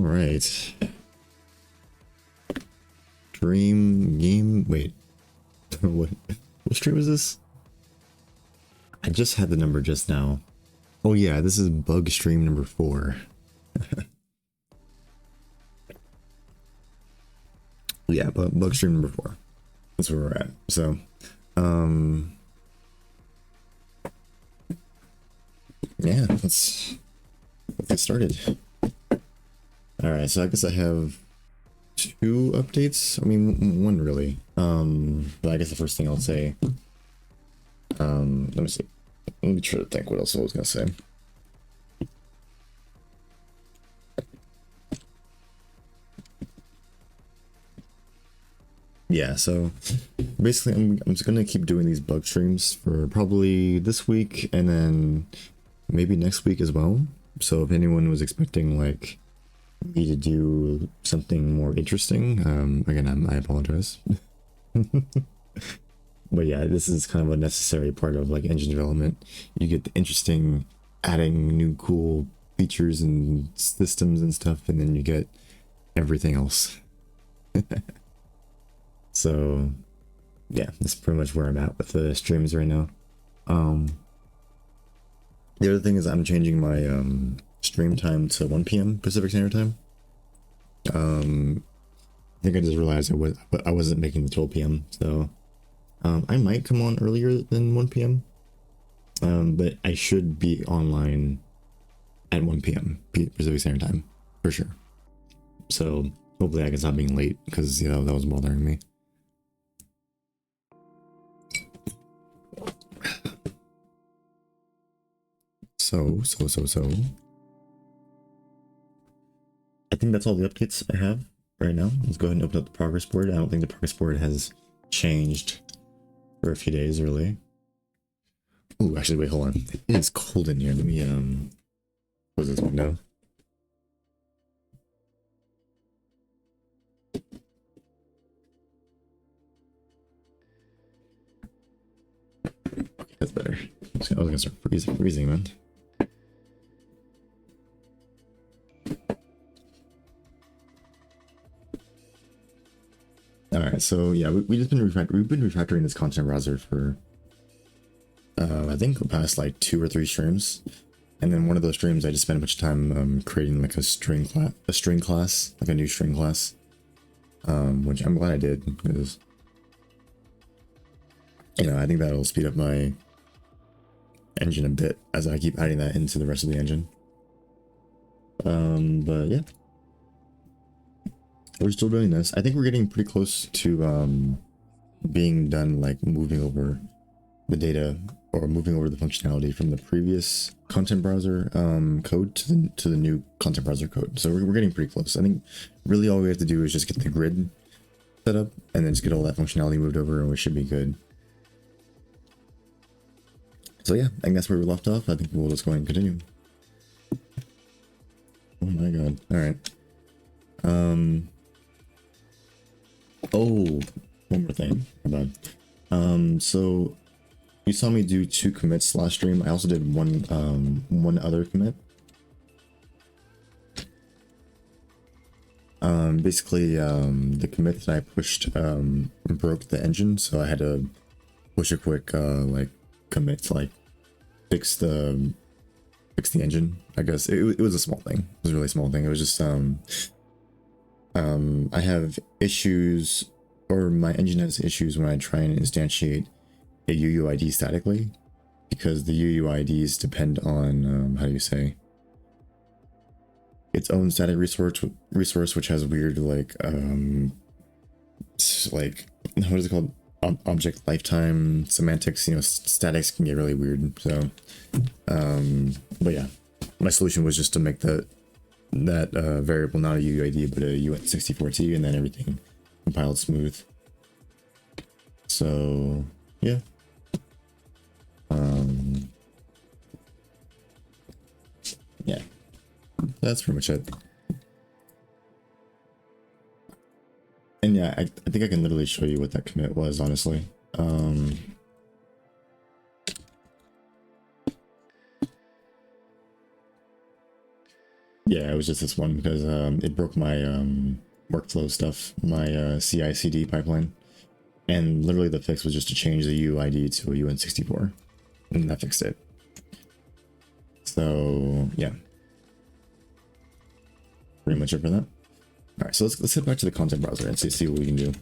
All right. Dream game. Wait. What stream is this? I just had the number just now. Oh yeah, this is bug stream number 4. Yeah, but bug stream number 4. That's where we're at. So, yeah, let's get started. All right, so I guess I have 2 updates. I mean, 1 really. But I guess the first thing I'll say. Let me see. Let me try to think what else I was gonna say. Yeah, so basically I'm just gonna keep doing these bug streams for probably this week and then maybe next week as well. So if anyone was expecting like me to do something more interesting, again, I apologize. But yeah, this is kind of a necessary part of like engine development. You get the interesting adding new cool features and systems and stuff, and then you get everything else. So yeah, that's pretty much where I'm at with the streams right now. The other thing is I'm changing my stream time to 1 p.m. Pacific Standard Time. I think I just realized I wasn't making the 12 p.m. So I might come on earlier than 1 p.m. But I should be online at 1 p.m. Pacific Standard Time for sure. So hopefully I can stop being late because that was bothering me. So. I think that's all the updates I have right now. Let's go ahead and open up the progress board. I don't think the progress board has changed for a few days, really. Oh, actually, wait, hold on. It is cold in here. Let me close this window. Okay, that's better. I was gonna start freezing, man. All right, so yeah, we've been refactoring this content browser for I think the past like 2 or 3 streams, and then one of those streams I just spent a bunch of time creating like a string class, like a new string class, which I'm glad I did because I think that'll speed up my engine a bit as I keep adding that into the rest of the engine. But yeah. We're still doing this. I think we're getting pretty close to being done, like moving over the data or moving over the functionality from the previous content browser code to the new content browser code. So we're getting pretty close. I think really all we have to do is just get the grid set up and then just get all that functionality moved over and we should be good. So yeah, I think that's where we left off. I think we'll just go ahead and continue. Oh my god. All right. Oh, one more thing. Hold on. So you saw me do 2 commits last stream. I also did one other commit. Basically, the commit that I pushed broke the engine, so I had to push a quick like commit to like fix the engine. I guess it was a small thing. It was a really small thing. It was just I have issues, or my engine has issues when I try and instantiate a UUID statically, because the UUIDs depend on how do you say, its own static resource, which has weird like what is it called, object lifetime semantics. Statics can get really weird. So but yeah, my solution was just to make that variable not a UUID but a UNT64T, and then everything compiled smooth. So yeah, yeah, that's pretty much it. And yeah, I think I can literally show you what that commit was, honestly. Yeah, it was just this one because it broke my workflow stuff, my CI/CD pipeline, and literally the fix was just to change the UID to a UN64, and that fixed it. So yeah, pretty much it for that. All right, so let's head back to the content browser and see what we can do.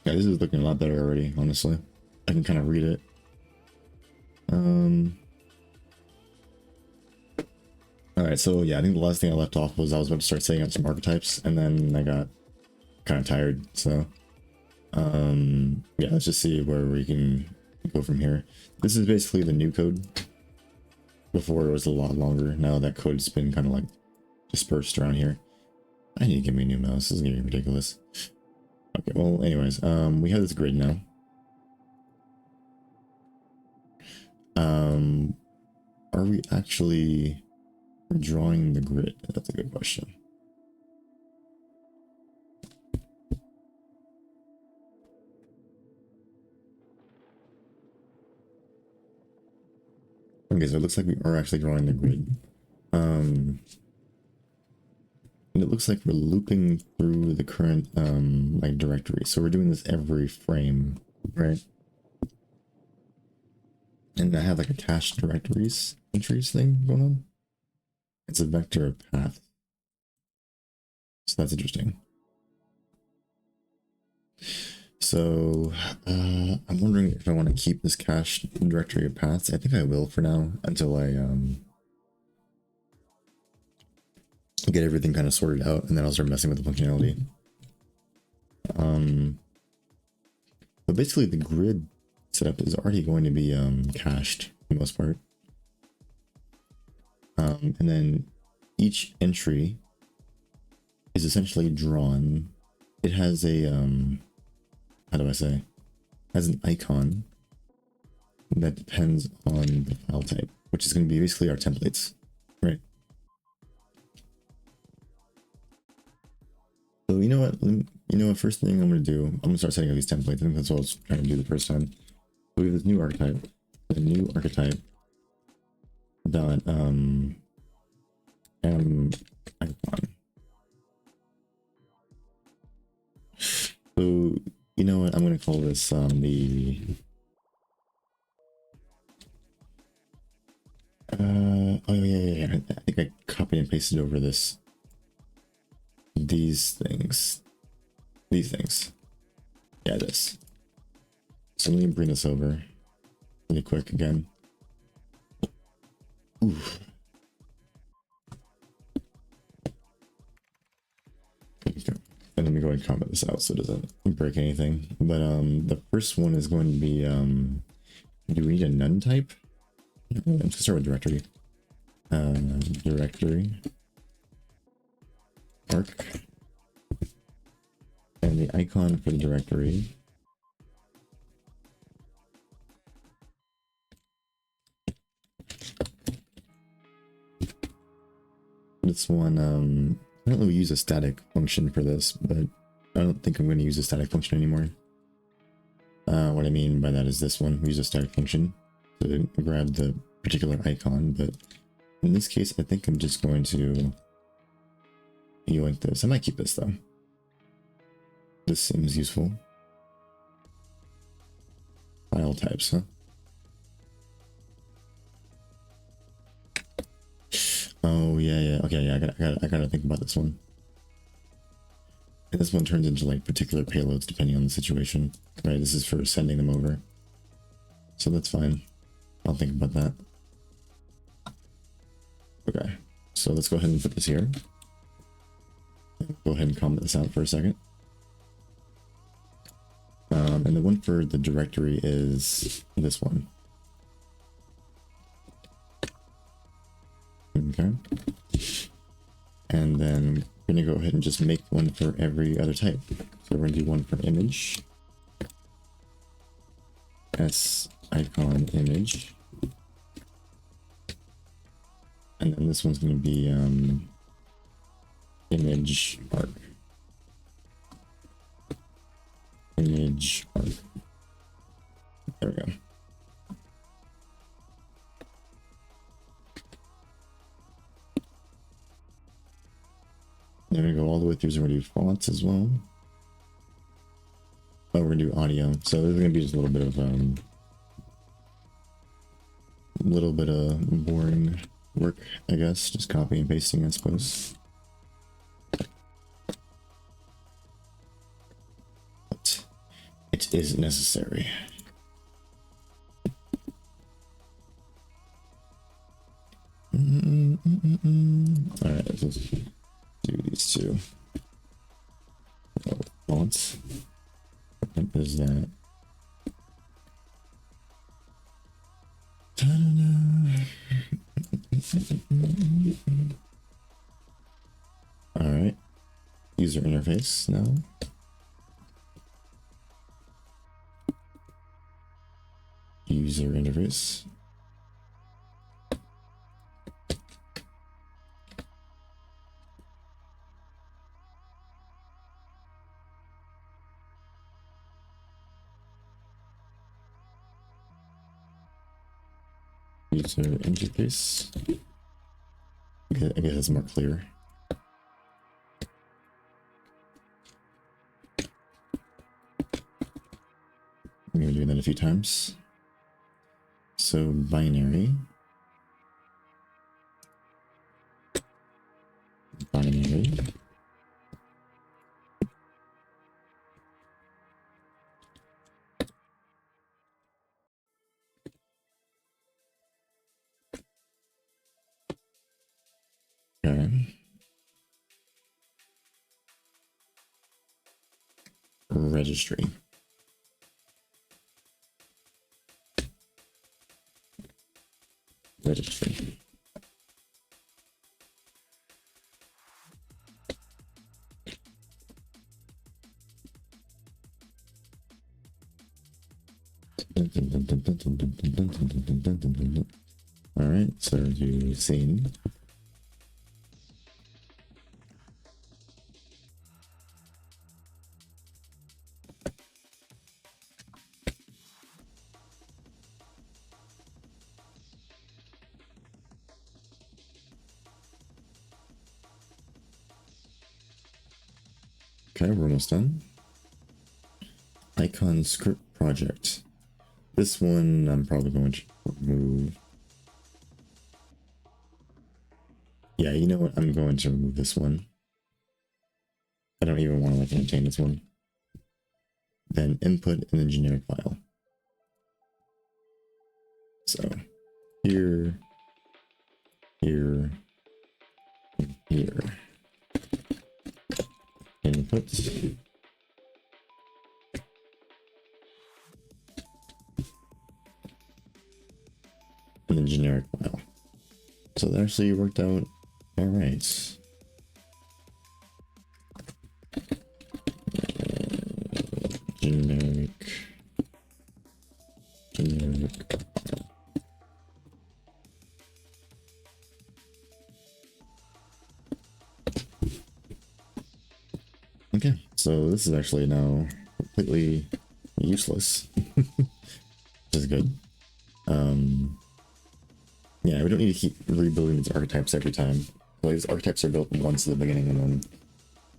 Yeah, this is looking a lot better already, honestly. I can kind of read it. Alright, so yeah, I think the last thing I left off was I was about to start setting up some archetypes, and then I got kind of tired, so... yeah, let's just see where we can go from here. This is basically the new code. Before it was a lot longer. Now that code's been kind of like dispersed around here. I need to give me a new mouse. This is getting ridiculous. Okay, well, anyways, we have this grid now. Are we actually drawing the grid? That's a good question. Okay, so it looks like we are actually drawing the grid. And it looks like we're looping through the current like directory. So we're doing this every frame, right? And I have like a cached directories entries thing going on. It's a vector path. So that's interesting. So I'm wondering if I want to keep this cached directory of paths. I think I will for now until I get everything kind of sorted out, and then I'll start messing with the functionality. But basically the grid setup is already going to be cached for the most part. And then each entry is essentially drawn. It has a how do I say? Has an icon that depends on the file type, which is going to be basically our templates, right? So you know what? First thing I'm going to do, I'm going to start setting up these templates. I think that's what I was trying to do the first time. So we have this new archetype. The new archetype dot m icon. So you know what? I'm going to call this the oh yeah. I think I copied and pasted over this. These things. Yeah, this. So let me bring this over really quick again. Oof. Okay. And let me go ahead and comment this out so it doesn't break anything. But the first one is going to be do we need a none type? I'm just gonna start with directory. Directory arc, and the icon for the directory this one. Apparently we use a static function for this, but I don't think I'm going to use a static function anymore. What I mean by that is this one. We use a static function to grab the particular icon, but in this case I think I'm just going to yoink this. I might keep this though. This seems useful. File types, huh? Oh yeah. Okay, yeah. I gotta think about this one. And this one turns into like particular payloads depending on the situation, right? This is for sending them over, so that's fine. I'll think about that. Okay, so let's go ahead and put this here. Go ahead and comment this out for a second. And the one for the directory is this one. Okay. And then we're gonna go ahead and just make one for every other type. So we're gonna do one for image. S icon image. And then this one's gonna be image arc. Image arc. Then we're gonna go all the way through, so we're gonna do fonts as well. Oh, we're gonna do audio. So there's gonna be just a little bit of boring work, I guess. Just copy and pasting, I suppose. But it is necessary. Alright, let's just do these two. Fonts. What is that? Alright. User interface now. User interface. User interface. Okay, I guess it's more clear. I'm gonna do that a few times. So binary. Binary. Okay. Registry. Registry. All right, so you've seen. Okay, we're almost done. Icon script project. This one I'm probably going to remove. Yeah, you know what? I'm going to remove this one. I don't even want to like entertain this one. Then input in the generic file. So here, here, here. Input. And the generic file. So that actually worked out all right. Generic. Okay, so this is actually now completely useless, which is good. Yeah, we don't need to keep rebuilding these archetypes every time. Like, these archetypes are built once at the beginning, and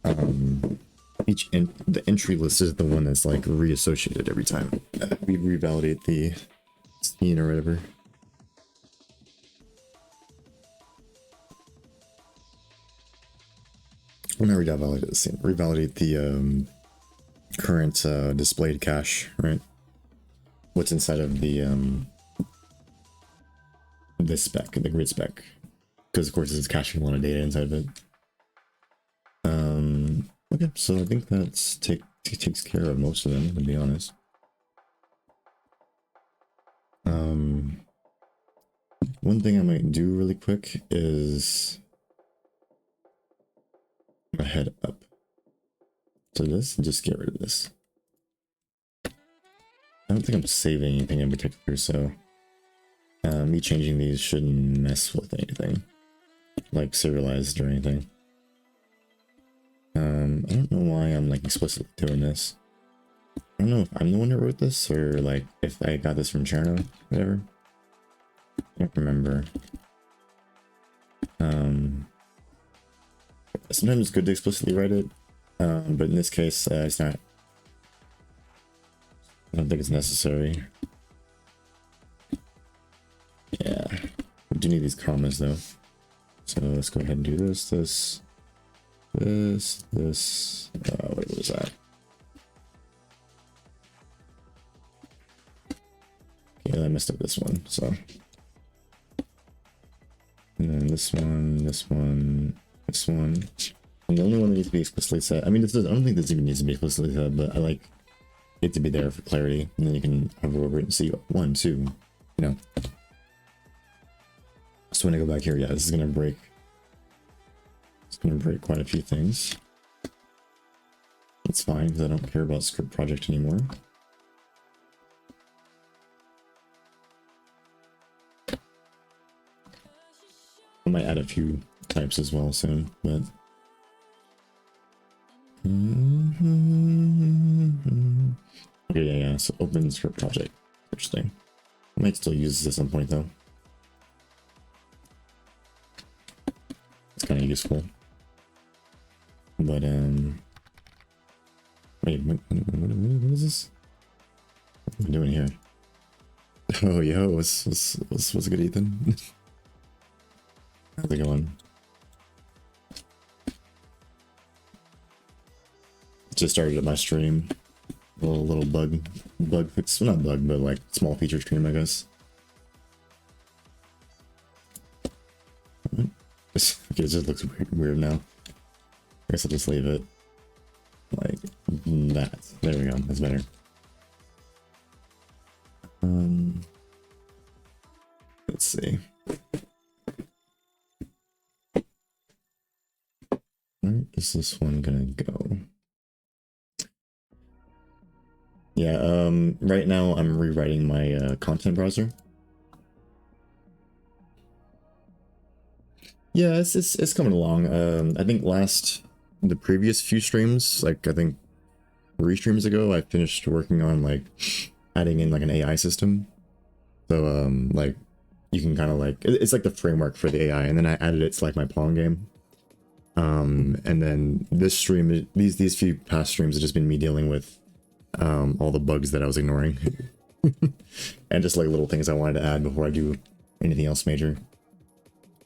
then the entry list is the one that's like reassociated every time we revalidate the scene or whatever. Well, not revalidate the scene, revalidate the current displayed cache, right? What's inside of the spec, the grid spec, because of course it's caching a lot of data inside of it. Okay, so I think that's takes care of most of them, to be honest. One thing I might do really quick is head up to this and just get rid of this. I don't think I'm saving anything in particular, so me changing these shouldn't mess with anything like serialized or anything. I don't know why I'm like explicitly doing this. I don't know if I'm the one that wrote this or like if I got this from Cherno, whatever. I don't remember. sometimes it's good to explicitly write it, but in this case, it's not. I don't think it's necessary. Yeah, we do need these commas though. So let's go ahead and do this, this. What was that? Yeah, I messed up this one, so. And then this one, this one, this one. And the only one that needs to be explicitly set, I mean, I don't think this even needs to be explicitly set, but I like it to be there for clarity. And then you can hover over it and see 1, 2, you know. So when I go back here, yeah, this is gonna break. It's gonna break quite a few things. It's fine because I don't care about script project anymore. I might add a few types as well soon, but okay, yeah. So open script project. Interesting. I might still use this at some point though. It's kind of useful. But wait, what is this? What am I doing here? Oh, yo, what's good, Ethan? How's it going? Just started at my stream. A little bug fix, well, not bug, but like small feature stream, I guess. Okay, it just looks weird now. I guess I'll just leave it like that. There we go. That's better. Let's see. Where is this one gonna go? Yeah, right now I'm rewriting my content browser. Yeah, it's coming along. I think the previous few streams, like I think 3 streams ago, I finished working on like adding in like an AI system. So like you can kind of like it's like the framework for the AI, and then I added it to like my Pong game. And then this stream, these few past streams have just been me dealing with all the bugs that I was ignoring, and just like little things I wanted to add before I do anything else major.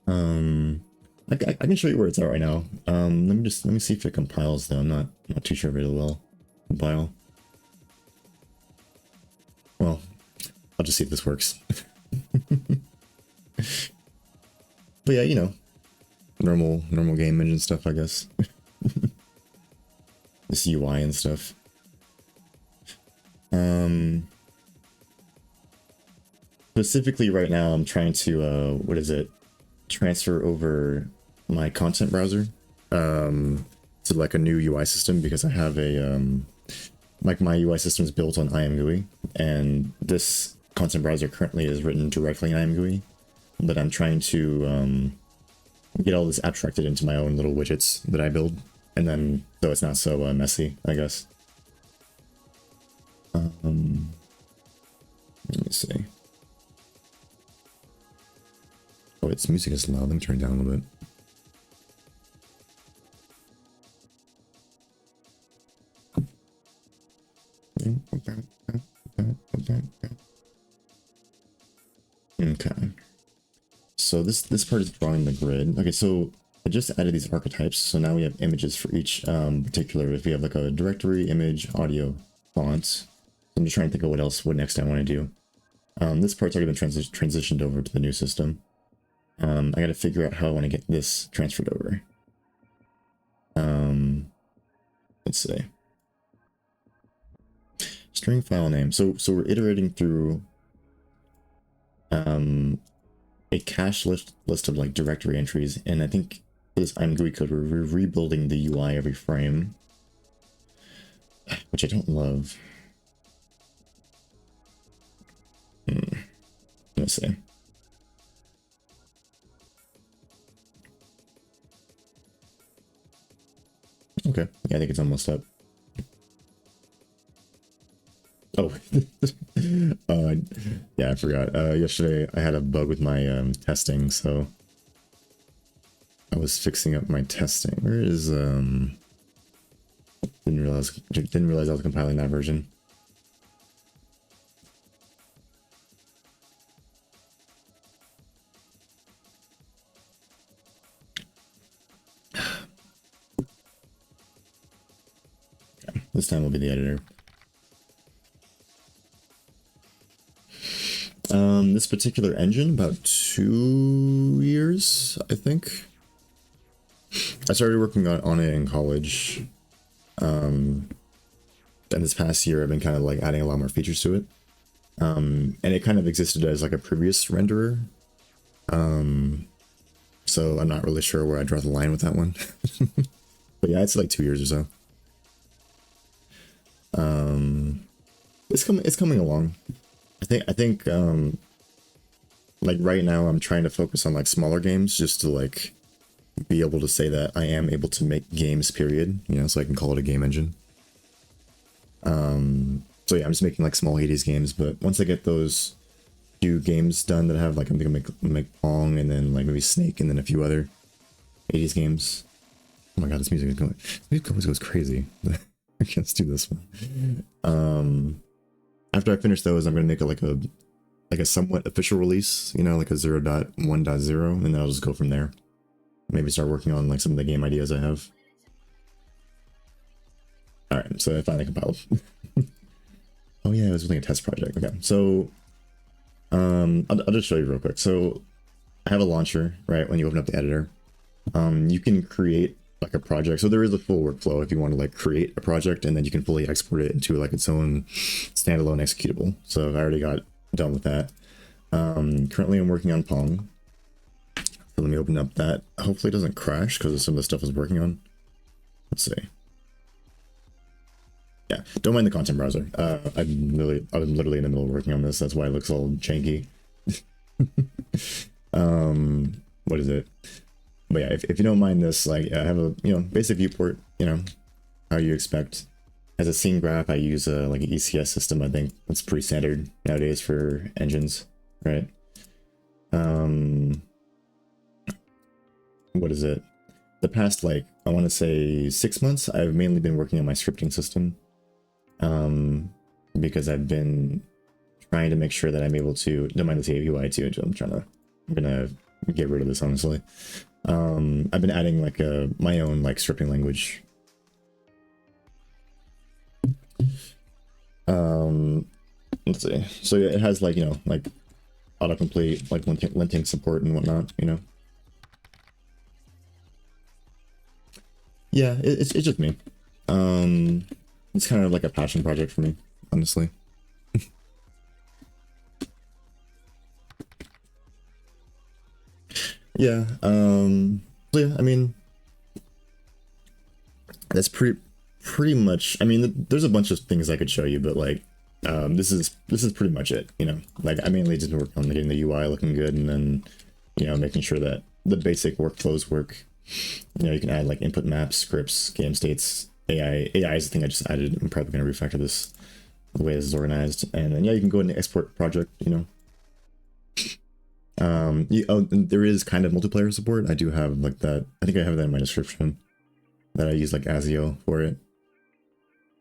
I can show you where it's at right now. Let me see if it compiles though. I'm not too sure if it will compile. Well, I'll just see if this works. But yeah, you know, normal game engine stuff, I guess. This UI and stuff. Specifically right now I'm trying to what is it? Transfer over my content browser to like a new UI system, because I have a like my UI system is built on IMGUI, and this content browser currently is written directly in IMGUI, but I'm trying to get all this abstracted into my own little widgets that I build, and then so it's not so messy, I guess. Let me see. Oh, its music is loud. Let me turn it down a little bit. Okay. So this part is drawing the grid. Okay, so I just added these archetypes. So now we have images for each particular. If we have like a directory, image, audio, font. I'm just trying to think of what next I want to do. This part's already been transitioned over to the new system. I got to figure out how I want to get this transferred over. Let's see. String file name. So we're iterating through a cache list of like directory entries, and I think this IMGUI code, we're rebuilding the UI every frame, which I don't love. Let's see. Okay, yeah, I think it's almost up. Oh, yeah, I forgot. Yesterday I had a bug with my testing, so I was fixing up my testing. Where is didn't realize I was compiling that version. Okay, this time will be the editor. This particular engine, about 2 years, I think. I started working on it in college. And this past year, I've been kind of like adding a lot more features to it. And it kind of existed as like a previous renderer. So I'm not really sure where I draw the line with that one. But yeah, it's like 2 years or so. It's coming along. I think like right now I'm trying to focus on like smaller games just to like be able to say that I am able to make games, period, you know, so I can call it a game engine. So yeah, I'm just making like small 80s games, but once I get those few games done that I have, like I'm gonna make Pong and then like maybe Snake and then a few other 80s games. Oh my god, this music always goes crazy. I can't do this one. After I finish those, I'm gonna make like a somewhat official release, you know, like a 0.1.0, and then I'll just go from there. Maybe start working on like some of the game ideas I have. All right, so I finally compiled. Oh yeah, I was doing a test project. Okay, so I'll just show you real quick. So I have a launcher, right? When you open up the editor, you can create like a project. So there is a full workflow if you want to like create a project, and then you can fully export it into like its own standalone executable. So I already got done with that. Currently I'm working on Pong. So let me open up that. Hopefully it doesn't crash because of some of the stuff I was working on. Let's see. Yeah, don't mind the content browser. I'm literally in the middle of working on this. That's why it looks all janky. What is it? But yeah, if you don't mind this, like I have a basic viewport, how you expect. As a scene graph, I use like an ECS system. I think that's pretty standard nowadays for engines, right? What is it? The past, like, I want to say 6 months, I've mainly been working on my scripting system. Because I've been trying to make sure that I'm able to, don't mind the UI too, I'm gonna get rid of this, honestly. I've been adding like my own like scripting language. Let's see. So it has like, like autocomplete, like linting support and whatnot, Yeah, it's just me. It's kind of like a passion project for me, honestly. Yeah, so yeah, I mean, that's pretty much, I mean, there's a bunch of things I could show you, but like, this is pretty much it, like I mainly just work on getting the UI looking good, and then, making sure that the basic workflows work. You can add like input maps, scripts, game states, AI is the thing I just added. I'm probably going to refactor this the way this is organized, and then yeah, you can go ahead and export project, there is kind of multiplayer support. I do have like that. I think I have that in my description, that I use like ASIO for it.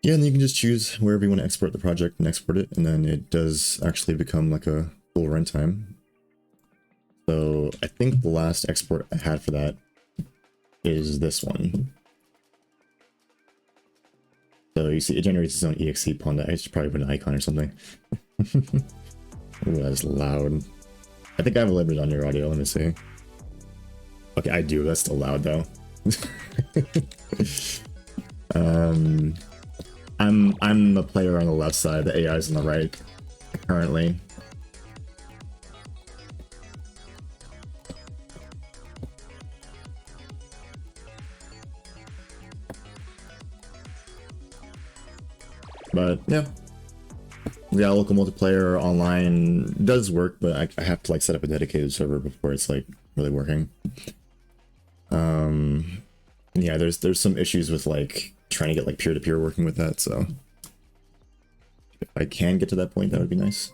Yeah, and you can just choose wherever you want to export the project and export it, and then it does actually become like a full runtime. So I think the last export I had for that is this one. So you see it generates its own exe pond. I should probably put an icon or something. Ooh, that's loud. I think I have a limit on your audio. Let me see. Okay, I do. That's still loud though. I'm the player on the left side. The AI is on the right currently. But yeah, local multiplayer online does work, but I have to like set up a dedicated server before it's like really working. Yeah, there's some issues with like trying to get like peer-to-peer working with that, so if I can get to that point, that would be nice.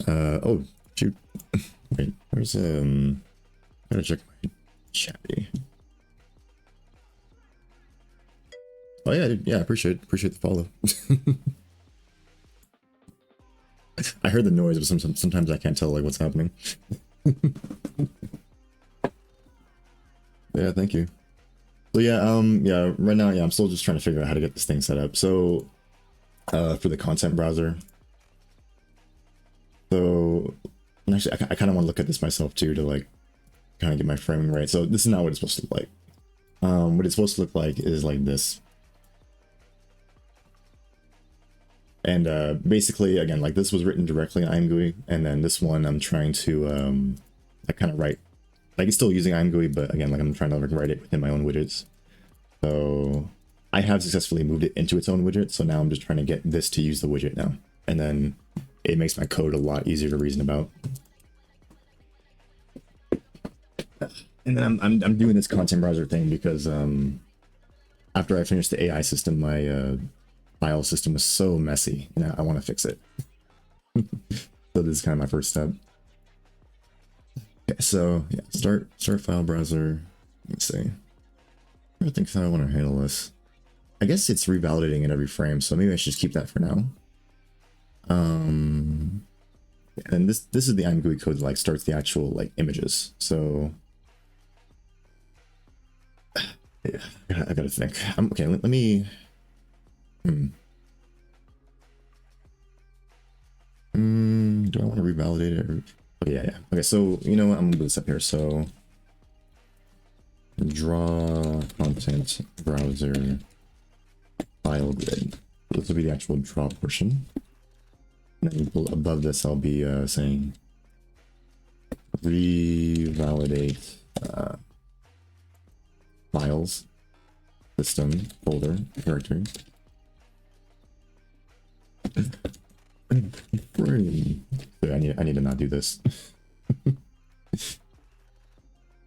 Oh shoot. Wait, where's gotta check my chatty. Oh yeah, dude, yeah, appreciate the follow. I heard the noise, but sometimes I can't tell like what's happening. Yeah, thank you. So yeah, yeah, right now, yeah, I'm still just trying to figure out how to get this thing set up. So, for the content browser. So, and actually, I kind of want to look at this myself too to like kind of get my framing right. So this is not what it's supposed to look like. What it's supposed to look like is like this. And basically, again, like this was written directly in IMGUI, and then this one I'm trying to I kind of write, like it's still using IMGUI, but again, like I'm trying to like write it within my own widgets. So I have successfully moved it into its own widget, so now I'm just trying to get this to use the widget now, and then it makes my code a lot easier to reason about. And then I'm doing this content browser thing because after I finished the AI system, my file system was so messy, and I want to fix it. So this is kind of my first step. Okay, so yeah, start file browser. Let's see. I think how I want to handle this. I guess it's revalidating in every frame, so maybe I should just keep that for now. And this is the IMGUI code that like starts the actual like images. So yeah, I gotta think. Okay, let me. Do I want to revalidate it? Or... Oh, yeah. Okay, so you know what? I'm gonna do this up here. So draw content browser file grid. This will be the actual draw portion. And then above this, I'll be saying revalidate files system folder directory. I need to not do this.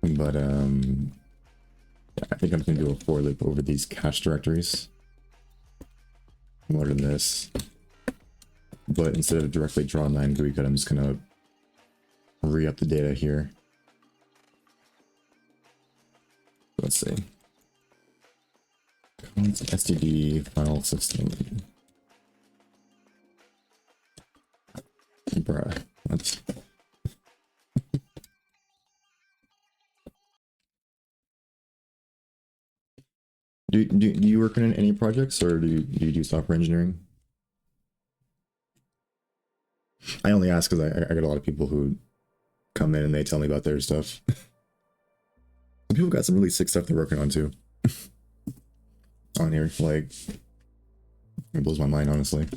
But I think I'm gonna do a for loop over these cache directories. More than this. But instead of directly drawing 9 GUI code, I'm just gonna re-up the data here. Let's see. std file system. Bruh, let's. Do you work on any projects, or do you do software engineering? I only ask because I got a lot of people who come in and they tell me about their stuff. Some people got some really sick stuff they're working on too. On here, like, it blows my mind, honestly.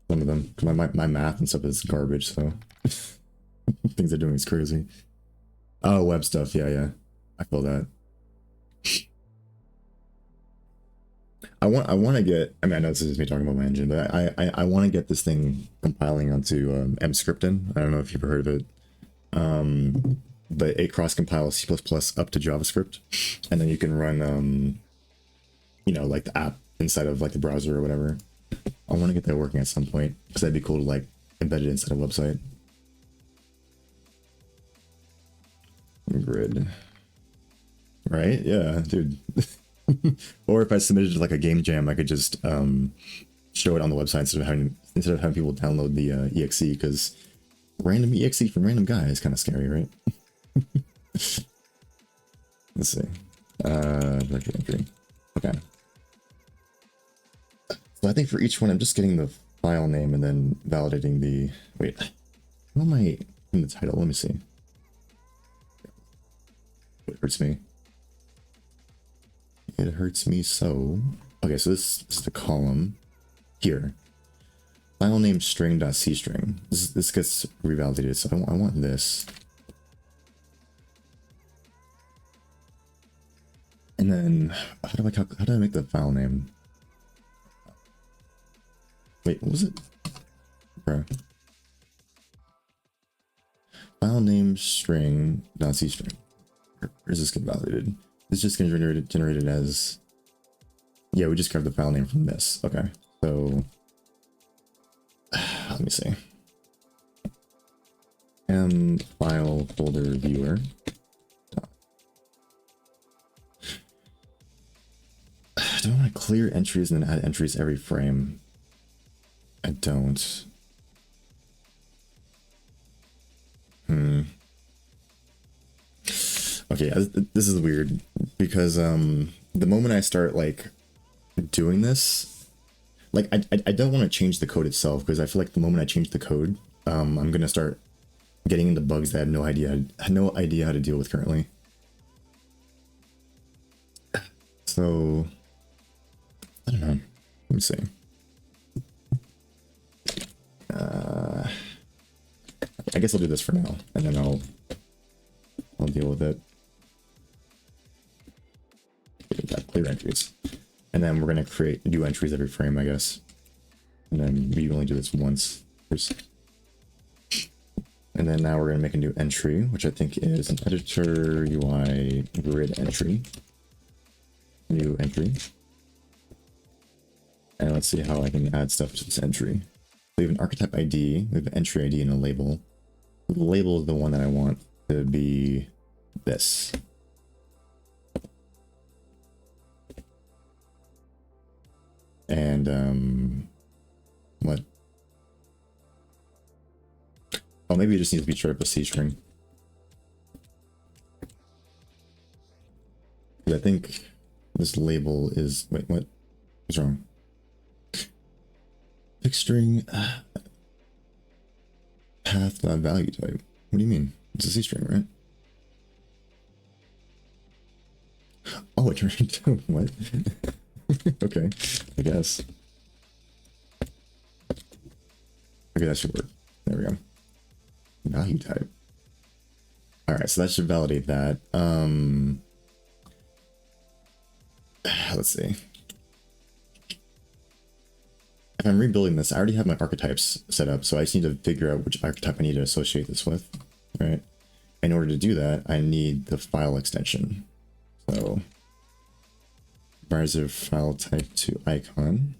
Some of them, because my math and stuff is garbage, so things they're doing is crazy. Oh, web stuff, yeah, I feel that. I want to get. I mean, I know this is me talking about my engine, but I want to get this thing compiling onto mscripten. I don't know if you've ever heard of it. But it cross compiles C++ up to JavaScript, and then you can run you know, like the app inside of like the browser or whatever. I want to get that working at some point because that'd be cool to like embed it inside a website. Grid, right? Yeah, dude. Or if I submitted to like a game jam, I could just show it on the website instead of having people download the exe, because random exe from random guy is kind of scary, right? Let's see. Directory entry. Okay. So I think for each one, I'm just getting the file name and then validating the. Wait, how am I in the title? Let me see. It hurts me. It hurts me so. Okay, so this is the column here. File name string.cstring. This gets revalidated, so I want this. And then how do I make the file name? Wait, what was it? Bruh. File name string.cstring. Where's this get validated? It's just gonna generated as. Yeah, we just grabbed the file name from this. Okay, so let me see. file folder viewer. Do I want to clear entries and then add entries every frame? I don't. Okay, this is weird because the moment I start like doing this, like I don't want to change the code itself because I feel like the moment I change the code, I'm gonna start getting into bugs that I have no idea how to deal with currently. So I don't know. Let me see. I guess I'll do this for now, and then I'll deal with it. Clear entries, and then we're gonna create new entries every frame, I guess. And then we only do this once first. And then now we're gonna make a new entry, which I think is an editor UI grid entry. New entry. And let's see how I can add stuff to this entry. We have an archetype ID, we have an entry ID, and a label. The label is the one that I want to be this. And what? Oh, maybe it just needs to be straight up a C string. I think this label is, wait, what? What's wrong? Fixed string path value type. What do you mean? It's a C string, right? Oh, it turned into what? Okay, I guess. Okay, that should work. There we go. Value type. All right, so that should validate that. Let's see. If I'm rebuilding this, I already have my archetypes set up, so I just need to figure out which archetype I need to associate this with, right? In order to do that, I need the file extension. So browser file type to icon.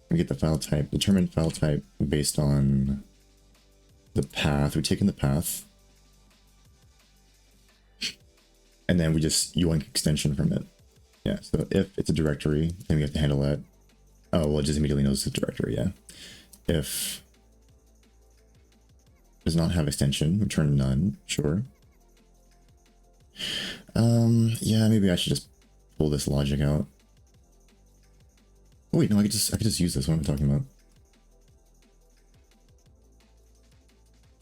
We get the file type, determine file type based on the path. We take in the path, and then we just yoink extension from it. Yeah, so if it's a directory, then we have to handle that. Oh, well, it just immediately knows it's a directory, yeah. If it does not have extension, return none, sure. Yeah, maybe I should just pull this logic out. Oh wait, no, I could just use this. What am I talking about?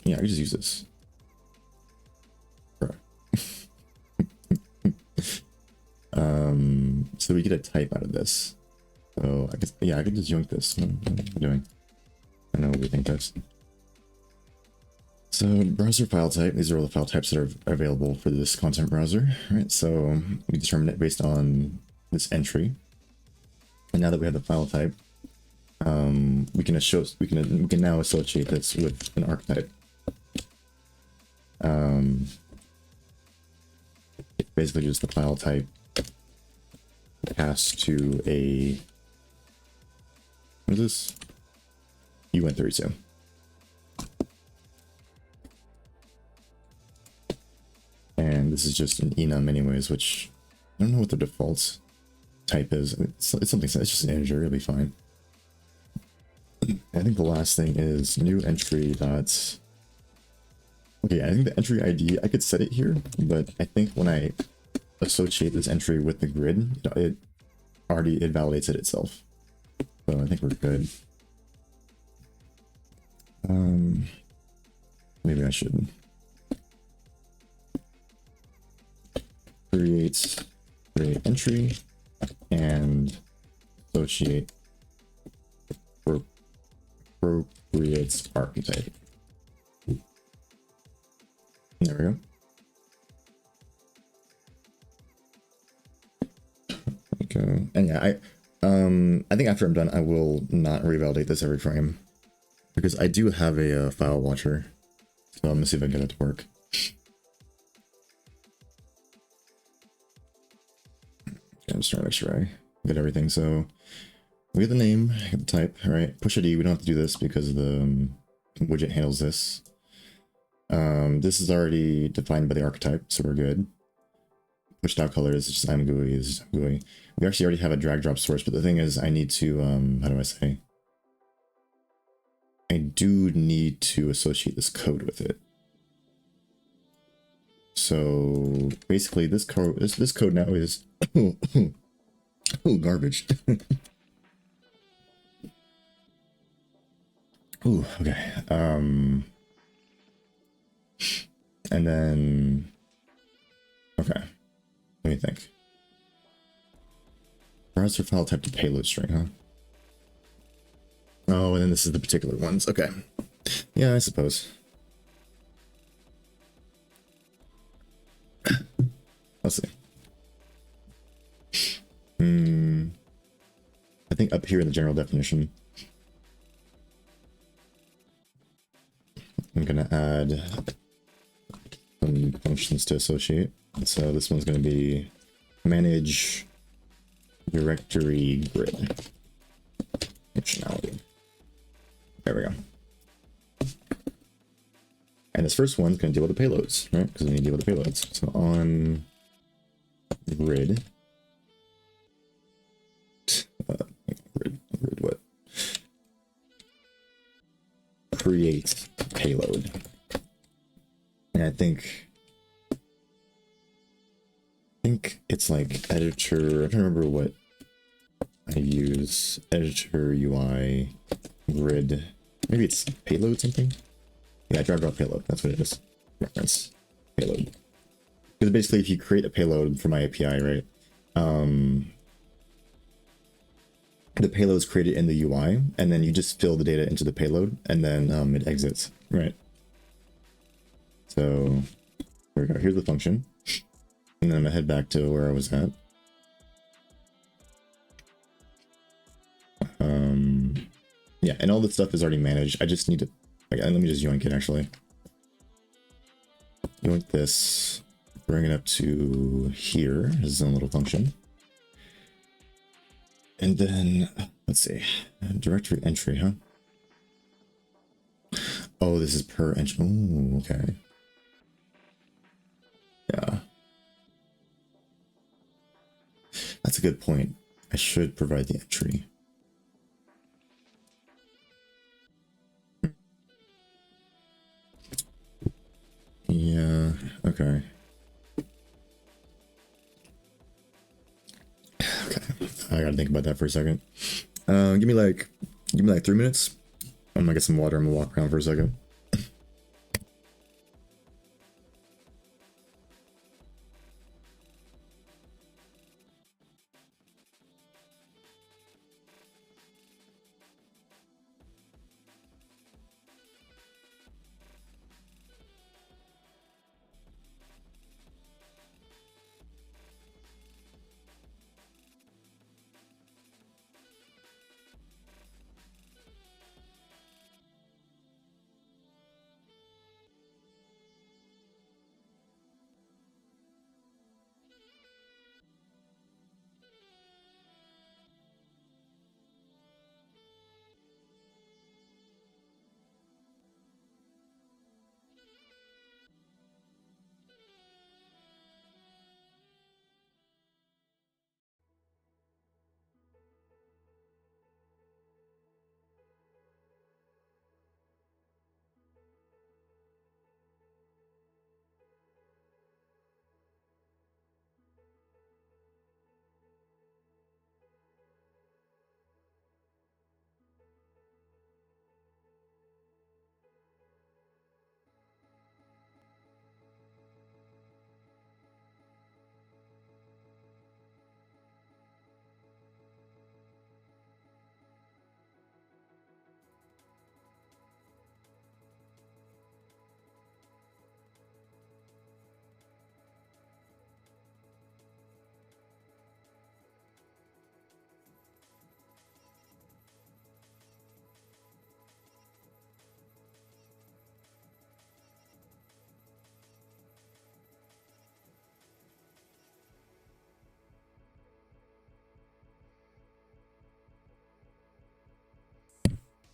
Yeah, I could just use this. So we get a type out of this. So I guess, yeah, I could just yoink this. What am I doing? I know what we think that's. So browser file type, these are all the file types that are available for this content browser, right? So we determine it based on this entry. And now that we have the file type, we can now associate this with an archetype. It's basically just the file type passed to a, what is this? UN32. And this is just an enum anyways, which I don't know what the default type is. It's something, it's just an integer, it'll be fine. I think the last thing is new entry dots. Okay, I think the entry ID, I could set it here, but I think when I associate this entry with the grid, it validates it itself. So I think we're good. Maybe I should create entry and associate appropriate archetype. There we go. Okay, and yeah, I think after I'm done, I will not revalidate this every frame because I do have a file watcher, so I'm gonna see if I can get it to work. Okay, I'm just trying to make sure I get everything. So we get the name, get the type, all right? Push ID, we don't have to do this because the widget handles this. This is already defined by the archetype, so we're good. Push style color is just I'm GUI is GUI. We actually already have a drag drop source, but the thing is I need to, how do I say? I do need to associate this code with it. So basically this code now is oh, garbage. Ooh, okay. And then okay. Let me think. Browser file type to payload string, huh? Oh, and then this is the particular ones. Okay. Yeah, I suppose. Let's see. I think up here in the general definition, I'm gonna add some functions to associate. So this one's gonna be manage directory grid functionality. There we go. And this first one's going to deal with the payloads, right? Because we need to deal with the payloads. So on grid, grid what? Create payload. And I think it's like editor. I don't remember what I use. Editor UI grid. Maybe it's payload something. Yeah, drag drop payload. That's what it is. Reference payload. Because basically, if you create a payload for my API, right? The payload is created in the UI, and then you just fill the data into the payload, and then it exits, right? So here we go. Here's the function, and then I'm gonna head back to where I was at. Yeah, and all this stuff is already managed. I just need to. Okay, let me just yoink it actually. Yoink this, bring it up to here, his own little function. And then, let's see, directory entry, huh? Oh, this is per entry. Oh, okay. Yeah. That's a good point. I should provide the entry. Yeah, okay. Okay, I gotta think about that for a second. Give me like 3 minutes. I'm gonna get some water. I'm gonna walk around for a second.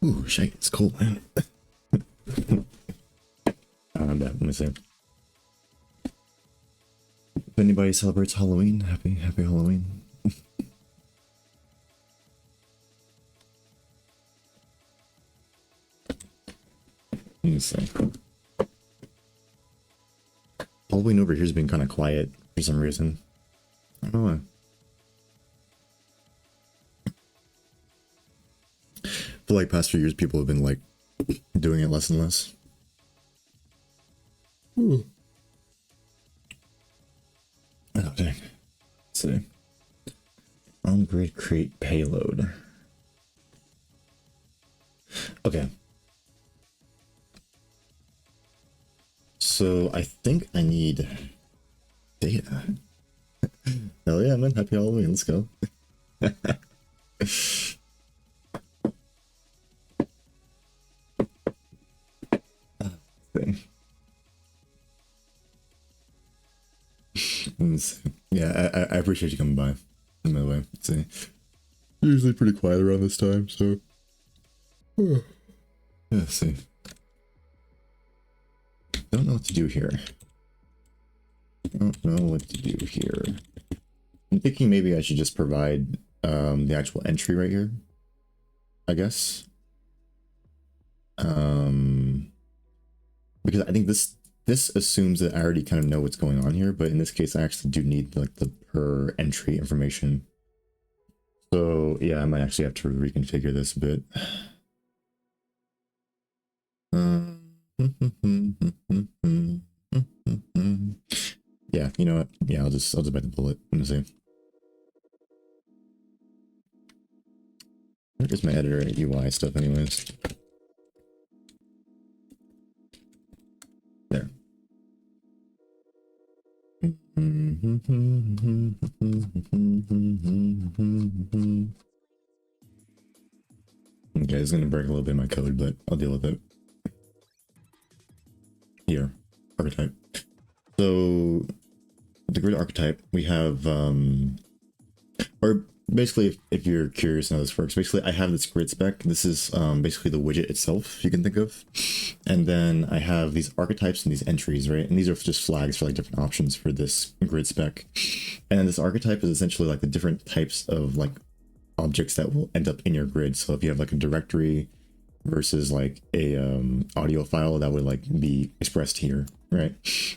Ooh, shit, it's cold, man. Let me see. If anybody celebrates Halloween, happy Halloween. Let me see. Halloween over here's been kind of quiet for some reason. I don't know why. I feel like past few years people have been like doing it less and less. Ooh. Oh dang. Let's see. On grid create payload. Okay. So I think I need data. Hell yeah, man. Happy Halloween. Let's go. Yeah, I appreciate you coming by. By the way, see, usually pretty quiet around this time, so yeah. See, don't know what to do here. Don't know what to do here. I'm thinking maybe I should just provide the actual entry right here. I guess. Because I think this assumes that I already kind of know what's going on here, but in this case I actually do need like the per entry information. So yeah, I might actually have to reconfigure this a bit. Yeah, you know what? Yeah, I'll just bite the bullet. Let me see. Where's my editor UI stuff anyways? There. Okay, it's gonna break a little bit of my code, but I'll deal with it. Here, archetype. So the grid archetype, we have or basically if you're curious how this works, basically I have this grid spec. This is basically the widget itself, you can think of. And then I have these archetypes and these entries, right? And these are just flags for like different options for this grid spec. And then this archetype is essentially like the different types of like objects that will end up in your grid. So if you have like a directory versus like a audio file, that would like be expressed here, right?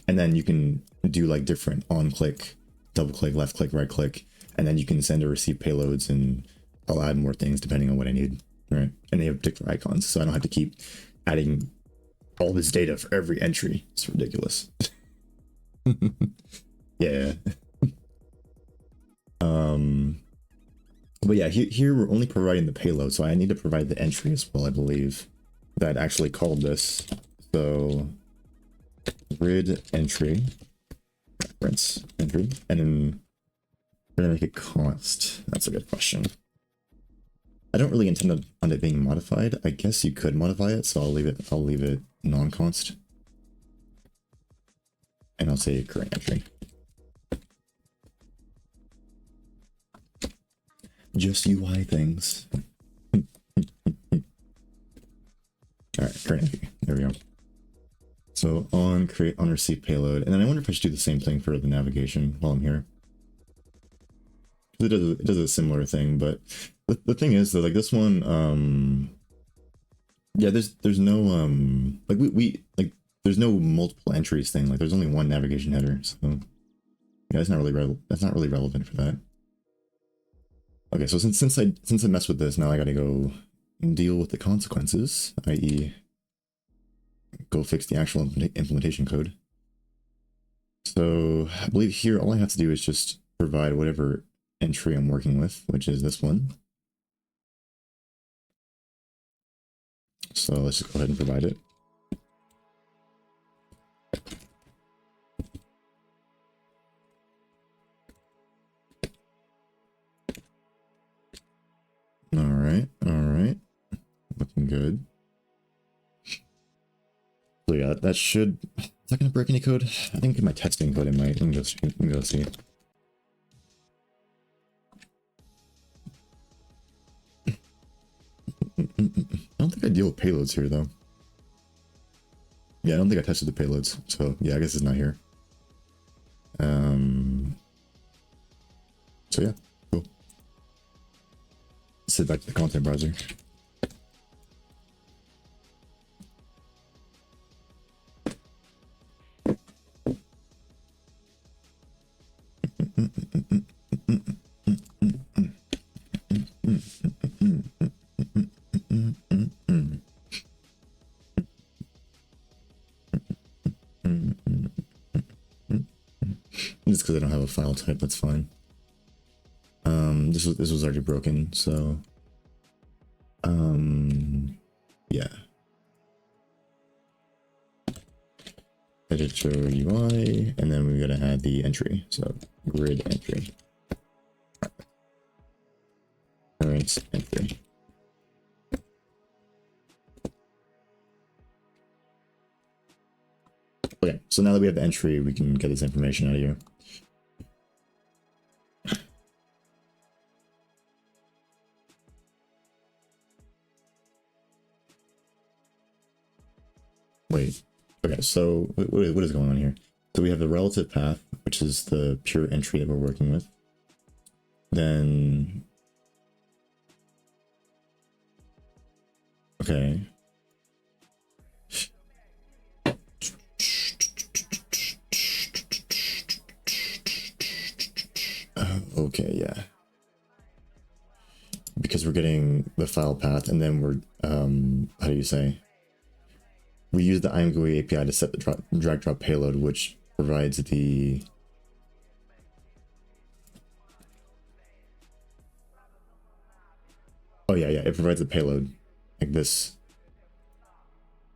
And then you can do like different on click, double click, left click, right click, and then you can send or receive payloads, and I'll add more things depending on what I need, right? And they have particular icons, so I don't have to keep adding all this data for every entry. It's ridiculous. Yeah. But yeah, here we're only providing the payload, so I need to provide the entry as well, I believe, that actually called this. So grid entry, reference entry, and then we're gonna make it const. That's a good question. I don't really intend on it being modified. I guess you could modify it, so I'll leave it non-const. And I'll say current entry. Just UI things. Alright, current entry. There we go. So on create on receive payload, and then I wonder if I should do the same thing for the navigation while I'm here. It does a similar thing, but the thing is though, like this one, yeah, there's no like we like there's no multiple entries thing. Like there's only one navigation header, so yeah, that's not really relevant for that. Okay, so since I messed with this, now I gotta go and deal with the consequences, i.e. go fix the actual implementation code. So I believe here all I have to do is just provide whatever entry I'm working with, which is this one. So let's just go ahead and provide it. All right, looking good. So yeah, that should. Is that gonna break any code? I think in my testing code it might. Let me go see. I don't think I deal with payloads here though. Yeah, I don't think I tested the payloads, so yeah, I guess it's not here. So yeah, cool. Let's head back to the content browser. Just because I don't have a file type, that's fine. This was already broken, so yeah. Editor UI, and then we're gonna add the entry, so grid entry. Current entry. Okay, so now that we have the entry, we can get this information out of here. Wait, okay, so what is going on here? So we have the relative path, which is the pure entry that we're working with. Then, okay. Okay, yeah. Because we're getting the file path, and then we're, how do you say? We use the IMGUI API to set the drag drop payload, which provides the oh yeah, it provides the payload like this,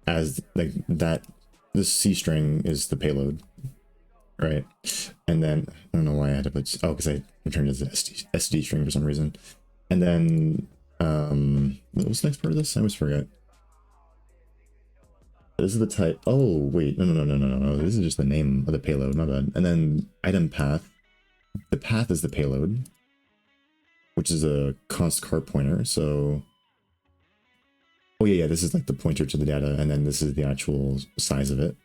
as like that. This C string is the payload, right? And then I don't know why I had to put because I returned it as SD string for some reason. And then what's the next part of this? I always forget. This is the type. Oh wait, no. This is just the name of the payload, my bad. And then item path. The path is the payload, which is a const card pointer. So, oh yeah, this is like the pointer to the data, and then this is the actual size of it,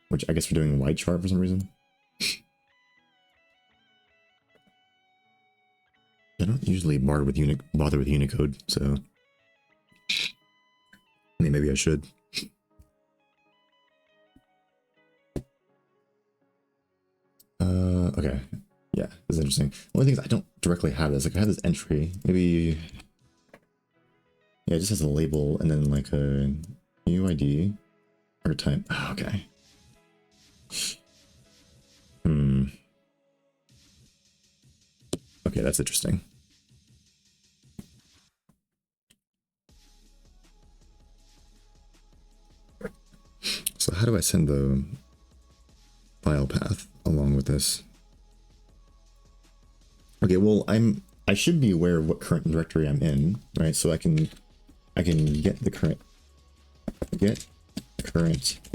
which I guess we're doing wide chart for some reason. I don't usually bother with Unicode, so I mean, maybe I should. Okay. Yeah, this is interesting. One of the things I don't directly have this, like I have this entry, maybe, yeah, it just has a label and then like a UID or type. Oh, okay. Okay, that's interesting. So how do I send the file path along with this? Okay, well, I should be aware of what current directory I'm in, right? So I can get the current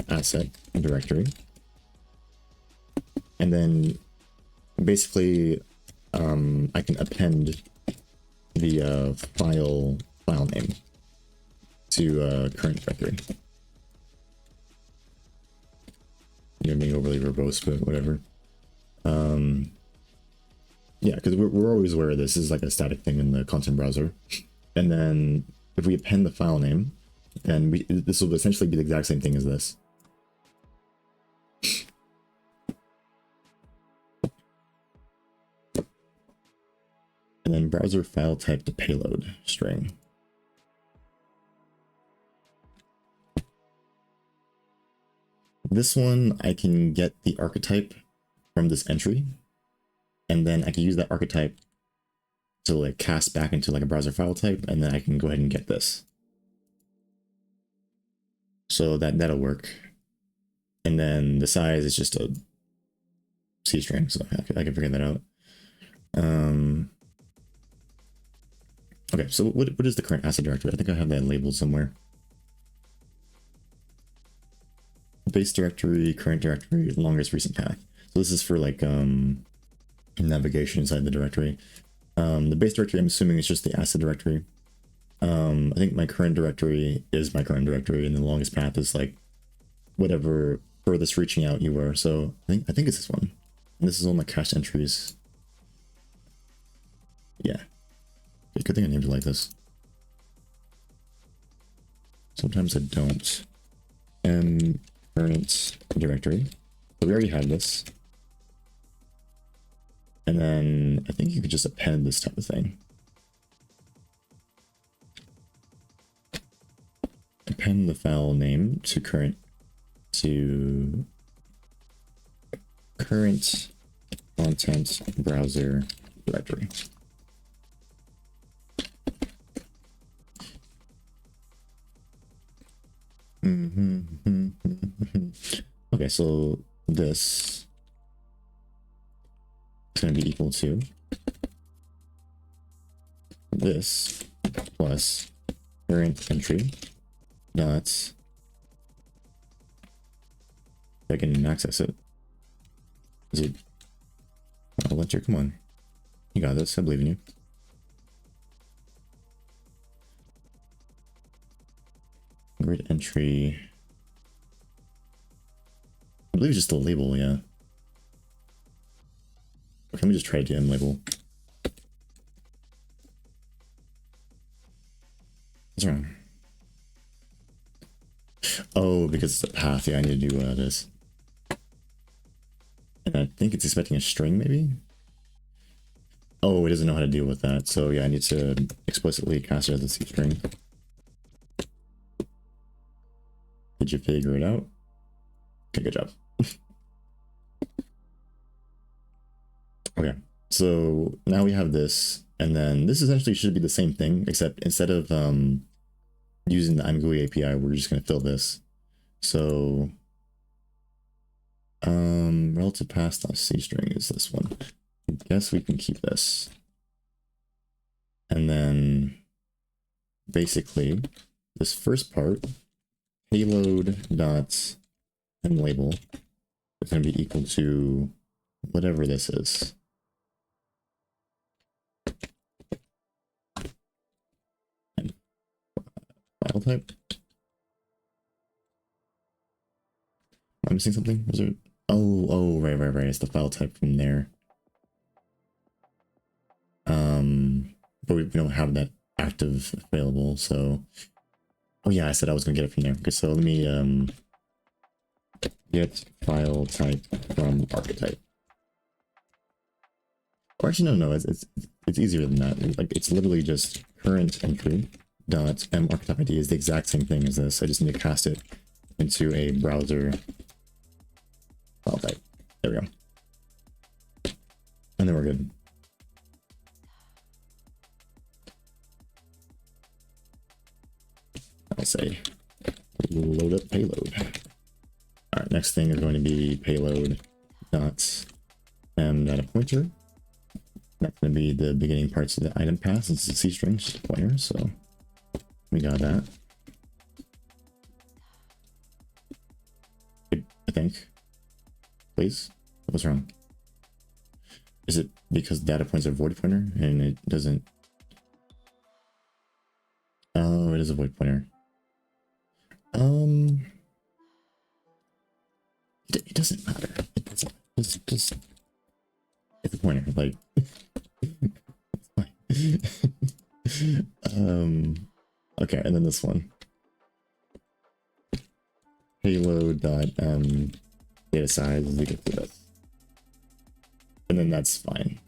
asset directory, and then basically I can append the file name to current directory. You're being overly verbose, but whatever. Yeah, because we're always aware of this. This is like a static thing in the content browser. And then if we append the file name, then this will essentially be the exact same thing as this. And then browser file type to payload string. This one, I can get the archetype from this entry, and then I can use that archetype to like cast back into like a browser file type, and then I can go ahead and get this. So that'll work. And then the size is just a C string, so I can figure that out. Okay, so what is the current asset directory? I think I have that labeled somewhere. Base directory, current directory, longest recent path. So this is for like navigation inside the directory. The base directory, I'm assuming, is just the asset directory. I think my current directory is my current directory, and the longest path is like whatever furthest reaching out you were. So I think it's this one. And this is all my cached entries. Yeah. Good thing I named it like this. Sometimes I don't. Current directory. So we already had this. And then I think you could just append this type of thing. Append the file name to current content browser directory. Okay, so this is going to be equal to this plus current entry dot, if I can access it. Is it? I'll let you, come on. You got this, I believe in you. Grid entry. I believe it's just the label, yeah. Or can we just try to label? What's wrong? Oh, because it's a path. Yeah, I need to do this. And I think it's expecting a string, maybe? Oh, it doesn't know how to deal with that. So yeah, I need to explicitly cast it as a C string. Did you figure it out? Okay, good job. Okay, so now we have this, and then this essentially should be the same thing, except instead of using the ImGUI API, we're just going to fill this. So relative path.c string is this one. I guess we can keep this. And then basically this first part, payload dot and label, is going to be equal to whatever this is. And file type. Am I missing something? Was there? Oh, right. It's the file type from there. But we don't have that active available, so. Oh yeah, I said I was gonna get it from there. Okay, so let me get file type from archetype. Or actually, no, it's easier than that. Like it's literally just current entry dot archetype ID is the exact same thing as this. I just need to cast it into a browser file type. There we go. And then we're good. I'll say load up payload. All right, next thing is going to be payload dot data pointer. That's going to be the beginning parts of the item path. It's a C string pointer, so we got that. I think. Please, what's wrong? Is it because data points are void pointer and it doesn't? Oh, it is a void pointer. It doesn't matter. It doesn't. Just it's a pointer. Like, it's fine. Okay, and then this one. Payload dot data size is equal to this. And then that's fine.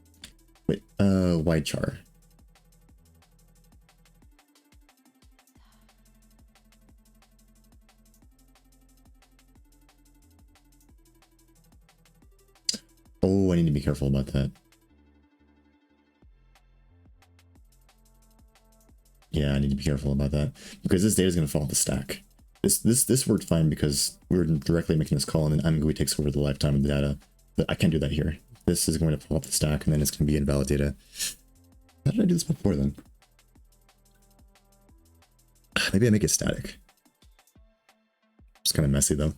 Wait, wide char. Oh, I need to be careful about that. Yeah, I need to be careful about that because this data is going to fall off the stack. This worked fine because we were directly making this call and then ImGUI takes over the lifetime of the data. But I can't do that here. This is going to fall off the stack and then it's going to be invalid data. How did I do this before then? Maybe I make it static. It's kind of messy though.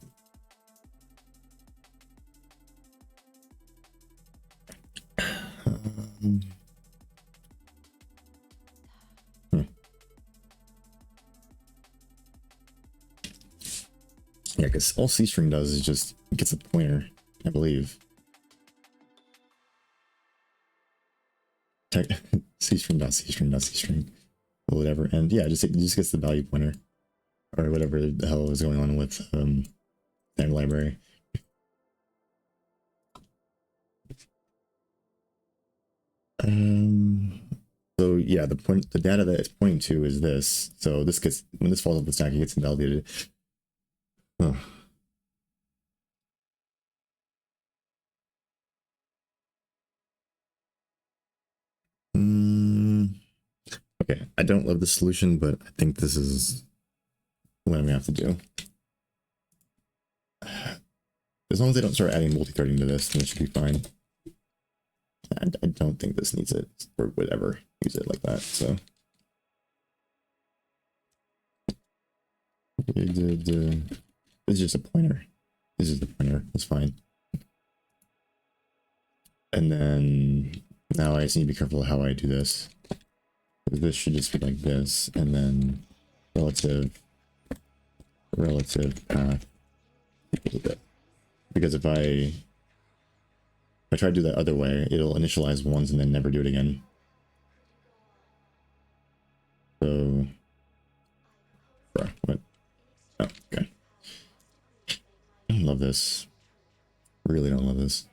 Yeah, because all C string does is just gets a pointer, I believe. C string dot C string dot C string, or whatever, and yeah, it just gets the value pointer, or whatever the hell is going on with that library. So yeah, the data that it's pointing to is this. So this gets, when this falls off the stack, it gets invalidated. Oh. Okay, I don't love the solution, but I think this is what I'm gonna have to do. As long as they don't start adding multi-threading to this, then it should be fine. And I don't think this needs it, or would ever use it like that, so. It's just a pointer. This is the pointer, it's fine. And then now I just need to be careful how I do this. This should just be like this, and then relative path equals it. Because if I try to do that other way, it'll initialize once and then never do it again. So, bruh, what? Oh, okay. I don't love this. Really don't love this.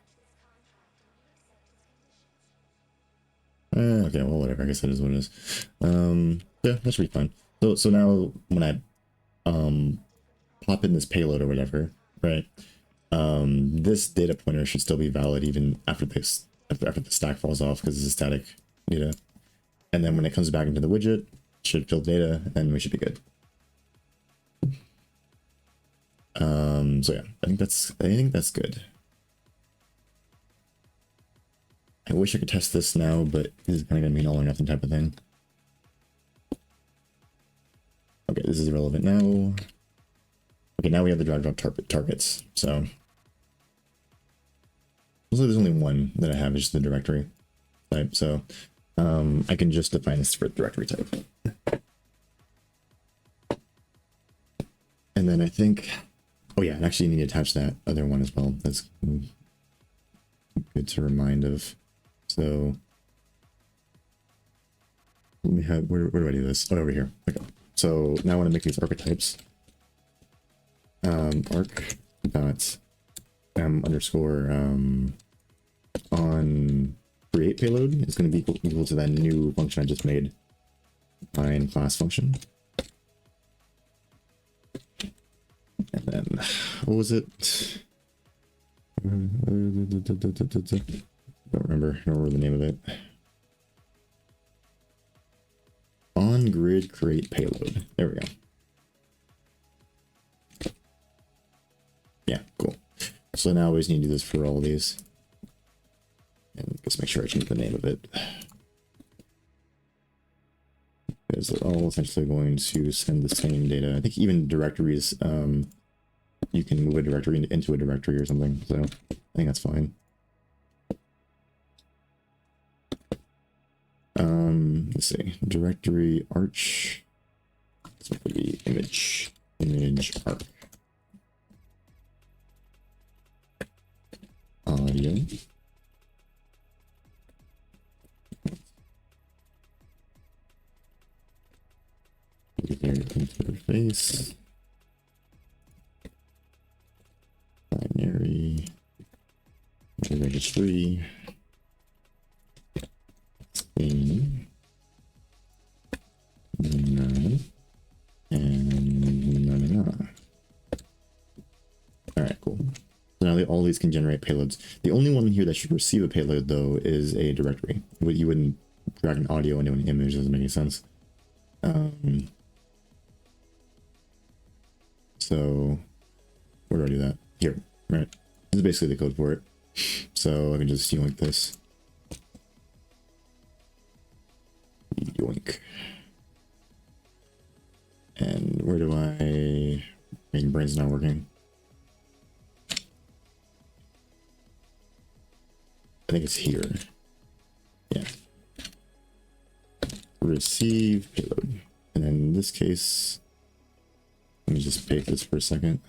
Okay, well, whatever. I guess that is what it is. Yeah, that should be fine. So now when I pop in this payload or whatever, right? This data pointer should still be valid even after this after the stack falls off, because it's a static data. And then when it comes back into the widget, it should fill data, and we should be good. So yeah, I think that's good. I wish I could test this now, but this is kind of gonna be an all or nothing type of thing. Okay, this is irrelevant now. Okay, now we have the drag drop targets. So also there's only one that I have, is just the directory type. So I can just define this for directory type. And then I think, oh yeah, and actually you need to attach that other one as well. That's good to remind of. So let me have, where do I do this? Oh, over here. Okay. So now I want to make these archetypes. Arc dot m underscore on create payload is going to be equal to that new function I just made, define class function. And then what was it? Don't remember the name of it. On grid create payload. There we go. Yeah, cool. So now we just need to do this for all these. And just make sure I change the name of it. Because they're all essentially going to send the same data. I think even directories, you can move a directory into a directory or something. So I think that's fine. Let's see, directory arch. This would be image arc. Audio. Interface. Binary. Registry. Theme. No. And no. Alright, cool. So now all these can generate payloads. The only one here that should receive a payload, though, is a directory. You wouldn't drag an audio into an image, doesn't make any sense. So where do I do that? Here, right? This is basically the code for it. So I can just yoink this. Yoink. And where do I... My brain's not working. I think it's here. Yeah. Receive payload. And then in this case, let me just paste this for a second.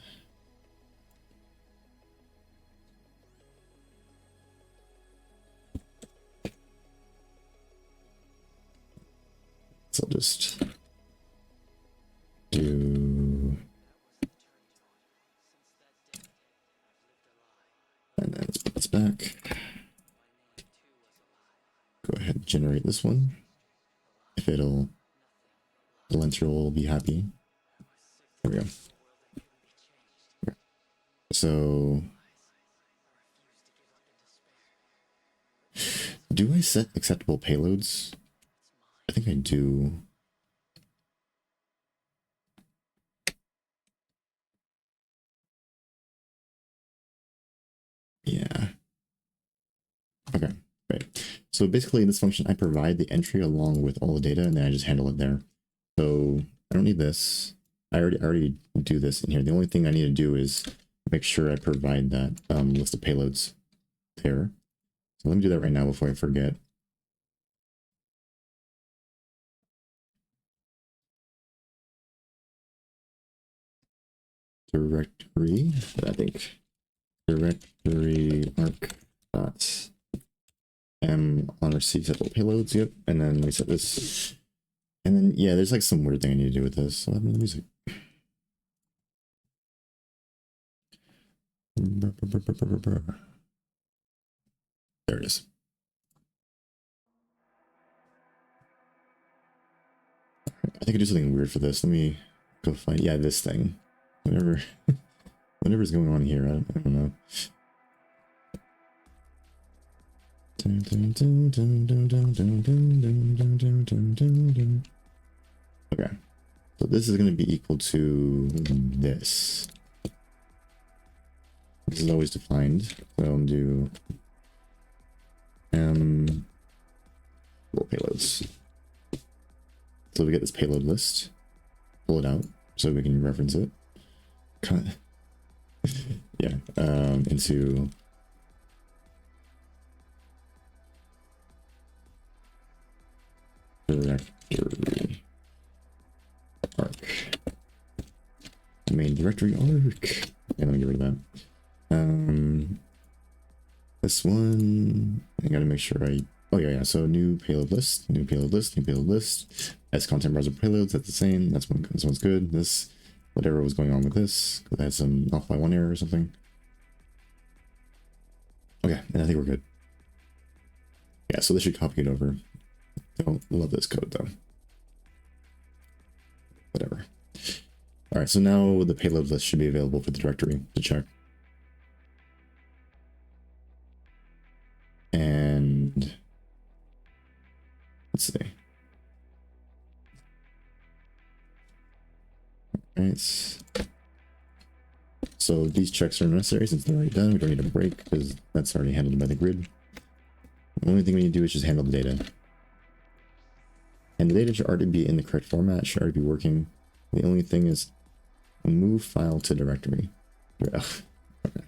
So I'll just do, and then let's put this back. Go ahead and generate this one. If it'll, the linter will be happy. There we go. So do I set acceptable payloads? I think I do. Yeah. Okay, right. So basically in this function, I provide the entry along with all the data and then I just handle it there. So I don't need this. I already do this in here. The only thing I need to do is make sure I provide that list of payloads there. So let me do that right now before I forget. Directory, I think. Directory arc dot m on receive acceptable payloads. Yep, and then we set this. And then yeah, there's like some weird thing I need to do with this. So let me the music. There it is. I think I do something weird for this. Let me go find, yeah, this thing. Whatever's going on here, I don't know. Okay, so this is going to be equal to this. This is always defined, so I'll do payloads. So we get this payload list, pull it out so we can reference it. Yeah, into directory arc. Main directory arc. Yeah, let me get rid of that. This one, I gotta make sure I, oh yeah, so new payload list, new payload list, new payload list. As content browser payloads, that's the same. This one's good. This, whatever was going on with this, because I had some off by one error or something. Okay, and I think we're good. Yeah, so this should copy it over. Don't love this code though. Whatever. All right, so now the payload list should be available for the directory to check. And let's see. All right. So these checks are necessary since they're already done. We don't need a break because that's already handled by the grid. The only thing we need to do is just handle the data. And the data should already be in the correct format, should already be working. The only thing is move file to directory. Ugh. Okay.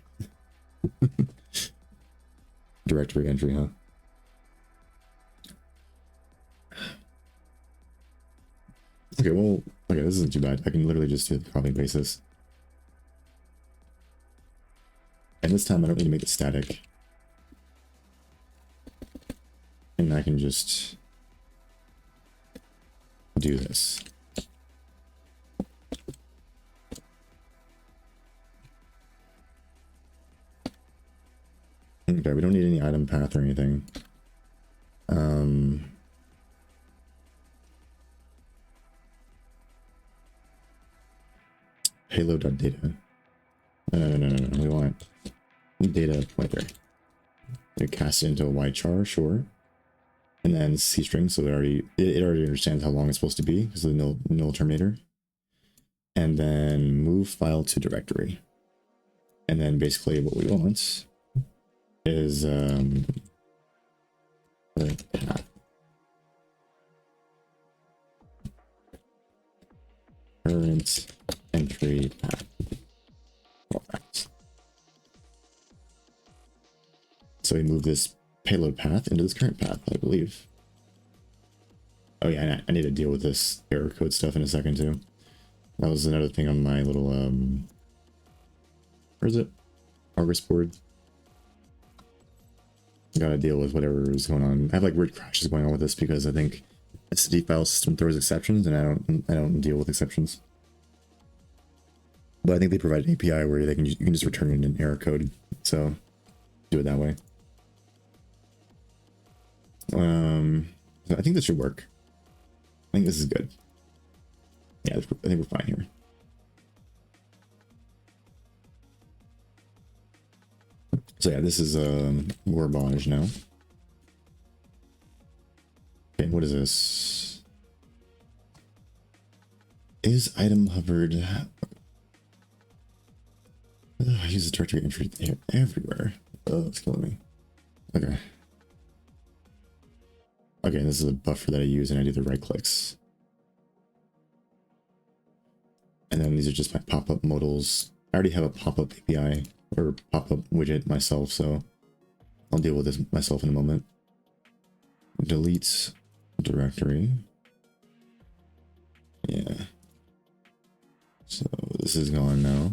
Directory entry, huh? Okay, well, okay, this isn't too bad. I can literally just do the copy and paste this. And this time I don't need to make it static. And I can just do this. Okay, we don't need any item path or anything. Payload.data. No. We want data pointer. We cast it into a Y char, sure. And then C string, so it already understands how long it's supposed to be because of the null terminator. And then move file to directory. And then basically what we want is the path. Current entry path. So we move this payload path into this current path, I believe. Oh yeah, I need to deal with this error code stuff in a second too. That was another thing on my little where is it? Progress board. Gotta deal with whatever is going on. I have like weird crashes going on with this because I think SSD file system throws exceptions, and I don't deal with exceptions. But I think they provide an API where you can just return in an error code. So do it that way. So I think this should work. I think this is good. Yeah, I think we're fine here. So yeah, this is Warbage now. Okay, what is this? Is item hovered? I use the directory entry everywhere. Oh, it's killing me. Okay. Okay, this is a buffer that I use, and I do the right clicks. And then these are just my pop-up modals. I already have a pop-up API or pop-up widget myself, so I'll deal with this myself in a moment. Delete directory. Yeah. So this is gone now.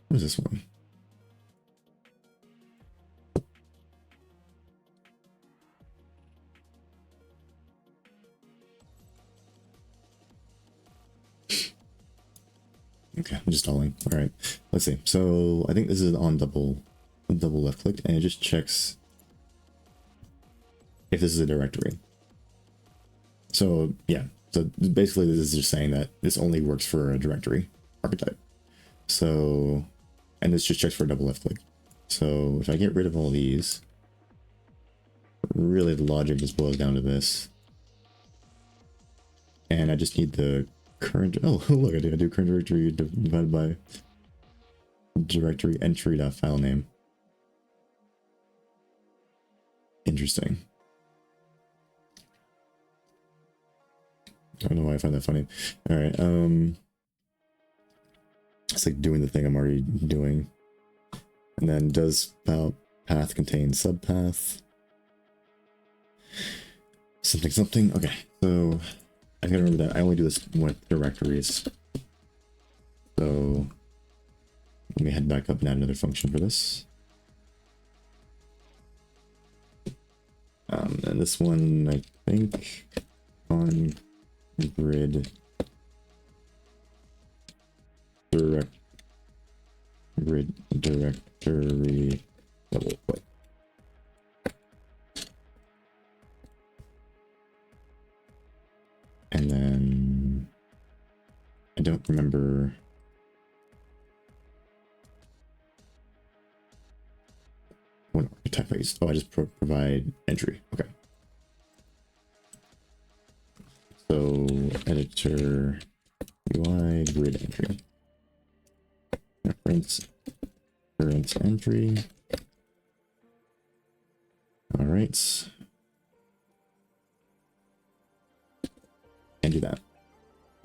What is this one? Okay, I'm just stalling. All right, let's see. So I think this is on double left click, and it just checks if this is a directory. So yeah, so basically this is just saying that this only works for a directory archetype. So, and this just checks for a double left click. So if I get rid of all these, really the logic just boils down to this. And I just need the current, oh look, I do current directory divided by directory entry.file name. Interesting. I don't know why I find that funny. All right, it's like doing the thing I'm already doing. And then does path contain subpath? Something, something. Okay, so I gotta remember that I only do this with directories. So let me head back up and add another function for this. And this one, I think, on grid directory double click. And then I don't remember what archetype I used. Oh, I just provide entry. Okay. So editor UI grid entry. Reference current entry. All right. And do that.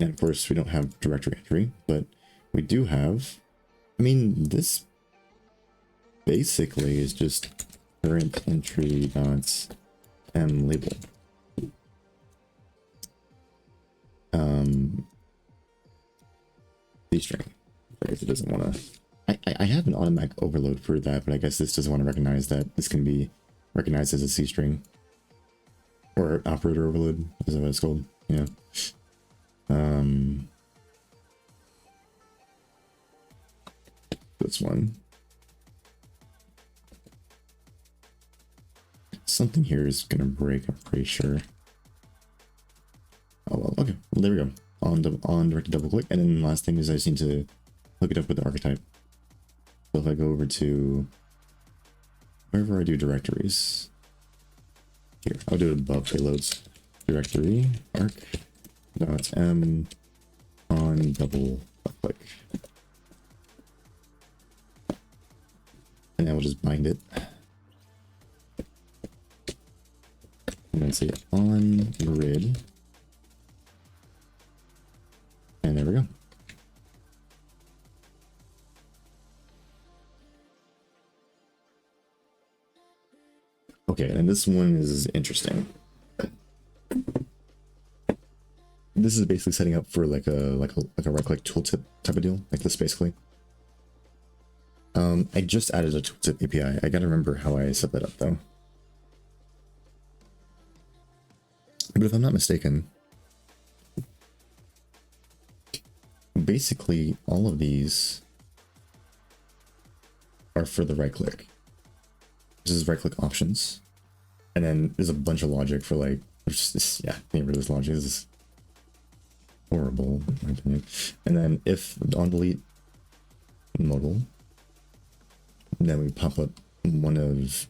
And of course we don't have directory entry, but we do have, I mean, this basically is just current entry dots m label. C string. I guess it doesn't want to. I have an automatic overload for that, but I guess this doesn't want to recognize that this can be recognized as a C string or operator overload, is that what it's called? Yeah. This one. Something here is gonna break, I'm pretty sure. Oh well, okay. Well, there we go. On directed double click, and then the last thing is I just need to hook it up with the archetype. So if I go over to wherever I do directories, here I'll do it above payloads. Directory arc dot m on double click, and then we'll just bind it, and then say on grid, and there we go. Okay, and this one is interesting. This is basically setting up for like a right click tooltip type of deal, like this basically. I just added a tooltip API. I gotta remember how I set that up though. But if I'm not mistaken, basically all of these are for the right click. This is right click options. And then there's a bunch of logic for like, this, yeah, getting rid of this logic. This is horrible, in my opinion. And then if on delete modal, then we pop up one of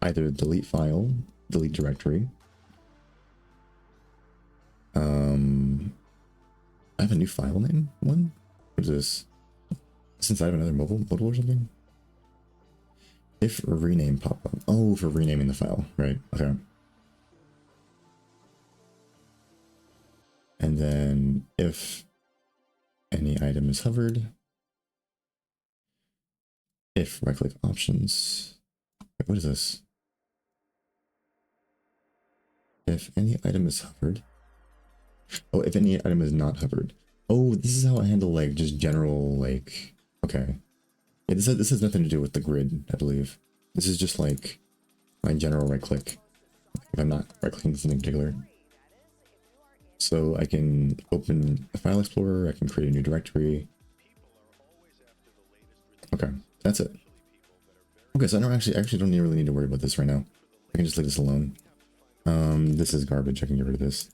either delete file, delete directory. I have a new file name one. What is this? Since I have another modal or something. If rename pop up. Oh, for renaming the file, right? Okay. And then if any item is hovered, if right click options, wait, what is this? If any item is hovered. Oh, if any item is not hovered. Oh, this is how I handle like just general like, okay. Yeah, this has nothing to do with the grid, I believe. This is just like my general right click. If I'm not right clicking something in particular. So I can open a file explorer, I can create a new directory. Okay, that's it. Okay, so I don't actually don't really need to worry about this right now. I can just leave this alone. This is garbage, I can get rid of this.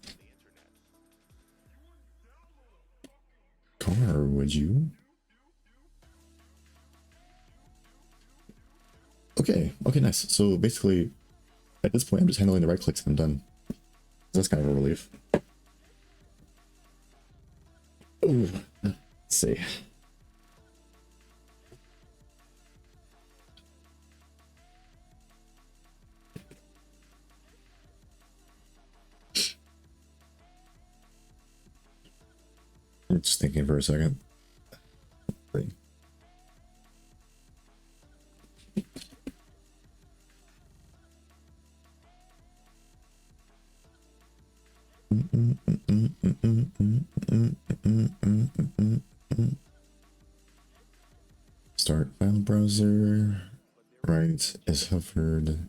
Car, would you? Okay, nice. So basically, at this point, I'm just handling the right clicks and I'm done. So that's kind of a relief. Ooh, let's see. I'm just thinking for a second. Start file browser. Right is hovered.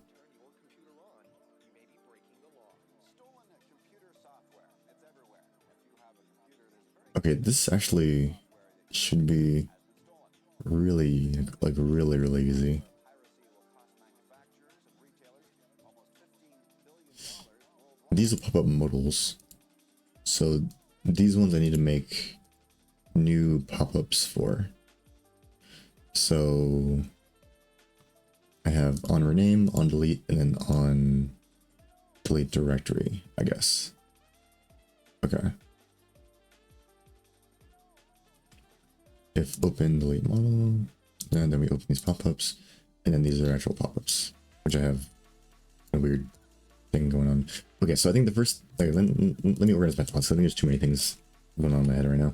Okay, this actually should be really, like really easy. These will pop up modals. So these ones I need to make new pop-ups for. So I have on rename, on delete, and then on delete directory, I guess. Okay. If open delete model, and then we open these pop-ups, and then these are actual pop-ups, which I have a weird thing going on. Okay, so I think the first, like, let me organize my thoughts. I think there's too many things going on in my head right now.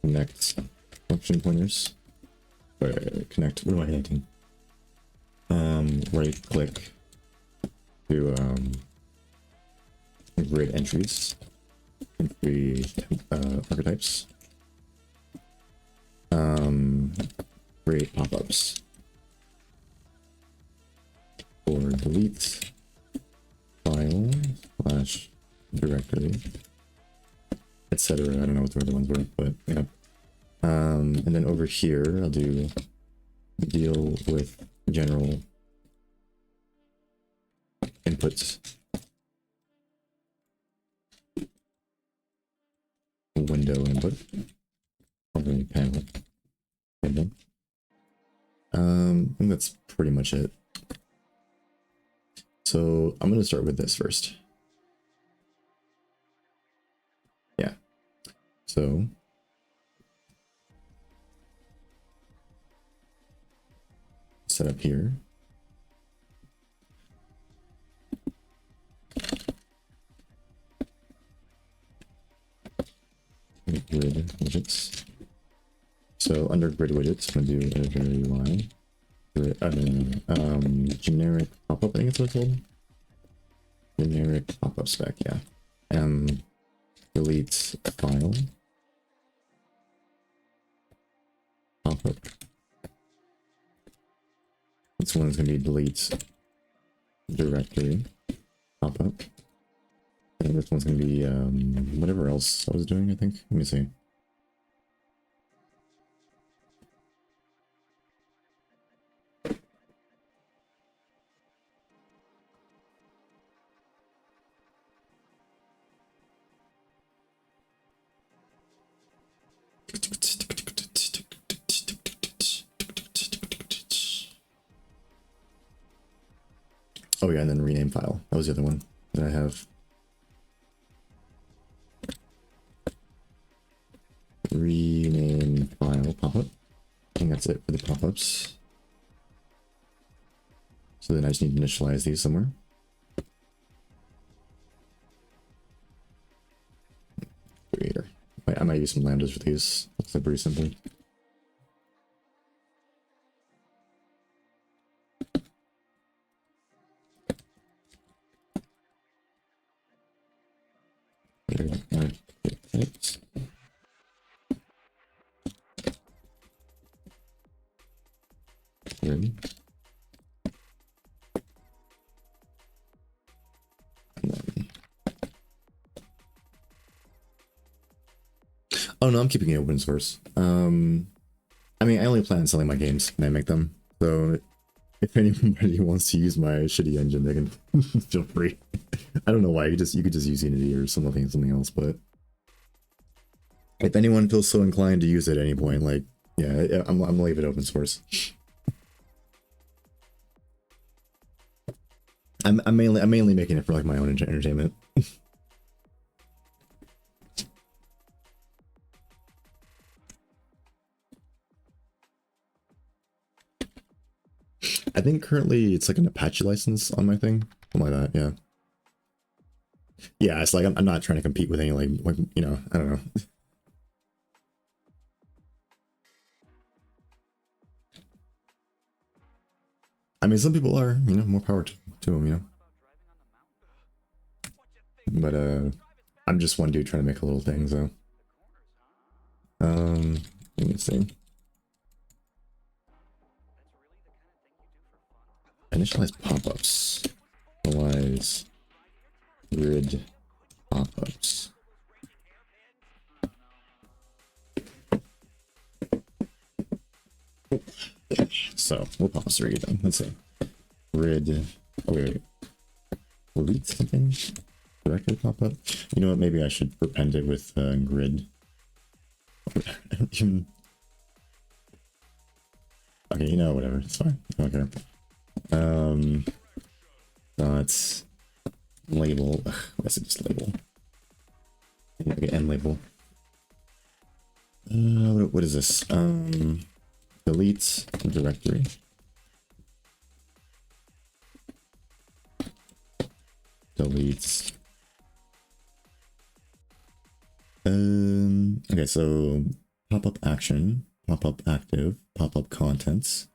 Connect function pointers. Connect. What am I hitting? Right click to grid entries and create archetypes. Create pop-ups for delete file slash directory, etc. I don't know what the other ones were, but yeah. And then over here, I'll do deal with general inputs. Window input. Probably panel. Window. I think that's pretty much it. So I'm going to start with this first. Yeah. So set up here. Grid widgets. So under grid widgets, I'm gonna do editor UI. Generic pop-up, I think it's what it's called. Generic pop-up spec, yeah. Delete file. Pop-up. Next one is going to be delete directory pop-up. And this one's going to be whatever else I was doing, I think. Let me see. Oh yeah, and then rename file. That was the other one that I have. Rename file pop-up. I think that's it for the pop-ups. So then I just need to initialize these somewhere. Creator. I might use some lambdas for these. Looks like pretty simple. Oh no, I'm keeping it open source. I mean, I only plan on selling my games when I make them. So if anybody wants to use my shitty engine, they can feel free. I don't know why. You could just use Unity or something else, but if anyone feels so inclined to use it at any point, like, yeah, I'm gonna leave it open source. I'm mainly making it for like my own entertainment. I think currently it's like an Apache license on my thing, something like that. Yeah. Yeah, it's like I'm not trying to compete with any like you know, I don't know. I mean, some people are, you know, more power to them, you know. But I'm just one dude trying to make a little thing, so. Let me see. Initialize pop-ups. Initialize grid pop-ups. So we'll pop 3 then. Let's see. Grid. Oh wait. Delete something. Directly pop up. You know what? Maybe I should append it with grid. I don't even. Okay, you know, whatever. It's fine. Okay. That's label. Ugh, what's it? Just label. Okay, end label. What is this? Delete directory. Delete. Okay, so pop-up action, pop-up active, pop-up contents,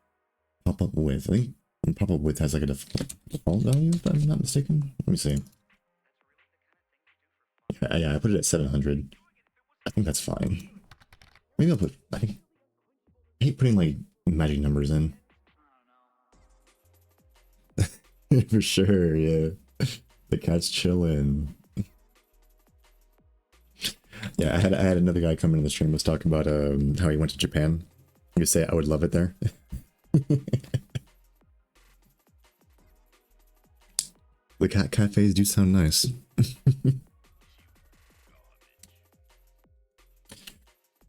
pop-up width. I think pop-up width has like a default value, if I'm not mistaken. Let me see. Yeah, I put it at 700. I think that's fine. Maybe I'll put, I hate putting like magic numbers in. For sure, yeah. The cat's chilling. Yeah, I had another guy come into the stream was talking about how he went to Japan. He would say I would love it there. The cat cafes do sound nice.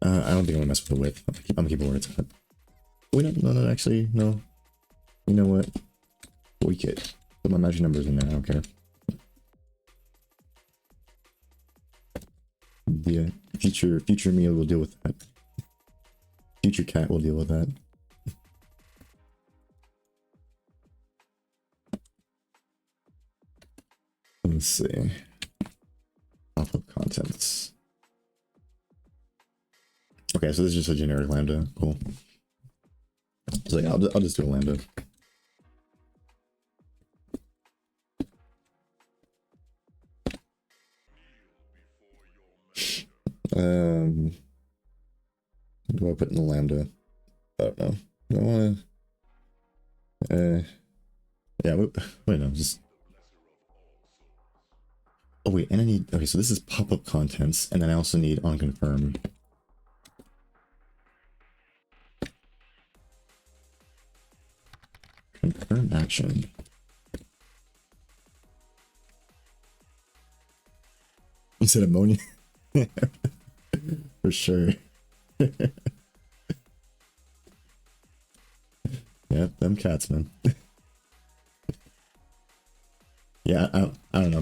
I don't think I'm gonna mess with the width. I'm gonna keep it where it's at. Wait, no, actually, no. You know what? Tweak it. Put my magic numbers in there, I don't care. Yeah, future me will deal with that. Future cat will deal with that. Let's see. Pop-up contents. Okay, so this is just a generic lambda. Cool. So yeah, I'll just do a lambda. What do I put in the lambda? I don't know. Do I want to? Yeah, wait, no, just... Oh wait, and I need... Okay, so this is pop-up contents, and then I also need onConfirm. Confirm action. You said ammonia? For sure. Yeah, them cats, man. Yeah, I don't know.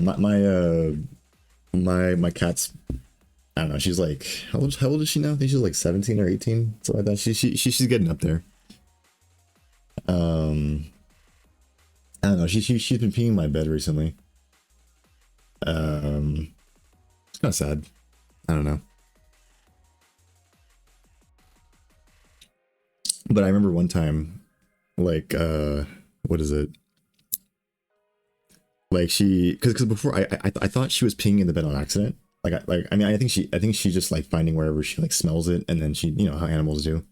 My cat's, I don't know. She's like, how old is she now? I think she's like 17 or 18, something like that. She's getting up there. Um, I don't know. She's been peeing my bed recently. It's kind of sad. I don't know. But I remember one time, like, what is it? Like because before I thought she was peeing in the bed on accident. I mean, I think she's just like finding wherever she like smells it, and then she, you know how animals do.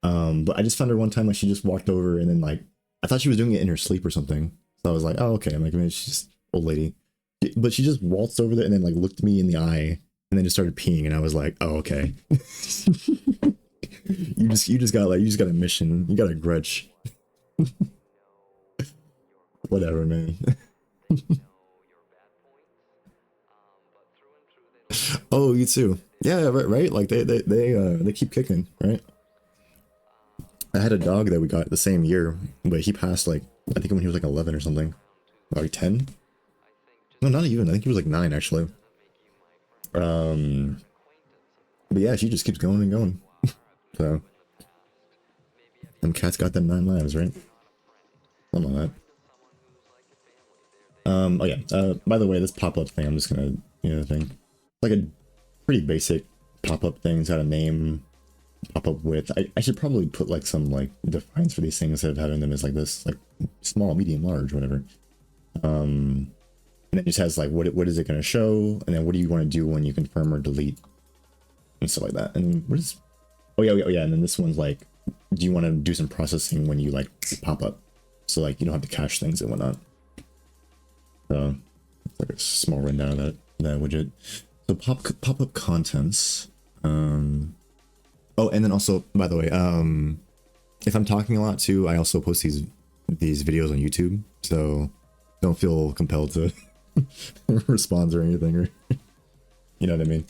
But I just found her one time, like she just walked over, and then like I thought she was doing it in her sleep or something. So I was like, oh okay. I'm like, I mean, she's just old lady, but she just waltzed over there and then like looked me in the eye and then just started peeing, and I was like, oh okay. You just got a mission. You got a grudge. Whatever, man. Oh, you too. Yeah, right, right. Like they keep kicking, right? I had a dog that we got the same year, but he passed like I think when he was like 11 or something, like 10. No, not even. I think he was like 9 actually. Um, but yeah, she just keeps going and going. So them cats got them 9 lives, right? Something like that. Oh yeah. By the way, this pop-up thing, I'm just gonna, you know, thing like a pretty basic pop-up thing. It's got a name, pop-up width. I should probably put like some like defines for these things instead of having them as like this, like small, medium, large, whatever. And it just has like what is it going to show, and then what do you want to do when you confirm or delete and stuff like that. And what is, oh yeah, and then this one's like, do you want to do some processing when you like pop up, so like you don't have to cache things and whatnot. So it's like a small rundown of that widget. So pop-up contents. Oh, and then also, by the way, if I'm talking a lot too, I also post these videos on YouTube, so don't feel compelled to respond or anything, or you know what I mean.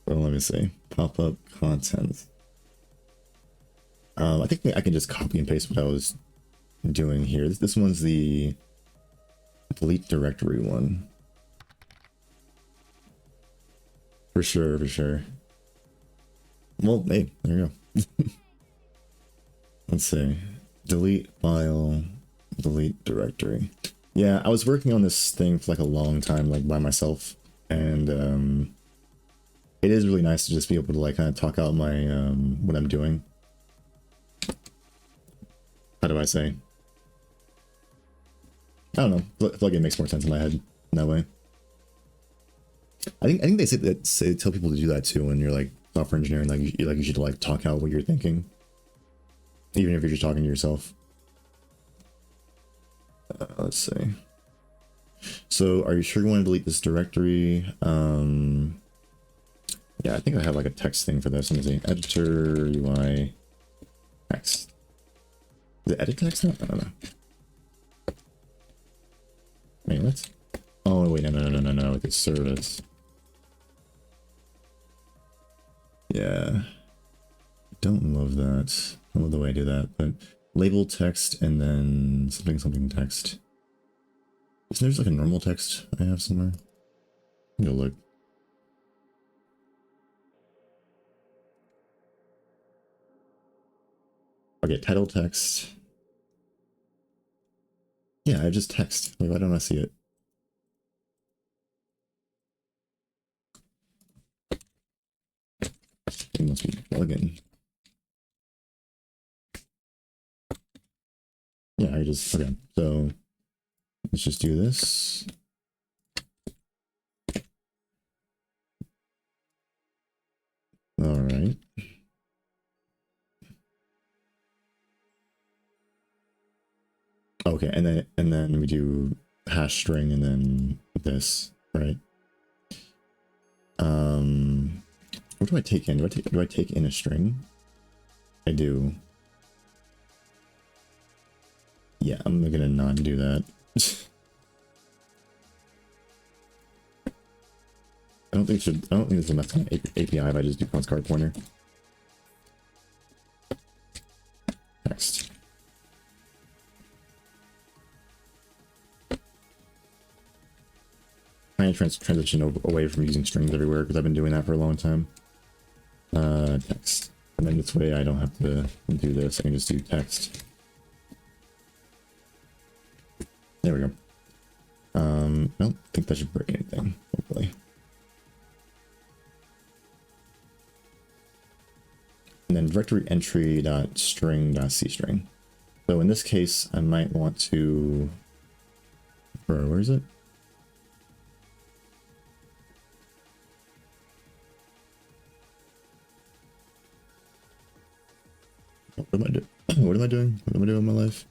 Well, let me see. Pop-up content. I think I can just copy and paste what I was doing here. This one's the delete directory one. For sure, for sure. Well, hey, there you go. Let's see. Delete file, delete directory. Yeah, I was working on this thing for like a long time, like by myself, and it is really nice to just be able to like kind of talk out my what I'm doing. How do I say? I don't know. I feel like it makes more sense in my head in that way. I think they say tell people to do that too when you're like software engineering, like you should like talk out what you're thinking, even if you're just talking to yourself. Let's see. So, are you sure you want to delete this directory? Yeah, I think I have like a text thing for this. Let me see. Editor UI text. Is it edit text now? I don't know. Wait, what? Oh wait, no. It's service. Yeah. Don't love that. I love the way I do that, but label text and then something text. Isn't there like a normal text I have somewhere? Go look. Okay, title text. Yeah, I just text. Like, why don't I see it? It must be plugin. Yeah, I just, okay, so let's just do this. Okay, and then we do hash string and then this, right? What do I take in? Do I take in a string? I do. Yeah, I'm gonna not do that. I don't think this is enough kind of API if I just do const card pointer. Next. Trying to transition away from using strings everywhere because I've been doing that for a long time. Text. And then this way I don't have to do this. I can just do text. There we go. I don't think that should break anything, hopefully. And then directory entry dot string dot c string. So in this case, I might want to, where is it? What am I doing? What am I doing? What am I doing in my life?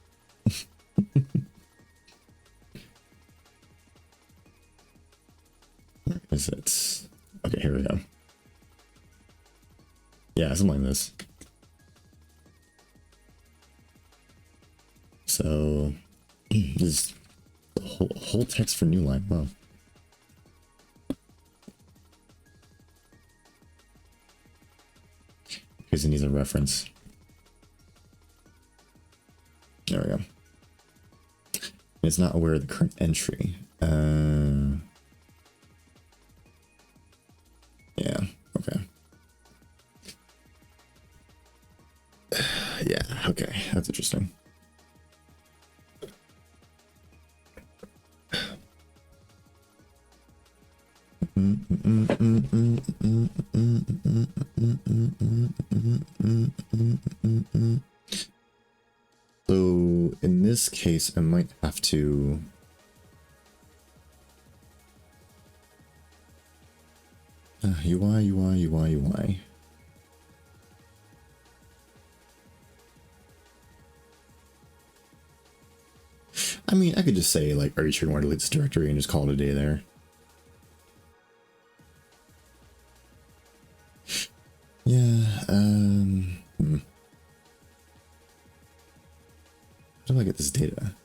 Where is it? Okay, here we go. Yeah, something like this. So this is the whole text for new line. Wow. Because it needs a reference. There we go. It's not aware of the current entry. Yeah, okay. Yeah, okay, that's interesting. So in this case, I might have to UI. I mean, I could just say like, are you sure you want to delete this directory and just call it a day there? Yeah, how do I get this data?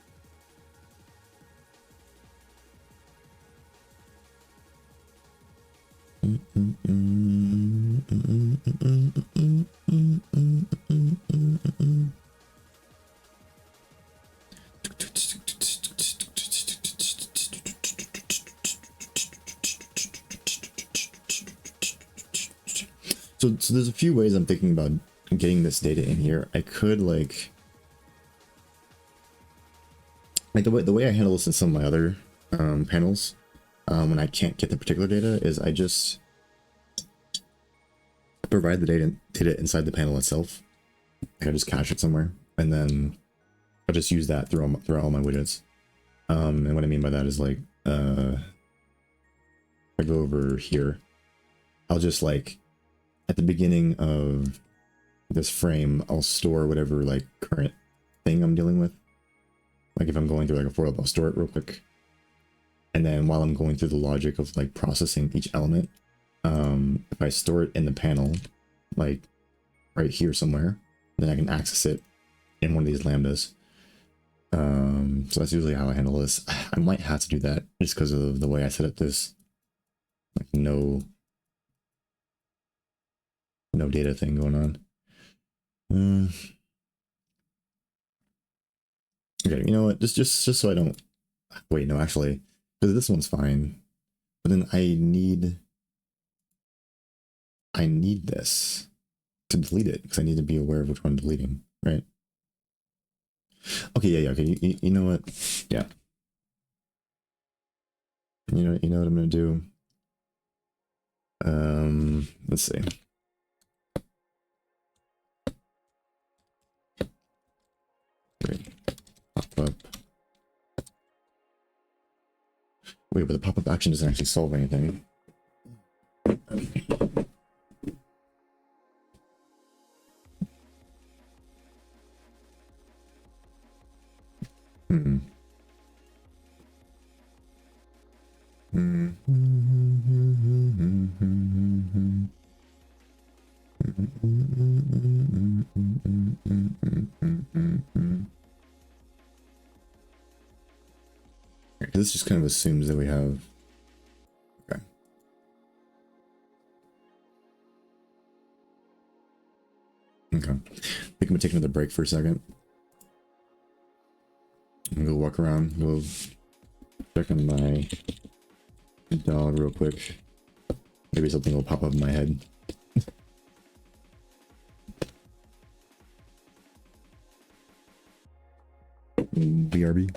So there's a few ways I'm thinking about getting this data in here. I could like the way I handle this in some of my other panels when I can't get the particular data is I just provide the data inside the panel itself. I just cache it somewhere, and then I'll just use that through all my widgets. And what I mean by that is like if I go over here, I'll just like at the beginning of this frame, I'll store whatever like current thing I'm dealing with. Like if I'm going through like a for loop, I'll store it real quick. And then while I'm going through the logic of like processing each element, if I store it in the panel, like right here somewhere, then I can access it in one of these lambdas. So that's usually how I handle this. I might have to do that just because of the way I set up this like no data thing going on. Okay, you know what? Just so I don't wait. No, actually, because this one's fine. But then I need this to delete it because I need to be aware of which one I'm deleting, right? Okay, yeah. Okay, you know what? Yeah. You know what I'm gonna do. Let's see. Great. Pop up. Wait, but the pop-up action doesn't actually solve anything. Hmm. This just kind of assumes that we have. Okay. Okay. I think I'm gonna take another break for a second. I'm gonna go walk around, go check on my dog real quick. Maybe something will pop up in my head. BRB.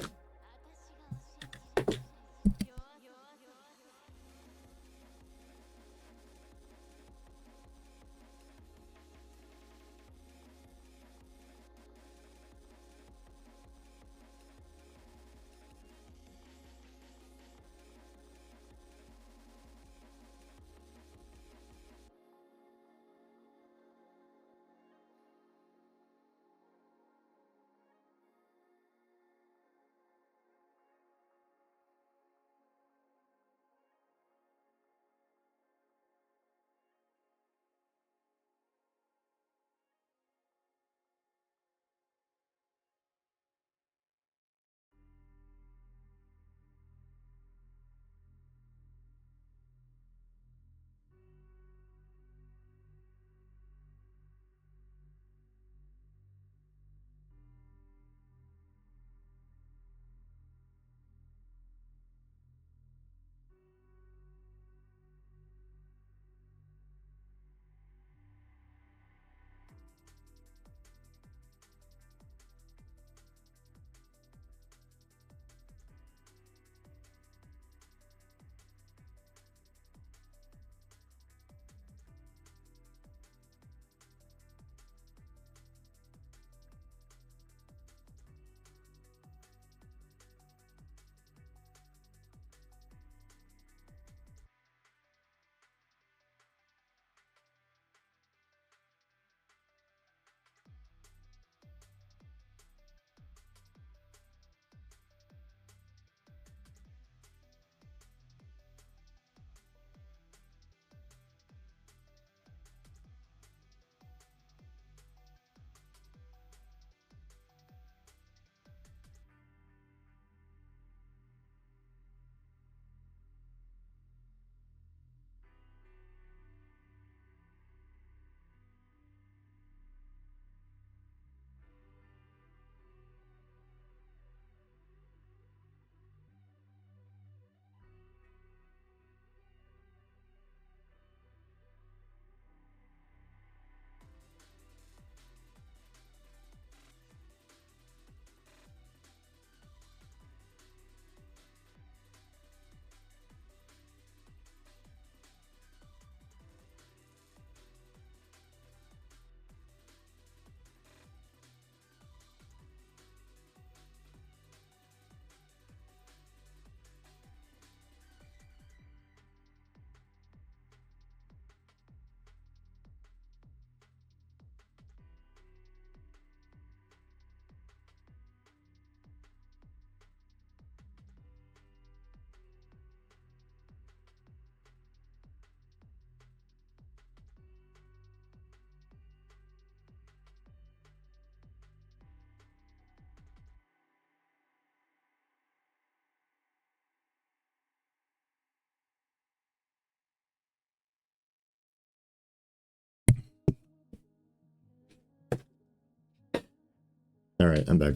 All right, I'm back.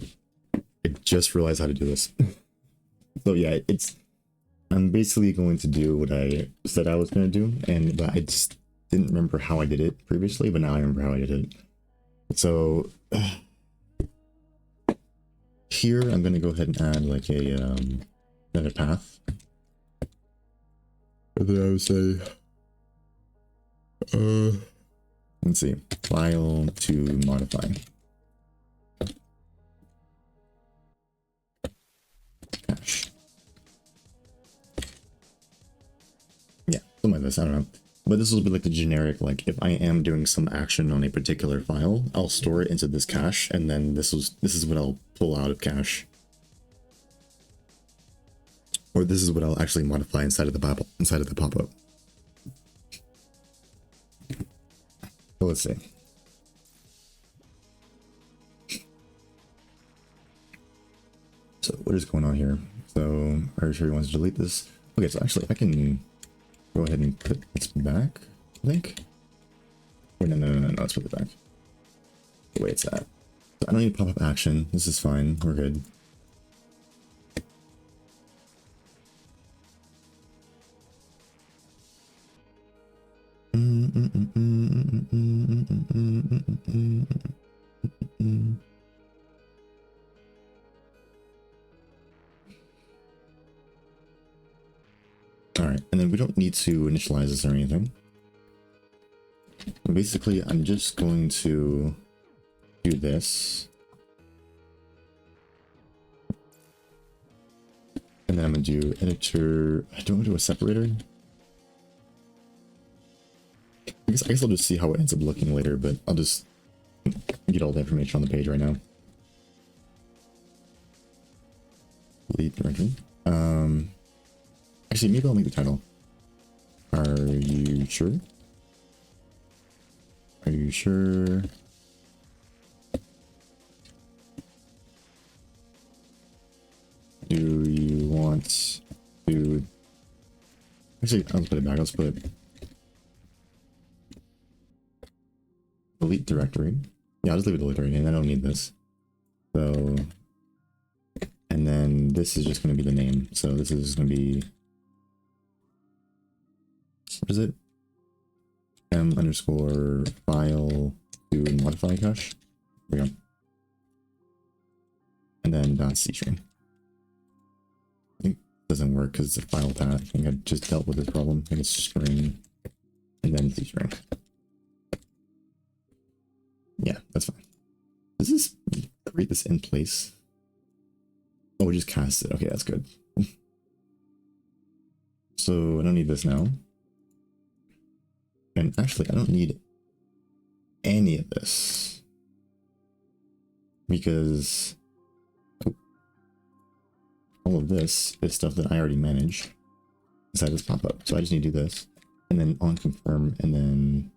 I just realized how to do this. So yeah, I'm basically going to do what I said I was going to do, but I just didn't remember how I did it previously, but now I remember how I did it. So here I'm going to go ahead and add like another path. And then I would say, let's see, file to modify. Cache. Yeah, something like this, I don't know. But this will be like the generic, like if I am doing some action on a particular file, I'll store it into this cache, and then this is what I'll pull out of cache. Or this is what I'll actually modify inside of the pop-up. So let's see. So what is going on here? So are you sure he wants to delete this? Okay, so actually I can go ahead and put this back, I think. Wait, no, let's put it back. The way it's at. So I don't need pop-up action. This is fine. We're good. All right, and then we don't need to initialize this or anything. Basically, I'm just going to do this. And then I'm going to do editor. I don't want to do a separator. I guess I'll just see how it ends up looking later, but I'll just get all the information on the page right now. Delete directory. Actually, maybe I'll make the title. Are you sure? Are you sure? Do you want to... Actually, I'll put it back. Let's put delete directory. Yeah, I'll just leave it delete directory, and I don't need this. So, and then this is just going to be the name. So this is going to be, what is it? m_file to modify cache. There we go. And then .cstring. I think it doesn't work because it's a file path. I think I just dealt with this problem. I think it's string and then cstring. Yeah, that's fine. Does this create this in place? Oh, we just cast it. Okay, that's good. So I don't need this now. And actually, I don't need any of this. Because all of this is stuff that I already manage inside this pop-up. So I just need to do this. And then on confirm, and then...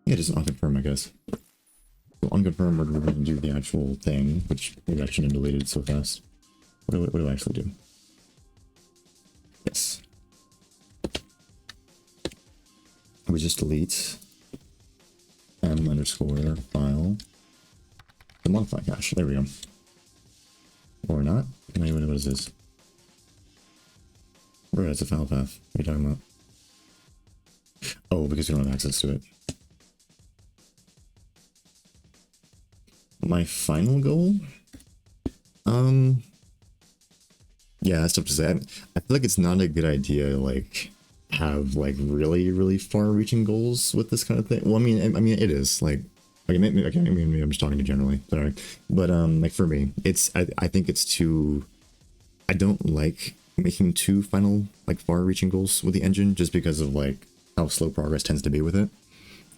yeah, just on confirm, I guess. So on confirm, we're going to do the actual thing, which maybe I shouldn't have deleted so fast. What do I actually do? Yes. We just delete m_file the modify cache. There we go. Or not. Wait, what is this? Bro, that's a file path. What are you talking about? Oh, because we don't have access to it. My final goal? Yeah, that's tough to say. I feel like it's not a good idea, like, have like really far-reaching goals with this kind of thing. Well, I mean it is like maybe I'm just talking to generally, sorry, but like for me, it's I think it's too. I don't like making too final like far-reaching goals with the engine just because of like how slow progress tends to be with it.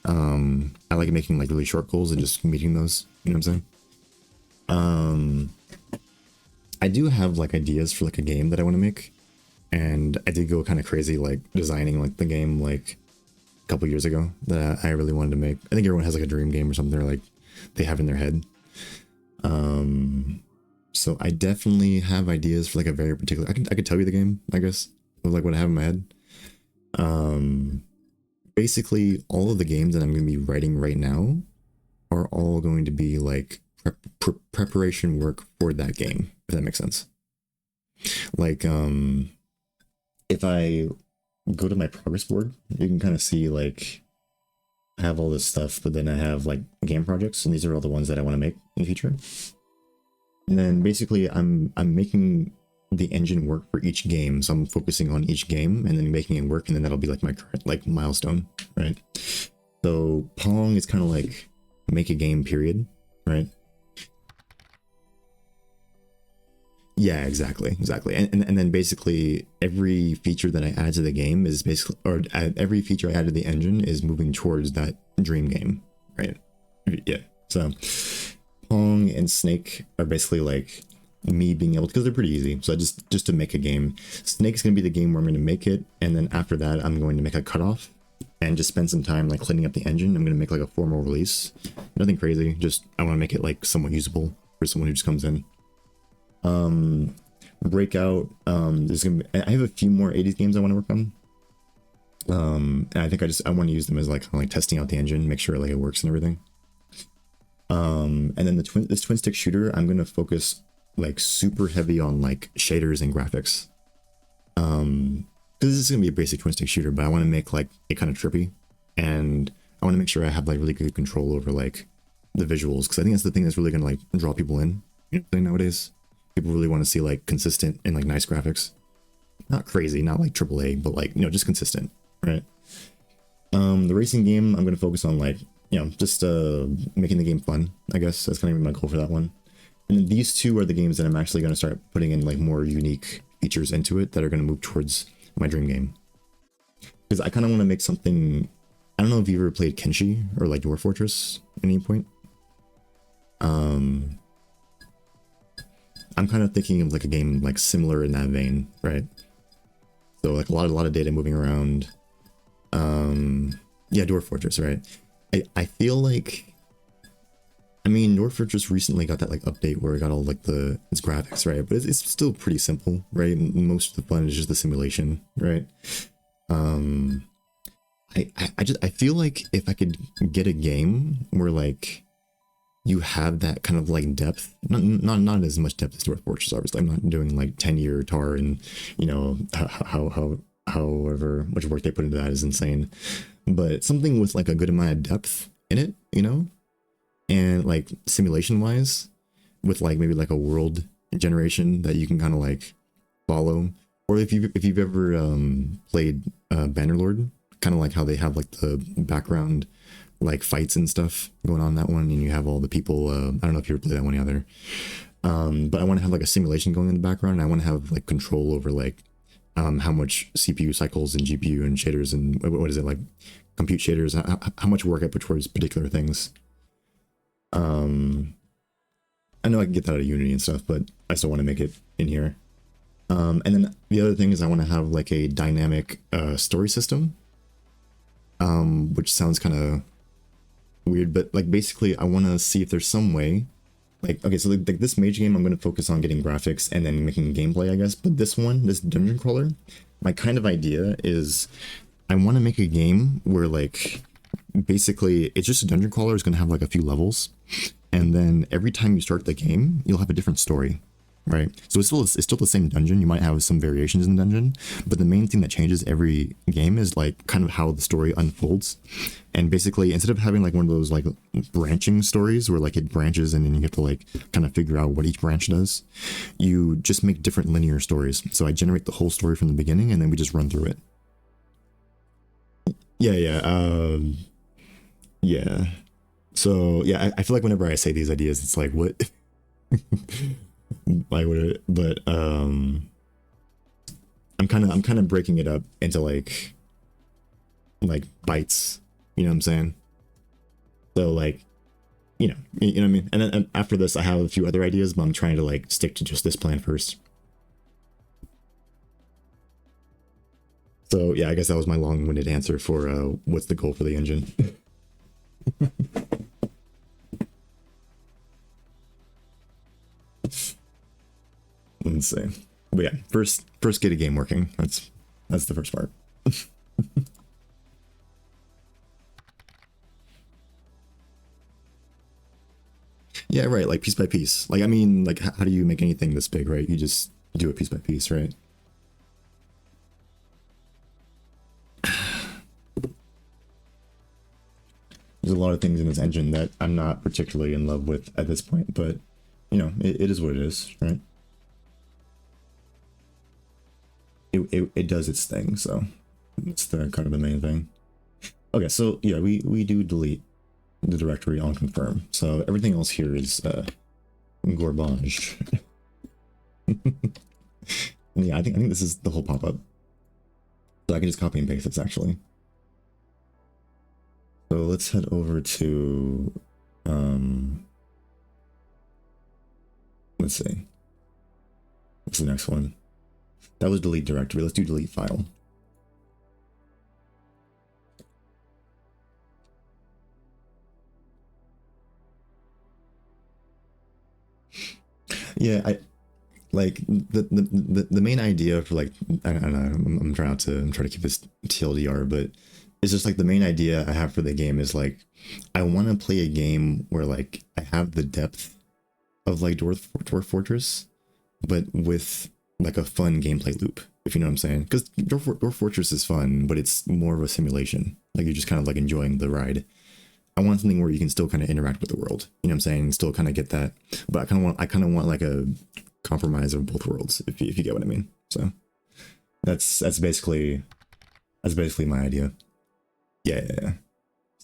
I like making like really short goals and just meeting those. You know what I'm saying? I do have like ideas for like a game that I want to make. And I did go kind of crazy, like designing like the game like a couple years ago that I really wanted to make. I think everyone has like a dream game or something they're like they have in their head. So I definitely have ideas for like a very particular. I could tell you the game, I guess, of like what I have in my head. Basically, all of the games that I'm going to be writing right now are all going to be like preparation work for that game, if that makes sense. Like if I go to my progress board, you can kind of see like I have all this stuff, but then I have like game projects, and these are all the ones that I want to make in the future. And then basically I'm making the engine work for each game, so I'm focusing on each game and then making it work, and then that'll be like my current like milestone, right? So Pong is kind of like make a game period, right? Yeah, exactly. And then basically every feature that I add to the game is basically, or every feature I add to the engine is moving towards that dream game, right? Yeah. So Pong and Snake are basically like me being able, because they're pretty easy. So I just to make a game, Snake's gonna be the game where I'm gonna make it, and then after that I'm going to make a cutoff and just spend some time like cleaning up the engine. I'm gonna make like a formal release. Nothing crazy, just I want to make it like somewhat usable for someone who just comes in. Breakout, there's gonna be, I have a few more 80s games I want to work on. And I think I want to use them as like kind of like testing out the engine, make sure like it works and everything. And then this twin stick shooter, I'm gonna focus like super heavy on like shaders and graphics. Because this is gonna be a basic twin stick shooter, but I want to make like it kind of trippy, and I want to make sure I have like really good control over like the visuals, because I think that's the thing that's really gonna like draw people in. You know, nowadays, people really want to see like consistent and like nice graphics, not crazy, not like AAA, but like, you know, just consistent, right? The racing game, I'm gonna focus on like, you know, just making the game fun. I guess that's kind of my goal for that one. And then these two are the games that I'm actually going to start putting in like more unique features into it that are going to move towards my dream game. Because I kind of want to make something. I don't know if you ever played Kenshi or like Dwarf Fortress at any point. I'm kind of thinking of like a game like similar in that vein, right? So like a lot of data moving around. Yeah, Dwarf Fortress, right? I feel like, I mean, Dwarf Fortress recently got that like update where it got all like its graphics, right? But it's still pretty simple, right? Most of the fun is just the simulation, right? I feel like if I could get a game where like you have that kind of like depth, not as much depth as Dwarf Fortress, obviously. I'm not doing like 10-year tar, and you know however much work they put into that is insane. But something with like a good amount of depth in it, you know, and like simulation wise, with like maybe like a world generation that you can kind of like follow, or if you've ever played Bannerlord, kind of like how they have like the background like fights and stuff going on in that one, and you have all the people. I don't know if you ever played that one either, but I want to have like a simulation going in the background, and I want to have like control over like how much CPU cycles and GPU and shaders and what is it, like compute shaders, how much work I put towards particular things. I know I can get that out of Unity and stuff, but I still want to make it in here. And then the other thing is I want to have like a dynamic story system, which sounds kind of weird, but like basically I want to see if there's some way, like, okay, so like this mage game, I'm going to focus on getting graphics and then making gameplay, I guess. But this dungeon crawler, my kind of idea is I want to make a game where like basically it's just a dungeon crawler is going to have like a few levels, and then every time you start the game you'll have a different story, right? So it's still the same dungeon. You might have some variations in the dungeon, but the main thing that changes every game is like kind of how the story unfolds. And basically, instead of having like one of those like branching stories where like it branches and then you have to like kind of figure out what each branch does, you just make different linear stories. So I generate the whole story from the beginning and then we just run through it. Yeah. So yeah, I feel like whenever I say these ideas, it's like, what? Why would it? But I'm kind of breaking it up into like bites. You know what I'm saying? So like, you know what I mean? And then after this, I have a few other ideas, but I'm trying to like stick to just this plan first. So yeah, I guess that was my long-winded answer for what's the goal for the engine. Let's see. But yeah, first get a game working. That's the first part. Yeah, right. Like piece by piece. Like, I mean, like how do you make anything this big, right? You just do it piece by piece, right? There's a lot of things in this engine that I'm not particularly in love with at this point, but you know, it is what it is, right? It does its thing, so it's the kind of the main thing. Okay, so yeah, we do delete the directory on confirm, so everything else here is garbage. Yeah, I think this is the whole pop-up, so I can just copy and paste this actually. So let's head over to let's see. What's the next one? That was delete directory. Let's do delete file. Yeah, I like the main idea for like I don't know. I'm trying to keep this TLDR, but it's just like the main idea I have for the game is like I want to play a game where like I have the depth of like Dwarf Fortress, but with like a fun gameplay loop, if you know what I'm saying. Because Dwarf Fortress is fun, but it's more of a simulation. Like you're just kind of like enjoying the ride. I want something where you can still kind of interact with the world. You know what I'm saying? Still kind of get that, but I kind of want like a compromise of both worlds, if you get what I mean. So that's basically my idea. Yeah.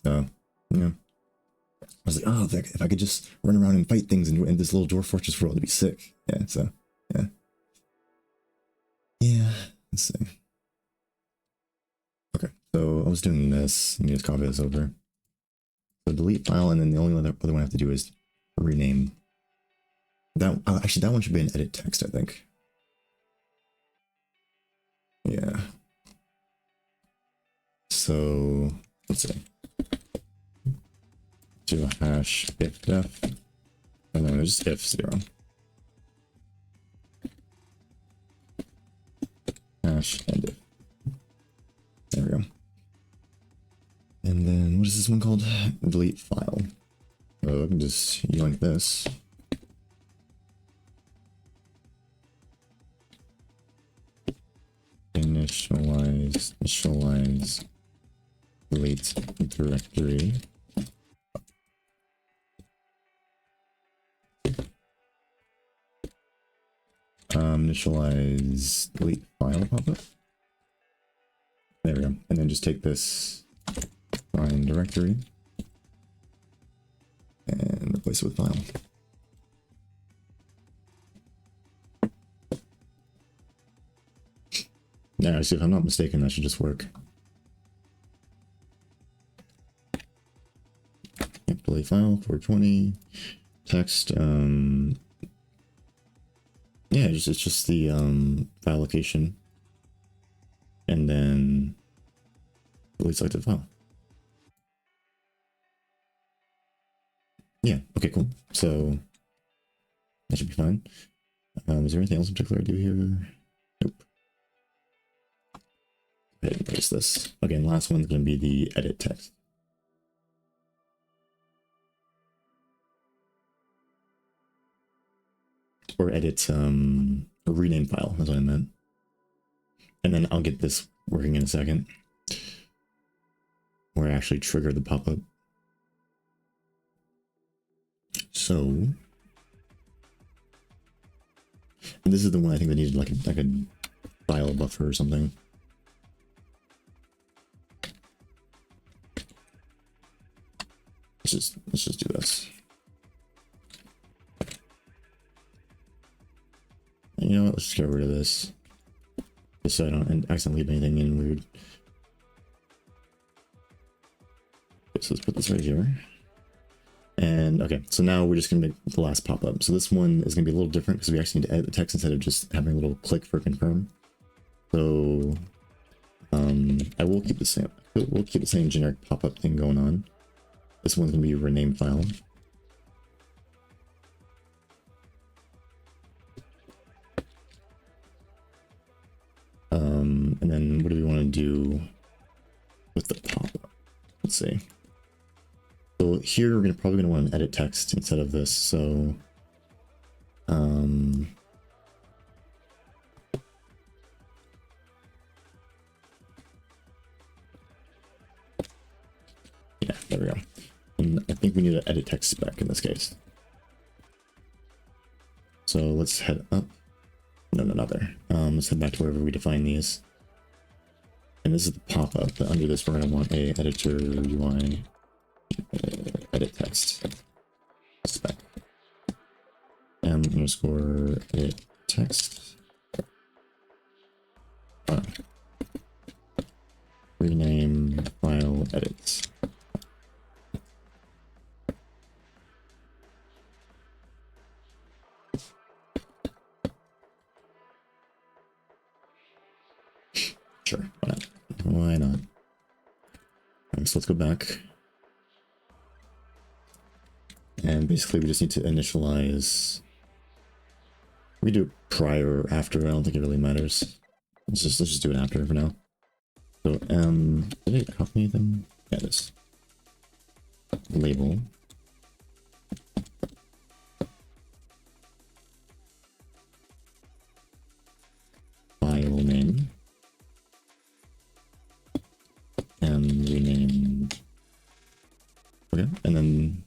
So yeah, I was like, oh, if I could just run around and fight things in this little Dwarf Fortress world, it'd be sick. Yeah. So yeah. Let's see. Okay, so I was doing this. Let me just copy this over. So delete file, and then the only other one I have to do is rename. That actually, that one should be an edit text, I think. Yeah. So let's see. Do a hash if def, and then just if 0. Hash and if. There we go. And then what is this one called? Delete file. Oh, I can just yoink this. Initialize delete directory. Initialize delete file pop-up. There we go. And then just take this find directory and replace it with file. Yeah, see, if I'm not mistaken, that should just work. Yep, delete file 420 text. Yeah, it's just the file location, and then delete selected file. Yeah. Okay. Cool. So that should be fine. Is there anything else in particular I do here? Nope. Go ahead and paste this again. Last one's going to be the edit text. Or edit rename file, that's what I meant. And then I'll get this working in a second, where I actually trigger the pop-up. So, and this is the one I think that needed like a file buffer or something. Let's just do this. And you know what? Let's just get rid of this, just so I don't accidentally leave anything in weird. So let's put this right here. And okay, so now we're just gonna make the last pop-up. So this one is gonna be a little different because we actually need to edit the text instead of just having a little click for confirm. So I will keep the same. We'll keep the same generic pop-up thing going on. This one's gonna be rename file. And then what do we want to do with the pop-up? Let's see. So here we're probably gonna want to edit text instead of this. So yeah, there we go. And I think we need to edit text spec in this case. So let's head up. No, not there. Let's head back to wherever we define these. And this is the pop-up, but under this we're gonna want a editor UI edit text spec m_edit text rename file edits. Sure, why not? Why not? Alright, so let's go back. And basically we just need to initialize. We do prior or after, I don't think it really matters. Let's just do it after for now. So did I copy anything? Yeah, this. Label. File name. And rename. Okay, and then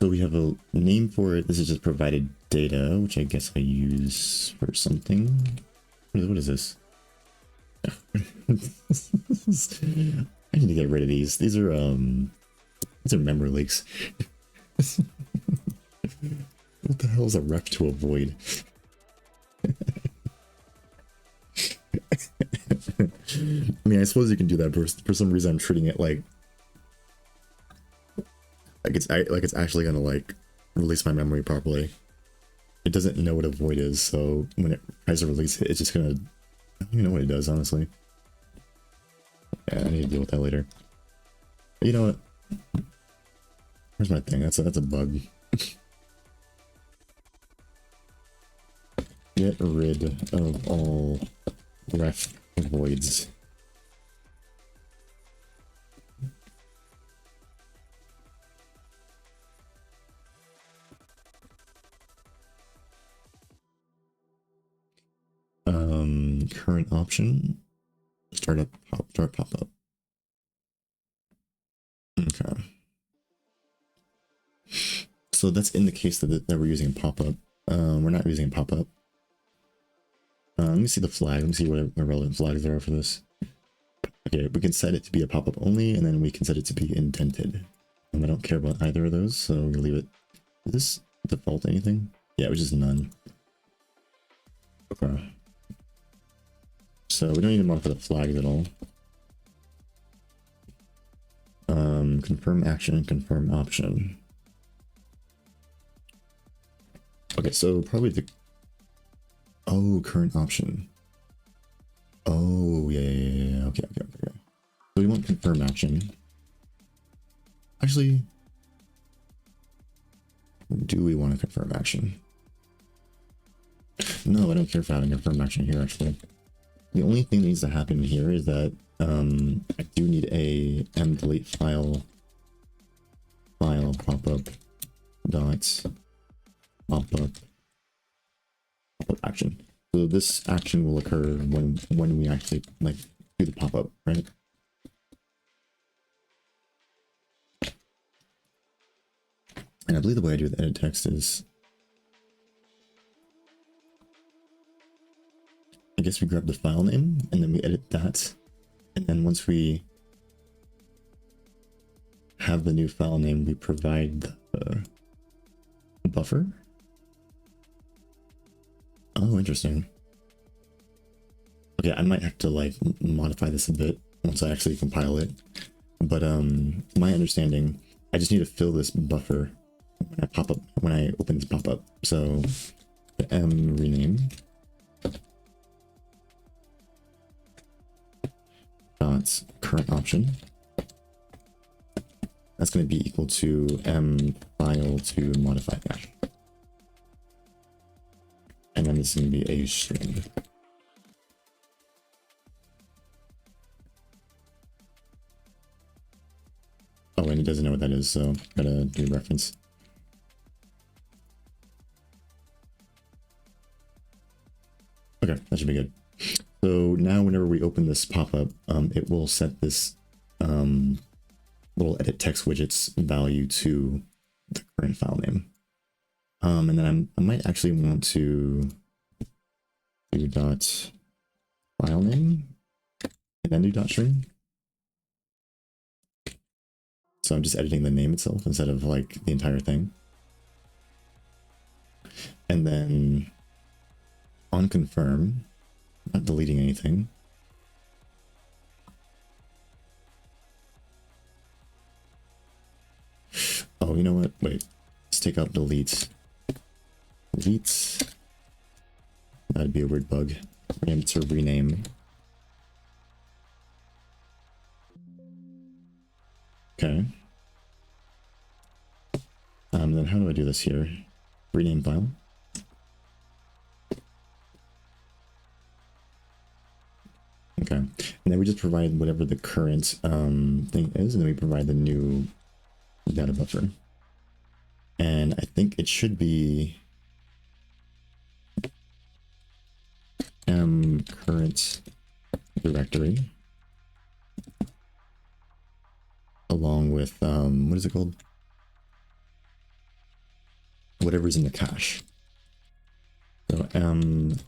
so we have a name for it. This is just provided data, which I guess I use for something. What is this? I need to get rid of these. These are memory leaks. What the hell is a ref to avoid? I mean, I suppose you can do that, but for some reason I'm treating it like it's actually gonna like release my memory properly. It doesn't know what a void is, so when it tries to release it, it's just gonna. I don't even know what it does, honestly. Yeah, I need to deal with that later. But you know what? Where's my thing? That's a bug. Get rid of all ref voids. Current option. Start pop-up. Okay. So that's in the case that we're using pop-up. We're not using pop-up. Let me see the flag. Let me see what relevant flags there are for this. Okay, we can set it to be a pop-up only, and then we can set it to be indented. I don't care about either of those, so we'll leave it. Is this default anything? Yeah, it was just none. Okay. So we don't need to modify the flags at all. Confirm action and confirm option. Okay, so probably the current option. Oh yeah. Okay. So we want confirm action. Actually, do we want to confirm action? No, I don't care for having confirm action here. Actually, the only thing that needs to happen here is that I do need a delete file pop-up dot pop-up action. So this action will occur when we actually like do the pop-up, right? And I believe the way I do the edit text is, I guess we grab the file name and then we edit that. And then once we have the new file name, we provide the buffer. Oh, interesting. Okay, I might have to like modify this a bit once I actually compile it. But my understanding, I just need to fill this buffer when I open this pop-up. So the rename dot current option. That's going to be equal to file to modify the action. And then this is going to be a string. Oh, and it doesn't know what that is, so gotta do reference. Okay, that should be good. So now whenever we open this pop-up, it will set this little edit text widgets value to the current file name. And then I might actually want to do dot file name and then do dot string. So I'm just editing the name itself instead of like the entire thing. And then on confirm, not deleting anything. Oh, you know what? Wait, let's take out delete. Delete. That'd be a weird bug. We have to rename. Okay. Then how do I do this here? Rename file. Okay. And then we just provide whatever the current thing is, and then we provide the new data buffer. And I think it should be current directory along with what is it called? Whatever's in the cache. So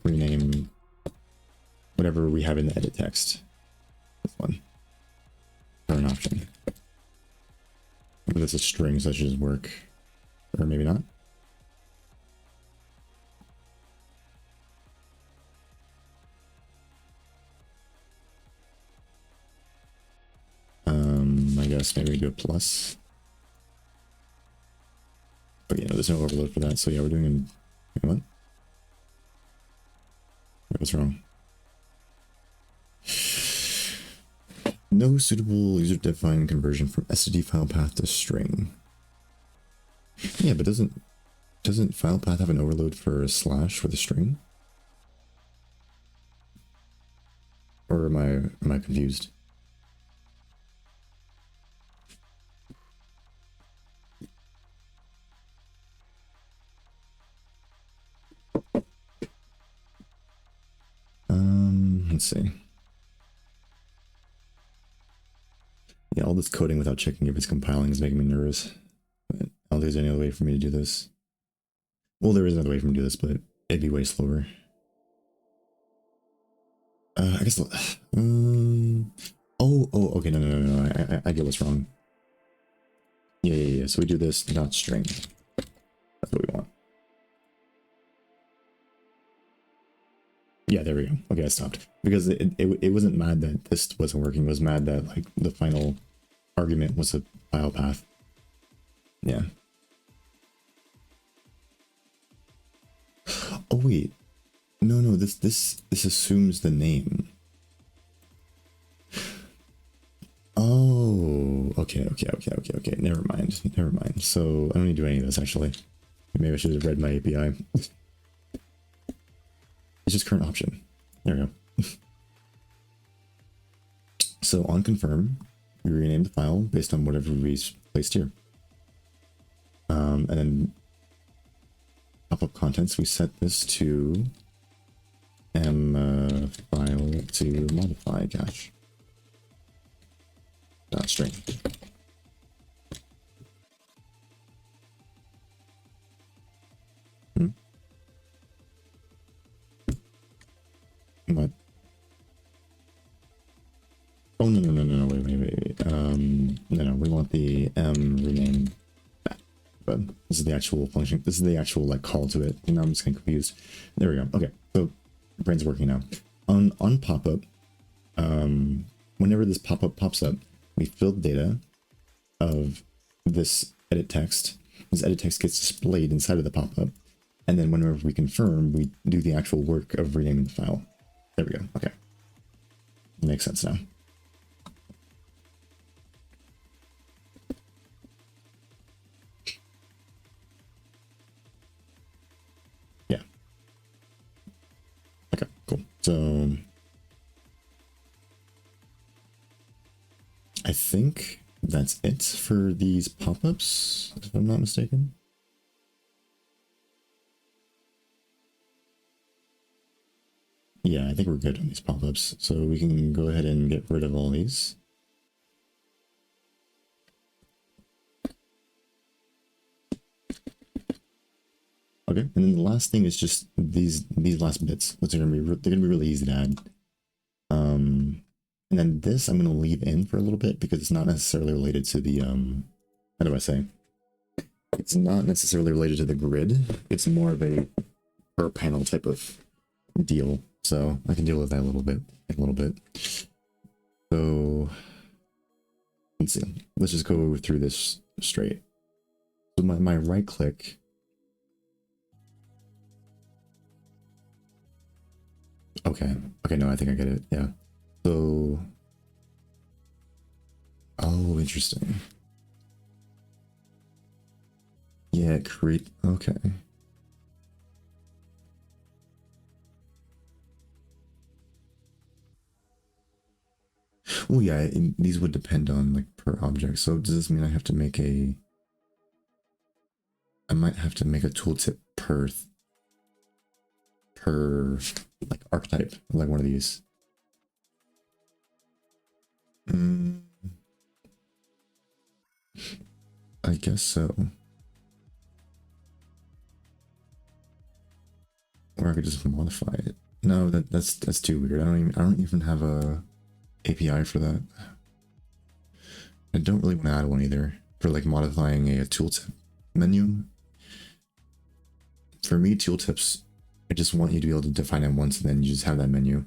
rename whatever we have in the edit text. This one. Current option. Maybe that's a string, so that should just work. Or maybe not. I guess maybe we do a plus. But yeah, there's no overload for that. So yeah, we're doing in what? Wait, what's wrong? No suitable user-defined conversion from std file path to string. Yeah, but doesn't file path have an overload for a slash with a string? Or am I confused? Let's see. Yeah, all this coding without checking if it's compiling is making me nervous. But I don't think there's any other way for me to do this. Well, there is another way for me to do this, but it'd be way slower. I guess. Oh, okay, no. I get what's wrong. Yeah. So we do this, not string. That's what we want. Yeah, there we go. Okay, I stopped. Because it wasn't mad that this wasn't working. It was mad that, like, the final argument was a file path. Yeah. Oh, wait. No, this assumes the name. Oh, okay. Never mind. So I don't need to do any of this, actually. Maybe I should have read my API. It's just current option. There we go. So on confirm, we rename the file based on whatever we placed here. And then pop-up contents, we set this to file to modify cache. String. What? Oh, no, wait. No, we want the rename that. But this is the actual function. This is the actual, like, call to it. And now I'm just getting confused. There we go. Okay, so brain's working now. On pop-up, whenever this pop-up pops up, we fill the data of this edit text. This edit text gets displayed inside of the pop-up. And then whenever we confirm, we do the actual work of renaming the file. There we go. Okay. Makes sense now. Yeah. Okay, cool. So I think that's it for these pop-ups, if I'm not mistaken. Yeah, I think we're good on these pop-ups. So we can go ahead and get rid of all these. Okay, and then the last thing is just these last bits, which are they're gonna be really easy to add. And then this I'm gonna leave in for a little bit because it's not necessarily related to the how do I say? It's not necessarily related to the grid. It's more of a per panel type of deal. So I can deal with that a little bit. So let's see. Let's just go through this straight. So my right click. Okay, no, I think I get it. Yeah. So, oh, interesting. Yeah, create. Okay. Well, yeah, these would depend on like per object. So does this mean I have to make a? I might have to make a tooltip per like archetype, like one of these. Mm, I guess so. Or I could just modify it. No, that's too weird. I don't even have a API for that. I don't really want to add one either for like modifying a tooltip menu. For me, tooltips, I just want you to be able to define it once and then you just have that menu.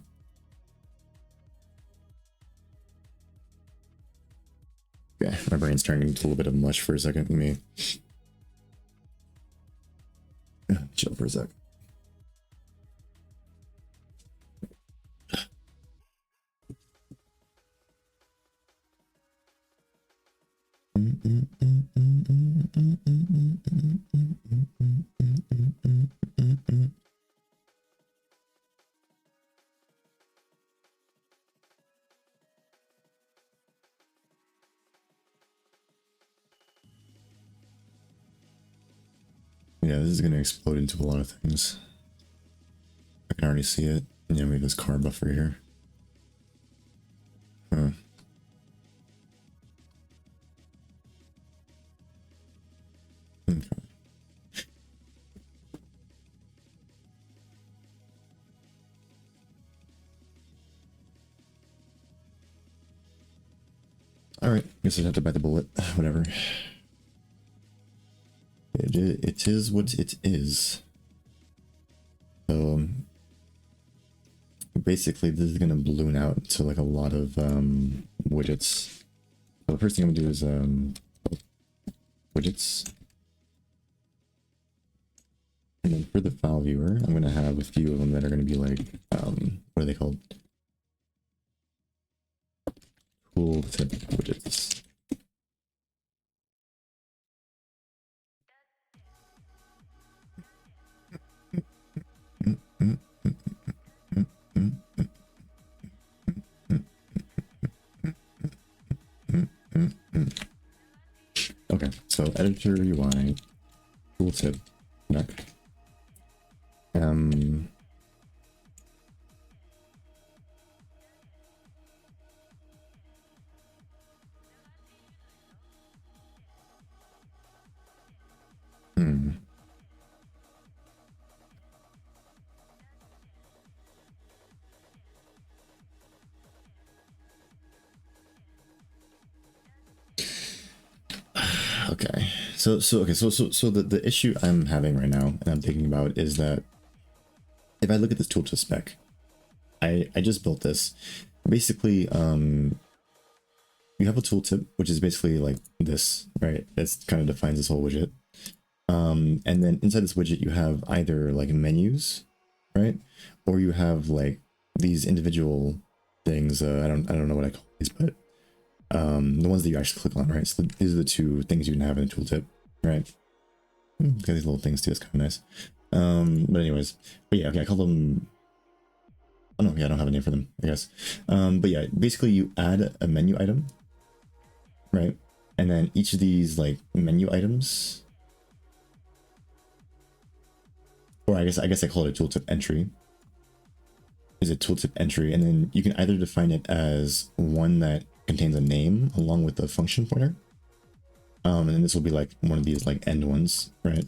Yeah, my brain's turning into a little bit of mush for a second. Let me chill for a sec. Yeah, this is going to explode into a lot of things. I can already see it. Yeah, we have this car buffer here. Huh. Okay. Alright, guess I have to bite the bullet. Whatever. It is what it is. So, basically, this is going to balloon out to like a lot of widgets. So the first thing I'm going to do is widgets. And then for the file viewer, I'm going to have a few of them that are going to be like, what are they called? Tooltip widgets. Okay, so editor UI, tooltip, neck. Okay, so the issue I'm having right now and I'm thinking about is that if I look at this tooltip spec, I just built this. Basically, you have a tooltip, which is basically like this, right? It kind of defines this whole widget. And then inside this widget, you have either like menus, right? Or you have like these individual things. I don't know what I call these, but the ones that you actually click on, right? So these are the two things you can have in a tooltip, right? Got these little things too. It's kind of nice. But anyways, but yeah, okay, I call them. Oh no, yeah, I don't have a name for them, I guess. But yeah, basically you add a menu item, right? And then each of these like menu items, or I guess I call it a tooltip entry, is a tooltip entry, and then you can either define it as one that contains a name along with the function pointer. And then this will be like one of these like end ones, right?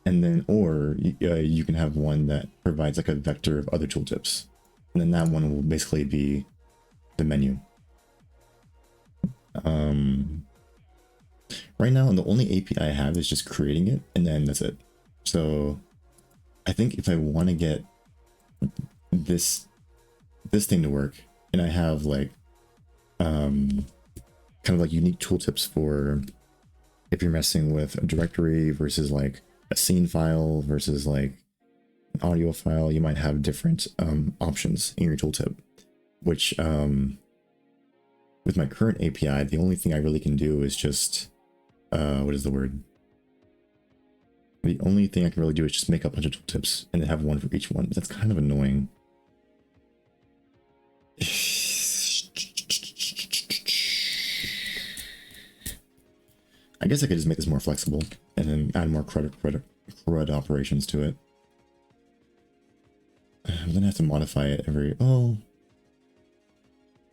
And then, or you can have one that provides like a vector of other tooltips. And then that one will basically be the menu. Right now, the only API I have is just creating it, and then that's it. So I think if I want to get this thing to work, and I have like kind of like unique tooltips for if you're messing with a directory versus like a scene file versus like an audio file, you might have different options in your tooltip, which with my current API, the only thing I really can do is just what is the word? The only thing I can really do is just make a bunch of tooltips and then have one for each one. That's kind of annoying. I guess I could just make this more flexible and then add more CRUD operations to it. I'm gonna have to modify it every... Oh.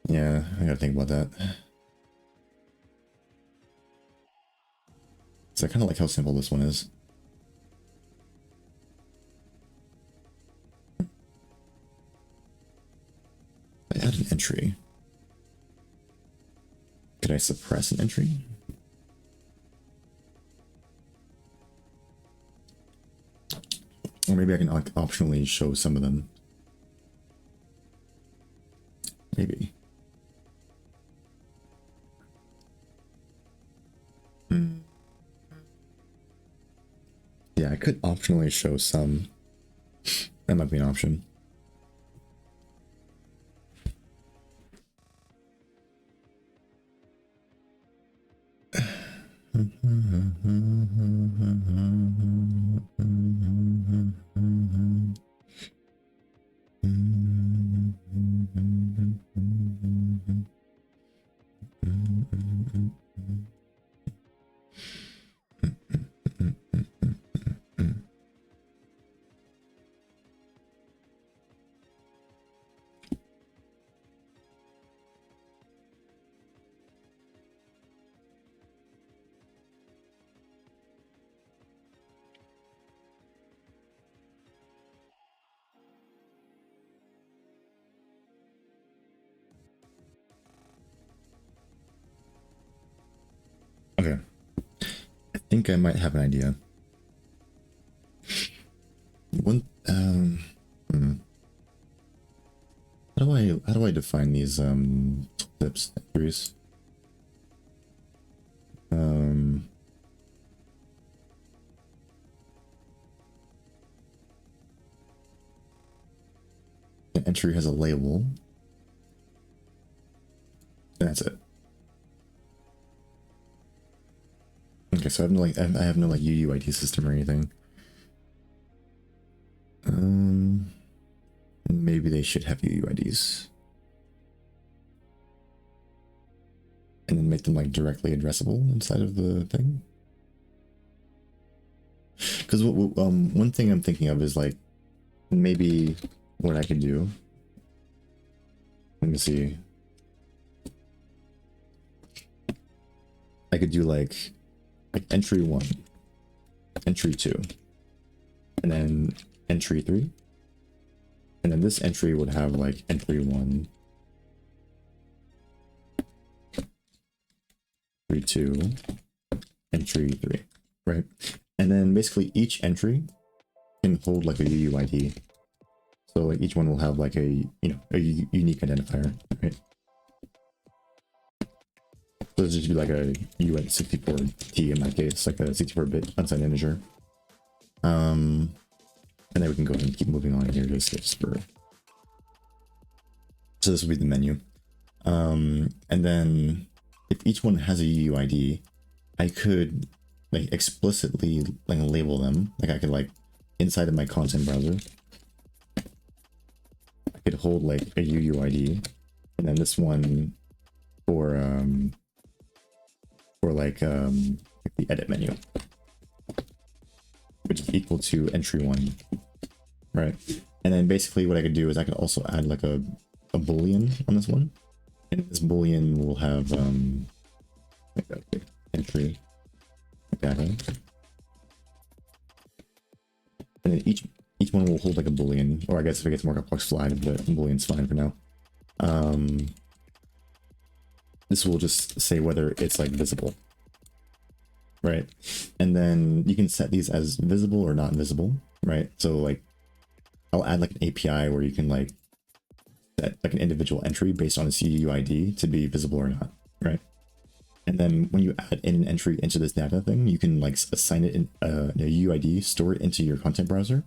Yeah, I gotta think about that. So I kind of like how simple this one is. I add an entry. Could I suppress an entry? Or maybe I can optionally show some of them. Maybe. Yeah, I could optionally show some. That might be an option. Okay. I think I might have an idea. One how do I define these tips entries? The entry has a label. And that's it. Okay, so I have no like UUID system or anything. Maybe they should have UUIDs. And then make them like directly addressable inside of the thing. Because one thing I'm thinking of is like maybe what I could do. Let me see. I could do like entry 1, entry 2, and then entry 3. And then this entry would have like entry 1, entry 2, entry 3, right? And then basically each entry can hold like a UUID. So like each one will have like a, a unique identifier, right? So this should be like a UUID64T in that case, like a 64-bit unsigned integer. And then we can go ahead and keep moving on here just for... So this will be the menu. And then if each one has a UUID, I could like explicitly like label them. Like I could like inside of my content browser, I could hold like a UUID, and then this one for like the edit menu, which is equal to entry 1, right? And then basically what I could do is I could also add like a boolean on this one, and this boolean will have like a entry data, and then each one will hold like a boolean, or I guess if it gets more complex flag, but boolean's fine for now. This will just say whether it's like visible, right? And then you can set these as visible or not visible, right? So like I'll add like an API where you can like set like an individual entry based on its UUID to be visible or not, right? And then when you add in an entry into this data thing, you can like assign it in a UUID, store it into your content browser,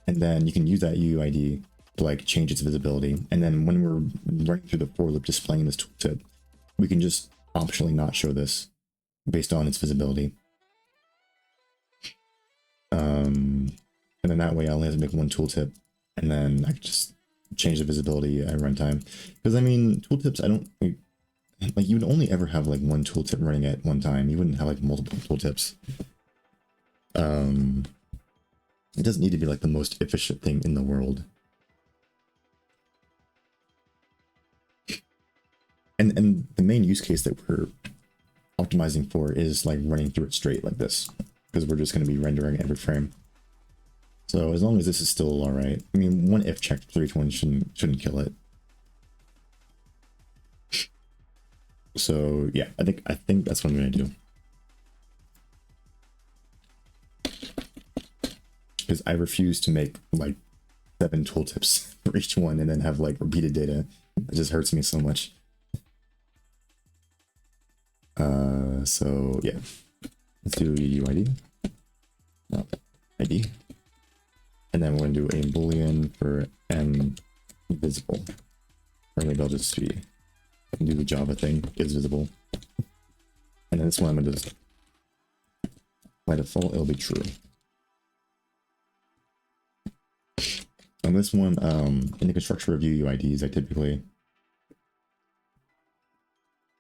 and then you can use that UUID to like change its visibility. And then when we're running through the for loop displaying this tooltip, we can just optionally not show this based on its visibility. And then that way I only have to make one tooltip, and then I can just change the visibility at runtime. Because I mean, tooltips, I don't like, you would only ever have like one tooltip running at one time. You wouldn't have like multiple tooltips. It doesn't need to be like the most efficient thing in the world. And the main use case that we're optimizing for is like running through it straight like this, because we're just going to be rendering every frame. So as long as this is still all right, I mean, one if check for each one shouldn't kill it. So yeah, I think that's what I'm gonna do. Because I refuse to make like 7 tooltips for each one and then have like repeated data. It just hurts me so much. So yeah, let's do UID. No, ID. And then we're gonna do a boolean for m visible. Or maybe I'll just be, I can do the Java thing, is visible. And then this one I'm gonna just, by default, it'll be true. And this one, in the constructor review UIDs, I typically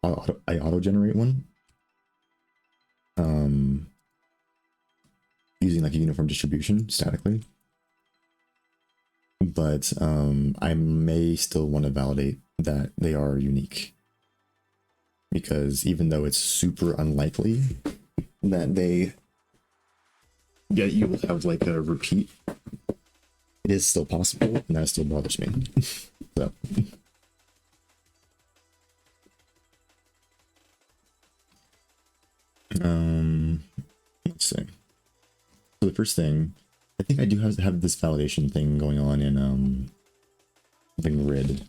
I auto-generate one. Using like a uniform distribution statically. But I may still want to validate that they are unique. Because even though it's super unlikely that you will have like a repeat, it is still possible, and that still bothers me. So let's see. So the first thing, I think I do have this validation thing going on in the grid.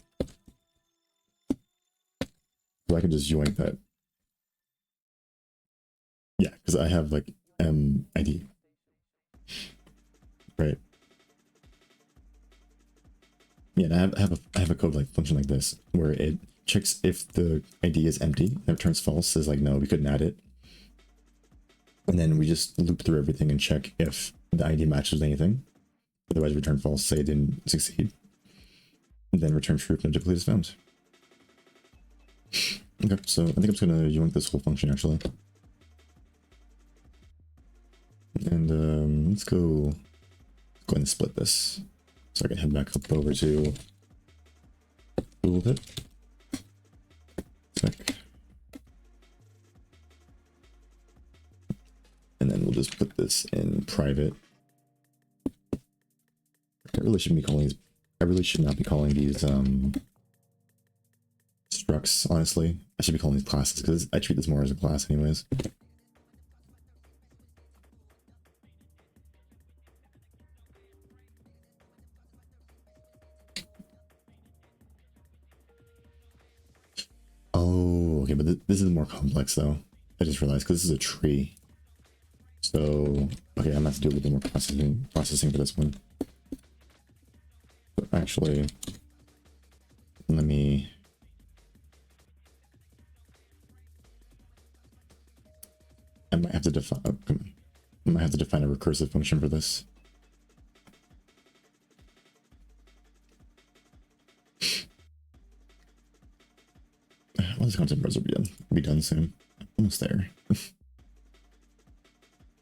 So I can just join that. Yeah, because I have like ID. Right. Yeah, and I have a code like function like this where it checks if the ID is empty and it returns false, says like no, we couldn't add it. And then we just loop through everything and check if the ID matches anything. Otherwise return false, say it didn't succeed. And then return true if no duplicate is found. Okay, so I think I'm just gonna yoink this whole function actually. And let's go ahead and split this. So I can head back up over to tooltip. Spec. And then we'll just put this in private. I really shouldn't be calling these, I really should not be calling these structs, honestly. I should be calling these classes because I treat this more as a class anyways. Oh, okay, but this is more complex though. I just realized because this is a tree. So, okay, I'm gonna have to do a little bit more processing for this one. But actually, let me... I might have to define... Oh, come on. I might have to define a recursive function for this. When does content browser be done soon? Almost there.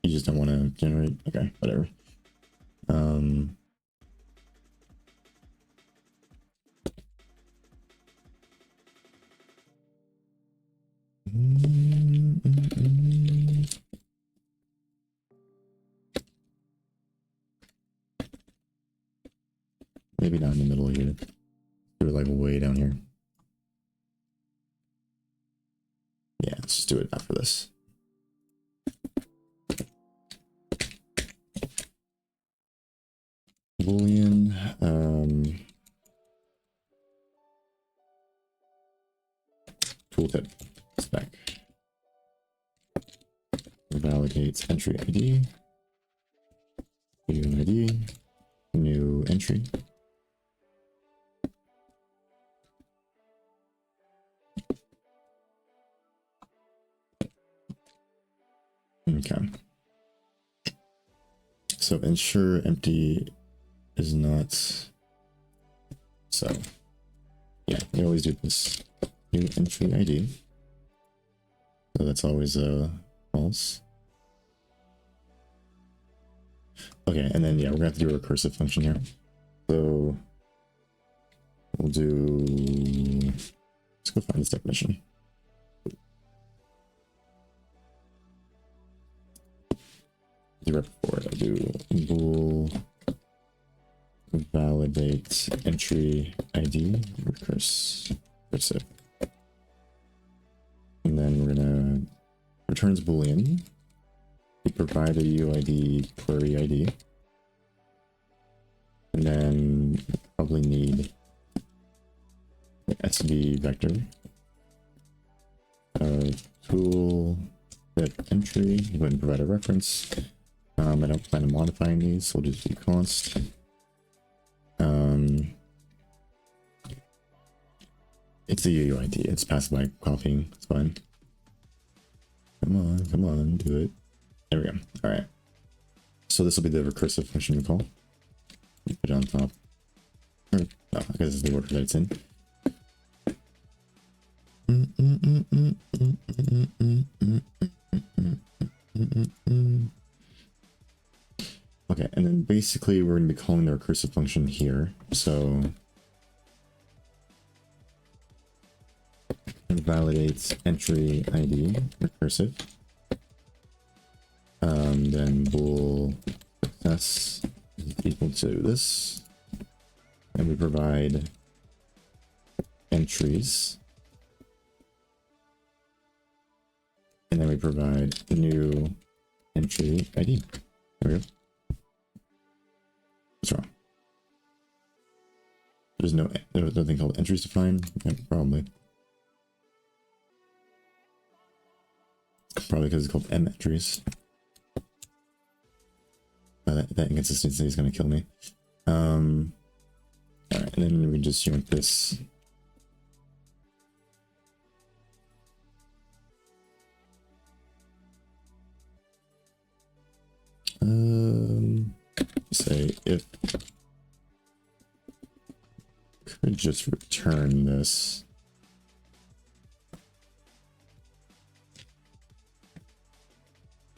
You just don't want to generate... Okay, whatever. Maybe not in the middle here. Do it like way down here. Yeah, let's just do it after this. Boolean, tooltip spec validates entry ID, new ID, new entry. Okay. So ensure empty is not. So yeah, we always do this. New entry ID. So that's always false. Okay, and then yeah, we're gonna have to do a recursive function here. So we'll do. Let's go find this definition. Do right before it. I'll do bool validate entry ID recursive. And then we're gonna returns boolean. We provide a UID query ID. And then probably need the SV vector. Tool tip entry. Go ahead and provide a reference. I don't plan on modifying these, so we'll just do const. It's the UUID. It's passed by copying. It's fine. Come on, do it. There we go. All right. So this will be the recursive function we call. Put it on top. Or, no, I guess it's the order that it's in. Okay, and then basically we're going to be calling the recursive function here. So validates entry ID recursive. Then bool success is equal to this, and we provide entries, and then we provide new entry ID. There we go. What's wrong? There's nothing called entries defined. Yeah, probably because it's called M entries. That inconsistency is going to kill me. Alright, and then we just yoink this. Say if could just return this.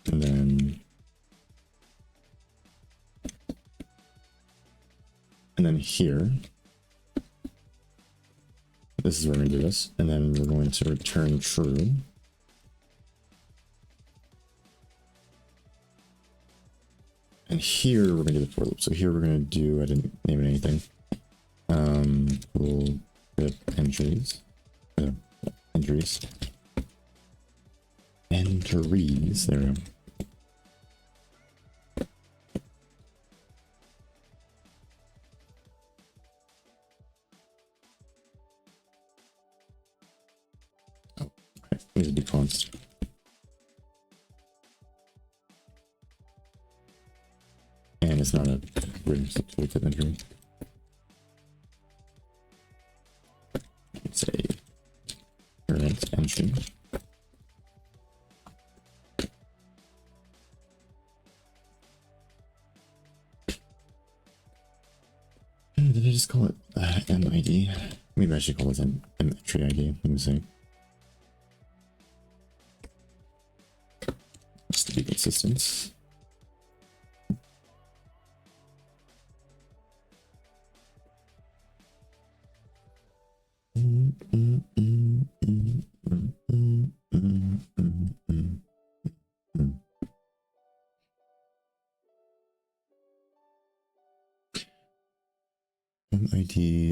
And then here, this is where we're going to do this, and then we're going to return true. And here we're going to do the for loop. So here we're going to do, I didn't name it anything. We'll put entries. Entries. Entries. There we go. Oh, okay. Needs to be const. And it's not a written tooltip entry. Let's say current entry. Did I just call it MID? Maybe I should call it an entry ID. Let me see. Just to be consistent.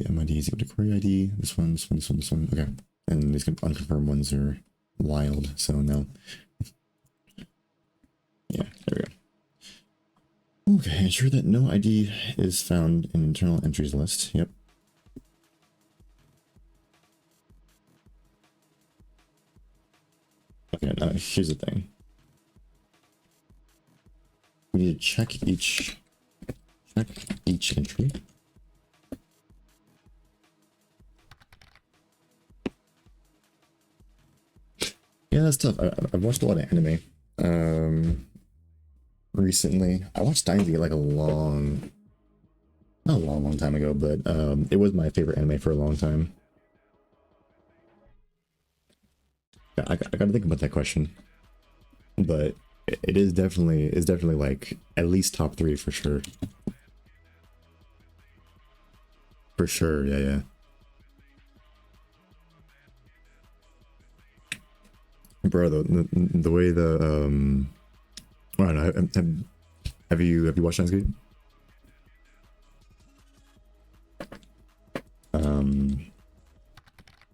MID is equal to query ID. This one. Okay. And these unconfirmed ones are wild, so no. Yeah, there we go. Okay, ensure that no ID is found in internal entries list. Yep. Okay, now here's the thing. We need to check each entry. Yeah, that's tough. I've watched a lot of anime recently. I watched Steins Gate like not a long time ago, but it was my favorite anime for a long time. I gotta think about that question, but it is definitely like at least top 3 for sure. For sure, yeah. Bro, the way I don't know. Have you watched Steins Gate?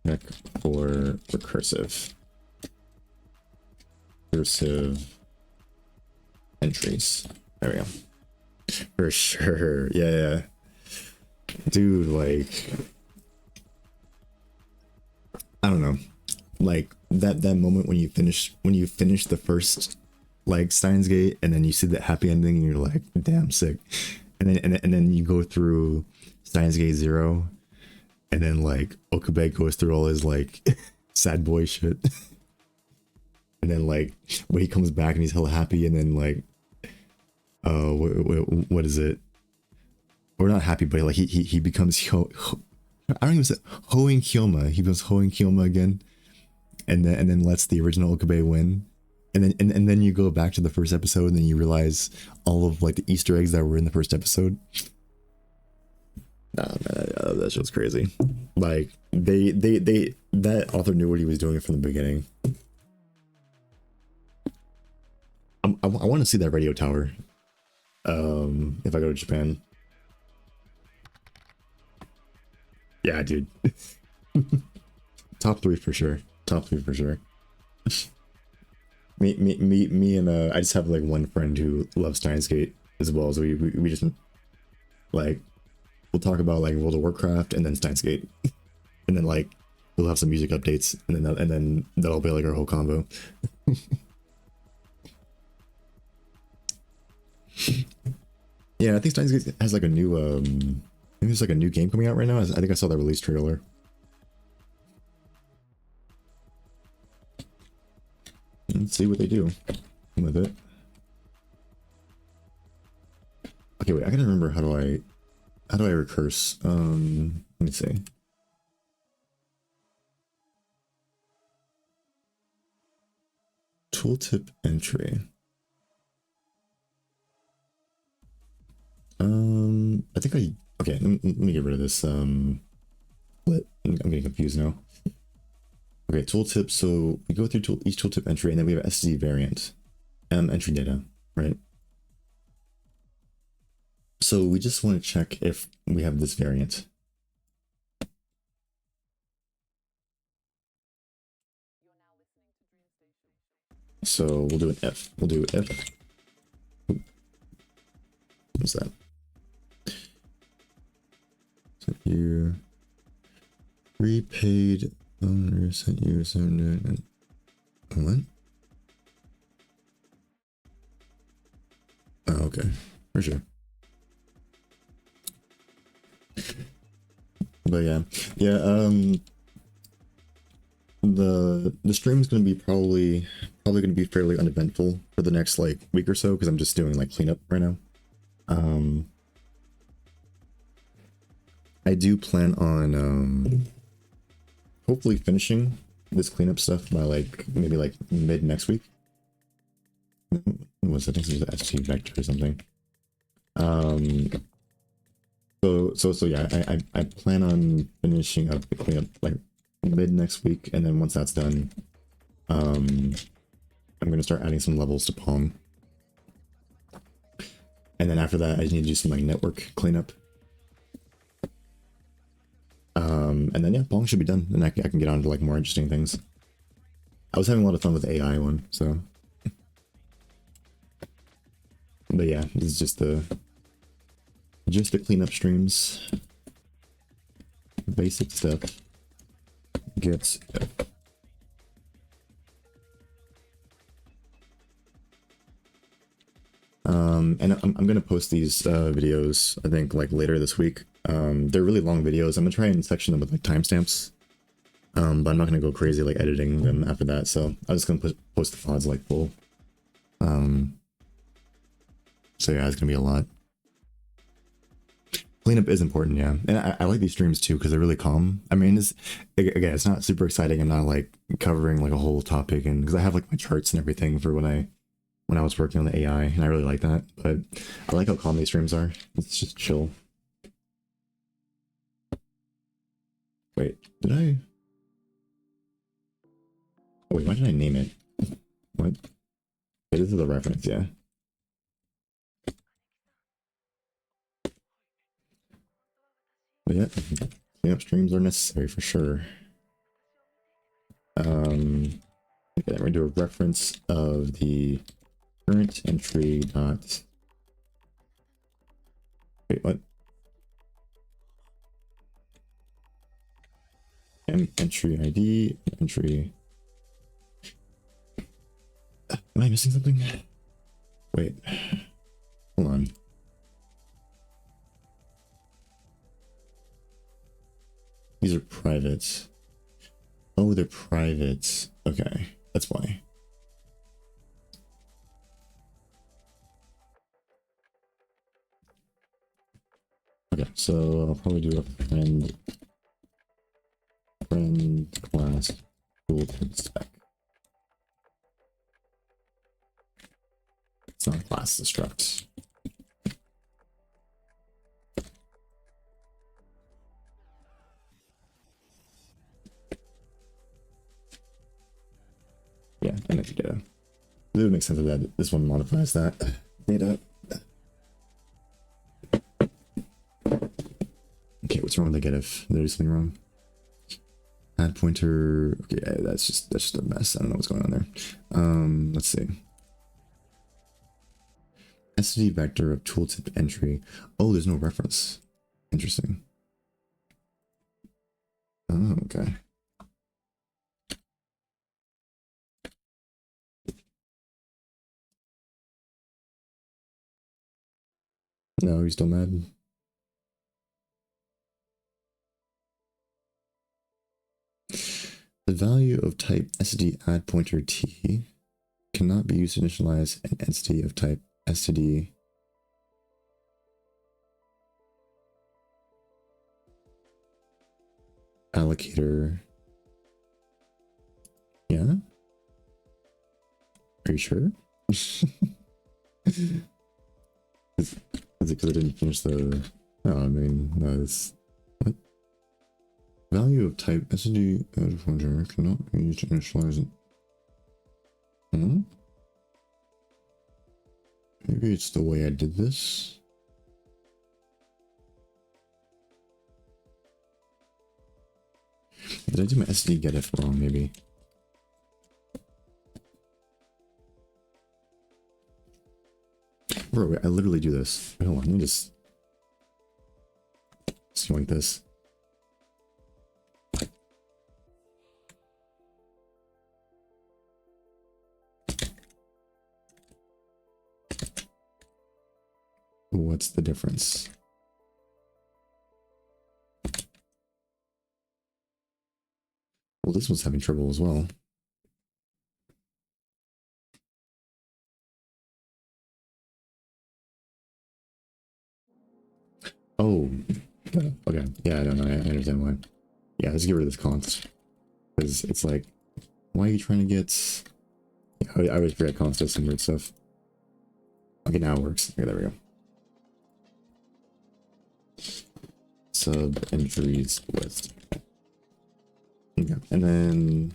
Check for recursive entries. There we go. For sure, yeah. Dude, like, I don't know, like that moment when you finish the first like Steins Gate, and then you see that happy ending, and you're like, damn, sick. And then you go through Steins Gate 0, and then like Okabe goes through all his like sad boy shit, and then like when he comes back and he's hella happy, and then like what is it? Or not happy, but like he becomes I don't even say Hoing Kyoma. He becomes Hoing Kyoma again, and then lets the original Okabe win. And then you go back to the first episode, and then you realize all of like the Easter eggs that were in the first episode. Nah, man, that shit's crazy. Like they that author knew what he was doing from the beginning. I want to see that radio tower. If I go to Japan. Yeah, dude. Top 3 for sure. Top 3 for sure. me and I just have like one friend who loves Steins Gate as well, so we just like we'll talk about like World of Warcraft and then Steins Gate, and then like we'll have some music updates, and then that'll be like our whole combo. Yeah, I think Steins Gate has like a new I think there's like a new game coming out right now. I think I saw the release trailer. Let's see what they do with it. Okay, wait, I gotta remember how do I recurse? Let me see. Tooltip entry. I think okay, let me get rid of this. I'm getting confused now. Okay, tooltip. So we go through each tooltip entry, and then we have SZ variant, entry data, right? So we just want to check if we have this variant. So we'll do an if. We'll do if. What's that? So you prepaid owner sent you some what? Oh, okay, for sure. But yeah, the stream is going to be probably going to be fairly uneventful for the next like week or so, because I'm just doing like cleanup right now. I do plan on hopefully finishing this cleanup stuff by like maybe like mid next week. What was I think it was ST vector or something. So yeah, I plan on finishing up the cleanup like mid next week, and then once that's done, I'm gonna start adding some levels to Pong. And then after that, I just need to do some like network cleanup. And then yeah, Pong should be done, and I can get on to like more interesting things. I was having a lot of fun with the AI one, so. But yeah, this is just the cleanup streams, basic stuff. Gets. And I'm gonna post these videos, I think like later this week. They're really long videos. I'm gonna try and section them with like timestamps, but I'm not gonna go crazy like editing them after that. So I'm just gonna post the pods like full. So yeah, it's gonna be a lot. Cleanup is important, yeah, and I like these streams too because they're really calm. I mean, it's again, it's not super exciting. I'm not like covering like a whole topic, and because I have like my charts and everything for when I was working on the AI, and I really like that. But I like how calm these streams are. It's just chill. Wait, did I? Oh wait, why did I name it? What? Wait, this is a reference, yeah. But yeah, cleanup streams are necessary for sure. Okay, we're gonna do a reference of the current entry dot. Wait, what? Entry ID, entry. Am I missing something? Wait, hold on. These are private. Oh, they're private. Okay, that's why. Okay, so I'll probably do a friend class tooltip spec. It's not a class, it's a struct. Yeah, energy data. It would make sense that this one modifies that data. Okay, what's wrong with the getIf? Did I do something wrong? Add pointer. Okay, that's just a mess. I don't know what's going on there. Let's see. SD vector of tooltip entry. Oh, there's no reference. Interesting. Oh, okay. No, he's still mad. The value of type std add pointer t cannot be used to initialize an entity of type std allocator. Yeah? Are you sure? Is it because I didn't finish the... Oh, I mean, no, it's... What? Value of type std add pointer cannot be used to initialize it. Hmm? Maybe it's the way I did this. Did I do my SD getIf wrong, maybe? Bro, I literally do this. Wait, hold on, let me just like this. What's the difference? Well, this one's having trouble as well. Oh, okay. Yeah, I don't know. I understand why. Yeah, let's get rid of this const. Because it's like, why are you trying to get... Yeah, I always forget const does some weird stuff. Okay, now it works. Okay, there we go. Sub entries list. Okay, and then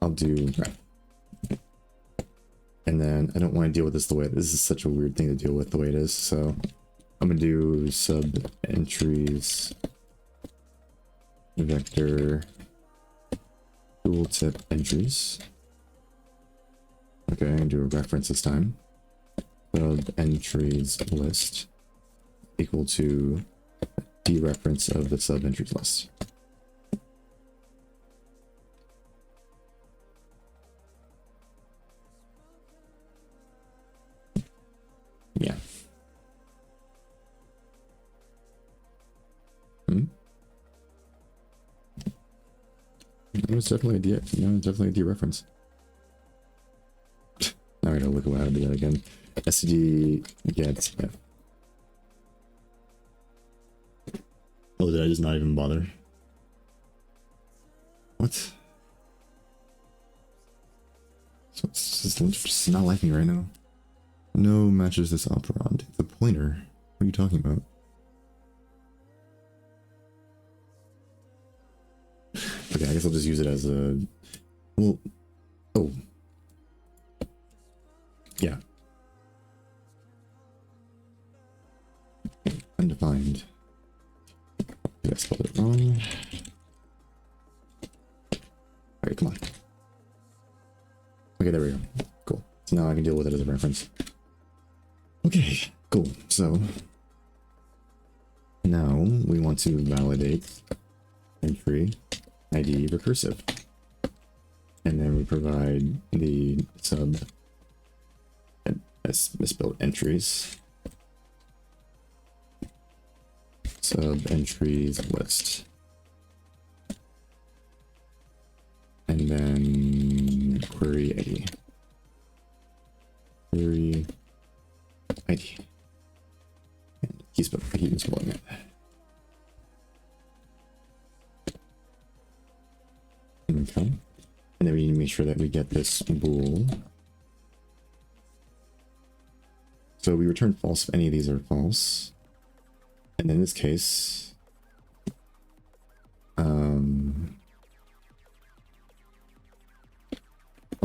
I'll do graph. And then I don't want to deal with this the way this is such a weird thing to deal with the way it is. So I'm gonna do sub entries vector tooltip entries. Okay, I'm gonna do a reference this time. Sub entries list equal to dereference of the sub entries list. Yeah. It's definitely a dereference. No, I gotta look at how to do that again. std get f. Oh, did I just not even bother? What? So it's just not liking me right now. No matches this operand. The pointer. What are you talking about? Okay, I guess I'll just use it as a... Well... Oh. Yeah. Undefined. Did I spell it wrong? Alright, come on. Okay, there we go. Cool. So now I can deal with it as a reference. Okay, cool. So now we want to validate entry ID recursive. And then we provide the sub misspelled entries. Sub entries list. And then query ID. Query ID. And I keep misspelling it. Okay. And then we need to make sure that we get this bool. So we return false if any of these are false. And in this case, I'll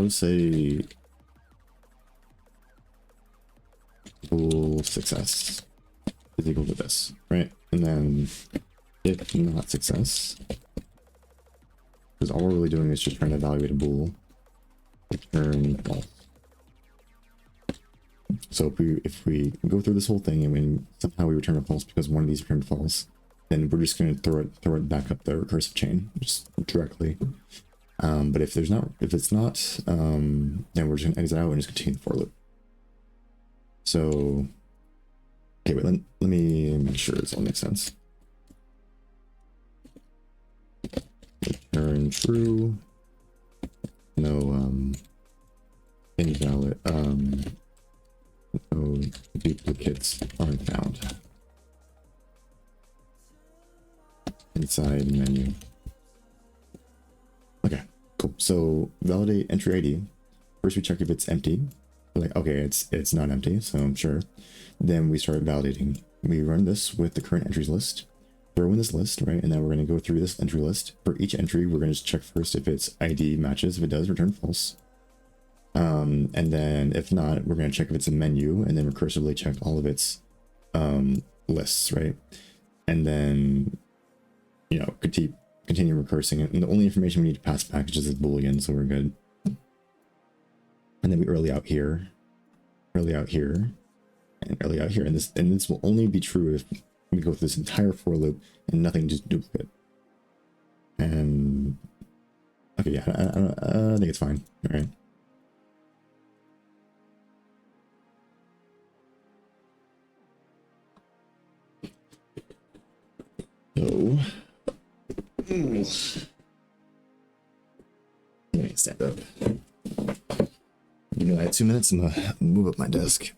just say bool success is equal to this, right? And then if not success, because all we're really doing is just trying to evaluate a bool, return false. So if we go through this whole thing and when somehow we return a false because one of these returned false, then we're just going to throw it back up the recursive chain just directly. But if it's not, then we're just going to exit out and just continue the for loop. So, okay, wait, let me make sure this all makes sense. Return true. No invalid. No duplicates aren't found inside menu. Okay, cool. So validate entry ID. First we check if it's empty. We're like, okay, it's not empty, so I'm sure. Then we start validating. We run this with the current entries list. Throw in this list, right? And then we're going to go through this entry list. For each entry, we're going to check first if its ID matches. If it does, return false. And then if not, we're going to check if it's a menu and then recursively check all of its lists, right? And then, you know, continue recursing it. And the only information we need to pass back is just this boolean, so we're good. And then we early out here, and early out here. And this will only be true if we go through this entire for loop and nothing just duplicate. And okay, yeah, I think it's fine. All right. So, let me stand up. You know, I had 2 minutes. I'm gonna move up my desk.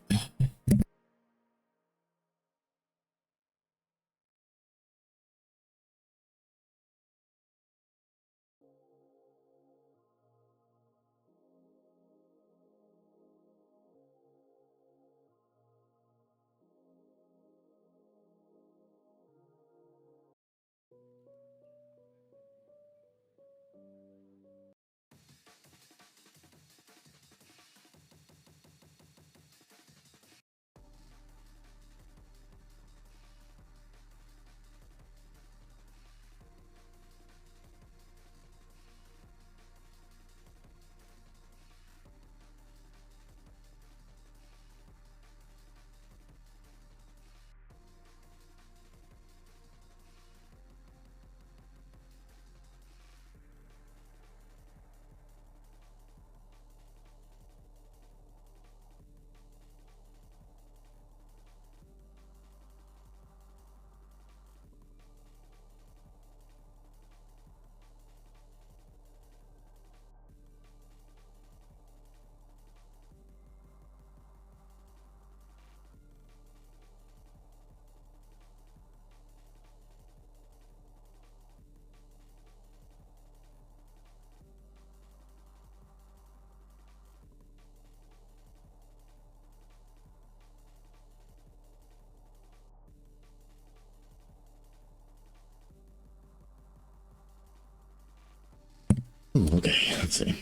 let's see.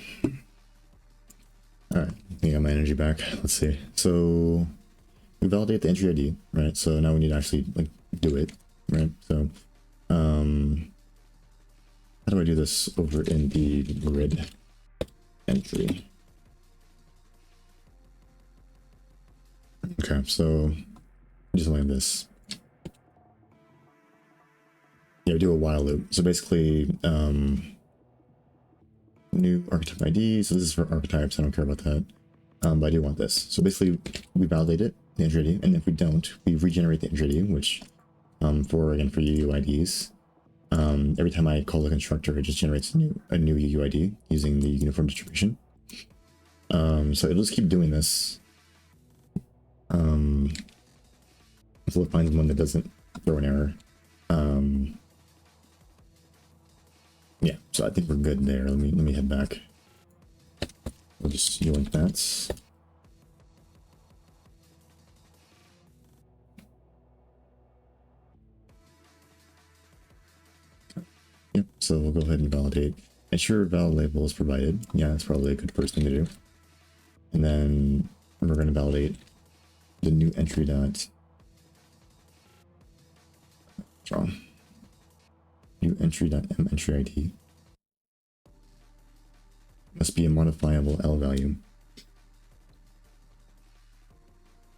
All right, I got my energy back. Let's see. So we validate the entry ID, right? So now we need to actually like do it, right? So how do I do this over in the grid entry? Okay, so just like this. Yeah, we do a while loop. So basically, new archetype ID. So this is for archetypes. I don't care about that. But I do want this. So basically, we validate it, the entry ID, and if we don't, we regenerate the entry ID, which for UUIDs, every time I call the constructor, it just generates a new UUID using the uniform distribution. So it'll just keep doing this until it finds one that doesn't throw an error. Yeah, so I think we're good there. Let me head back. We'll just yoink that. Yep, so we'll go ahead and validate. Ensure valid label is provided. Yeah, that's probably a good first thing to do. And then we're going to validate the new entry dot. What's wrong? New entry dot m entry ID must be a modifiable L value.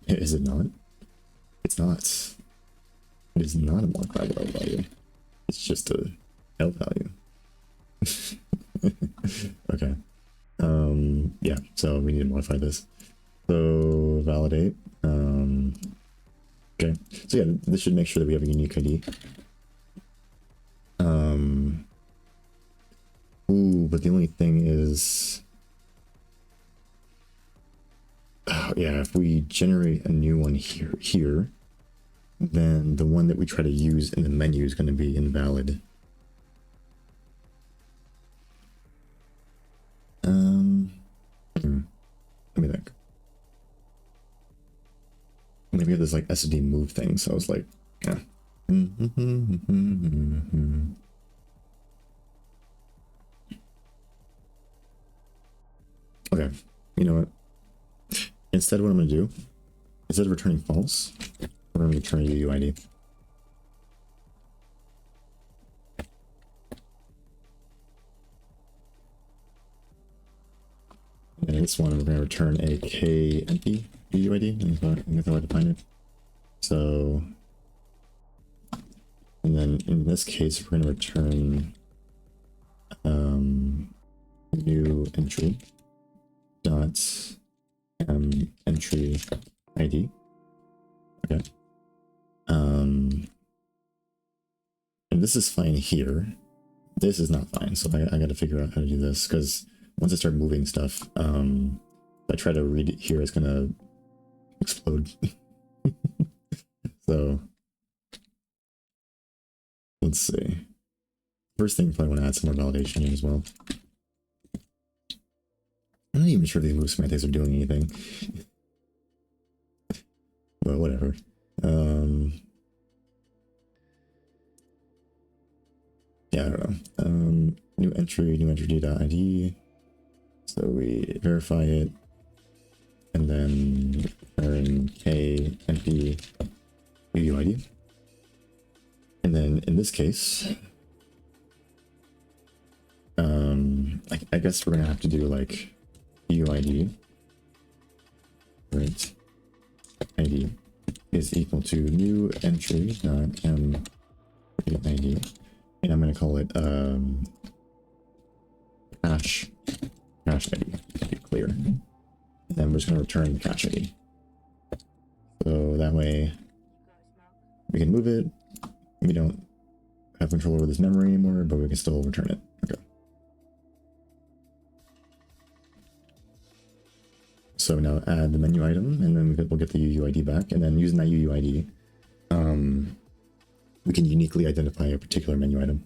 Is it not? It's not. It is not a modifiable L value. It's just a L value. Okay. Yeah, so we need to modify this. So validate. Okay. So yeah, this should make sure that we have a unique ID. Ooh, but the only thing is, yeah, if we generate a new one here, then the one that we try to use in the menu is going to be invalid. Let me think. Maybe we have this like SD move thing, so I was like, yeah. Okay, you know what? Instead, what I'm going to do, instead of returning false, we're going to return a UUID. And this one, we're going to return a K empty UUID. I think that's how I define it. So, and then in this case, we're going to return new entry dot entry ID. Okay. And this is fine here. This is not fine, so I got to figure out how to do this, because once I start moving stuff, if I try to read it here, it's gonna explode. So let's see. First thing, probably want to add some more validation here as well. I'm not even sure if these move semantics are doing anything. But whatever. Yeah, I don't know. New entry d.id. So we verify it, and then return k empty UUID. And then in this case, I guess we're gonna have to do like UUID, right? ID is equal to new entry dot m ID, and I'm gonna call it cache ID to be clear. And then we're just gonna return the cache ID. So that way we can move it. We don't have control over this memory anymore, but we can still return it. Okay. So now add the menu item, and then we'll get the UUID back. And then using that UUID, we can uniquely identify a particular menu item.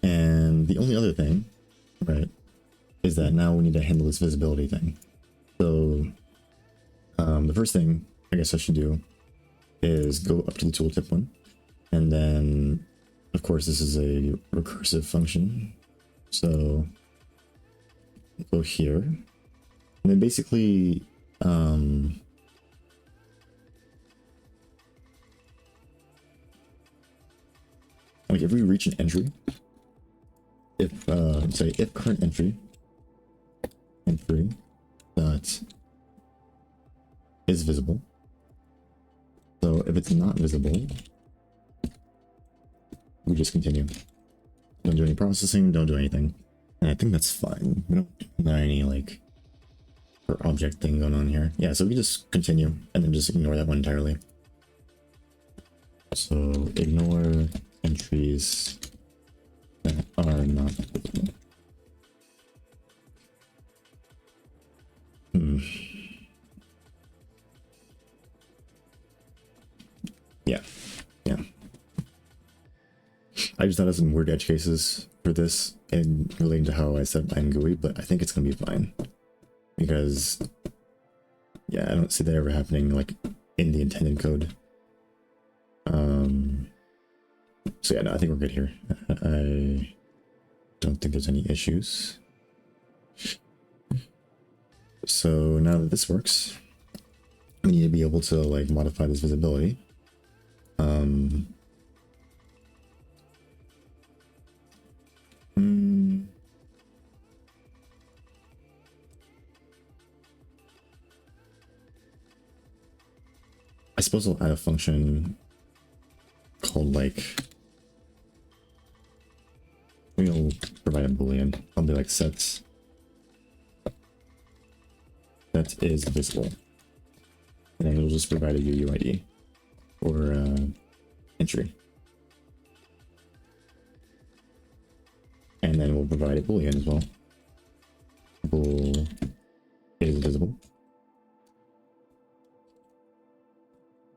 And the only other thing, right, is that now we need to handle this visibility thing. So the first thing I guess I should do is go up to the tooltip one, and then of course, this is a recursive function. So go here, and then basically, like if we reach an entry, if say if current entry that is visible. So if it's not visible, we just continue. Don't do any processing, don't do anything. And I think that's fine. We don't have any like per object thing going on here. Yeah, so we just continue and then just ignore that one entirely. So ignore entries that are not visible. Yeah. I just thought of some weird edge cases for this and relating to how I said I'm GUI, but I think it's gonna be fine. Because yeah, I don't see that ever happening like in the intended code. So yeah, no, I think we're good here. I don't think there's any issues. So now that this works, we need to be able to like modify this visibility. I suppose I'll add a function called like, we'll provide a boolean. I'll be like sets that is visible, and then it'll just provide a UUID or entry, and then we'll provide a boolean as well. Bool is visible.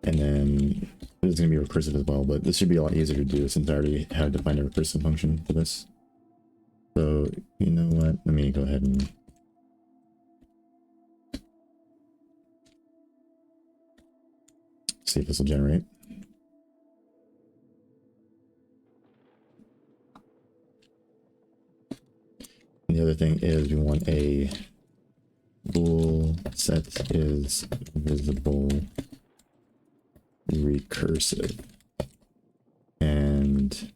And then it's going to be recursive as well, but this should be a lot easier to do since I already had defined a recursive function for this. So, you know what? Let me go ahead and see if this will generate. And the other thing is we want a bool set is visible recursive, and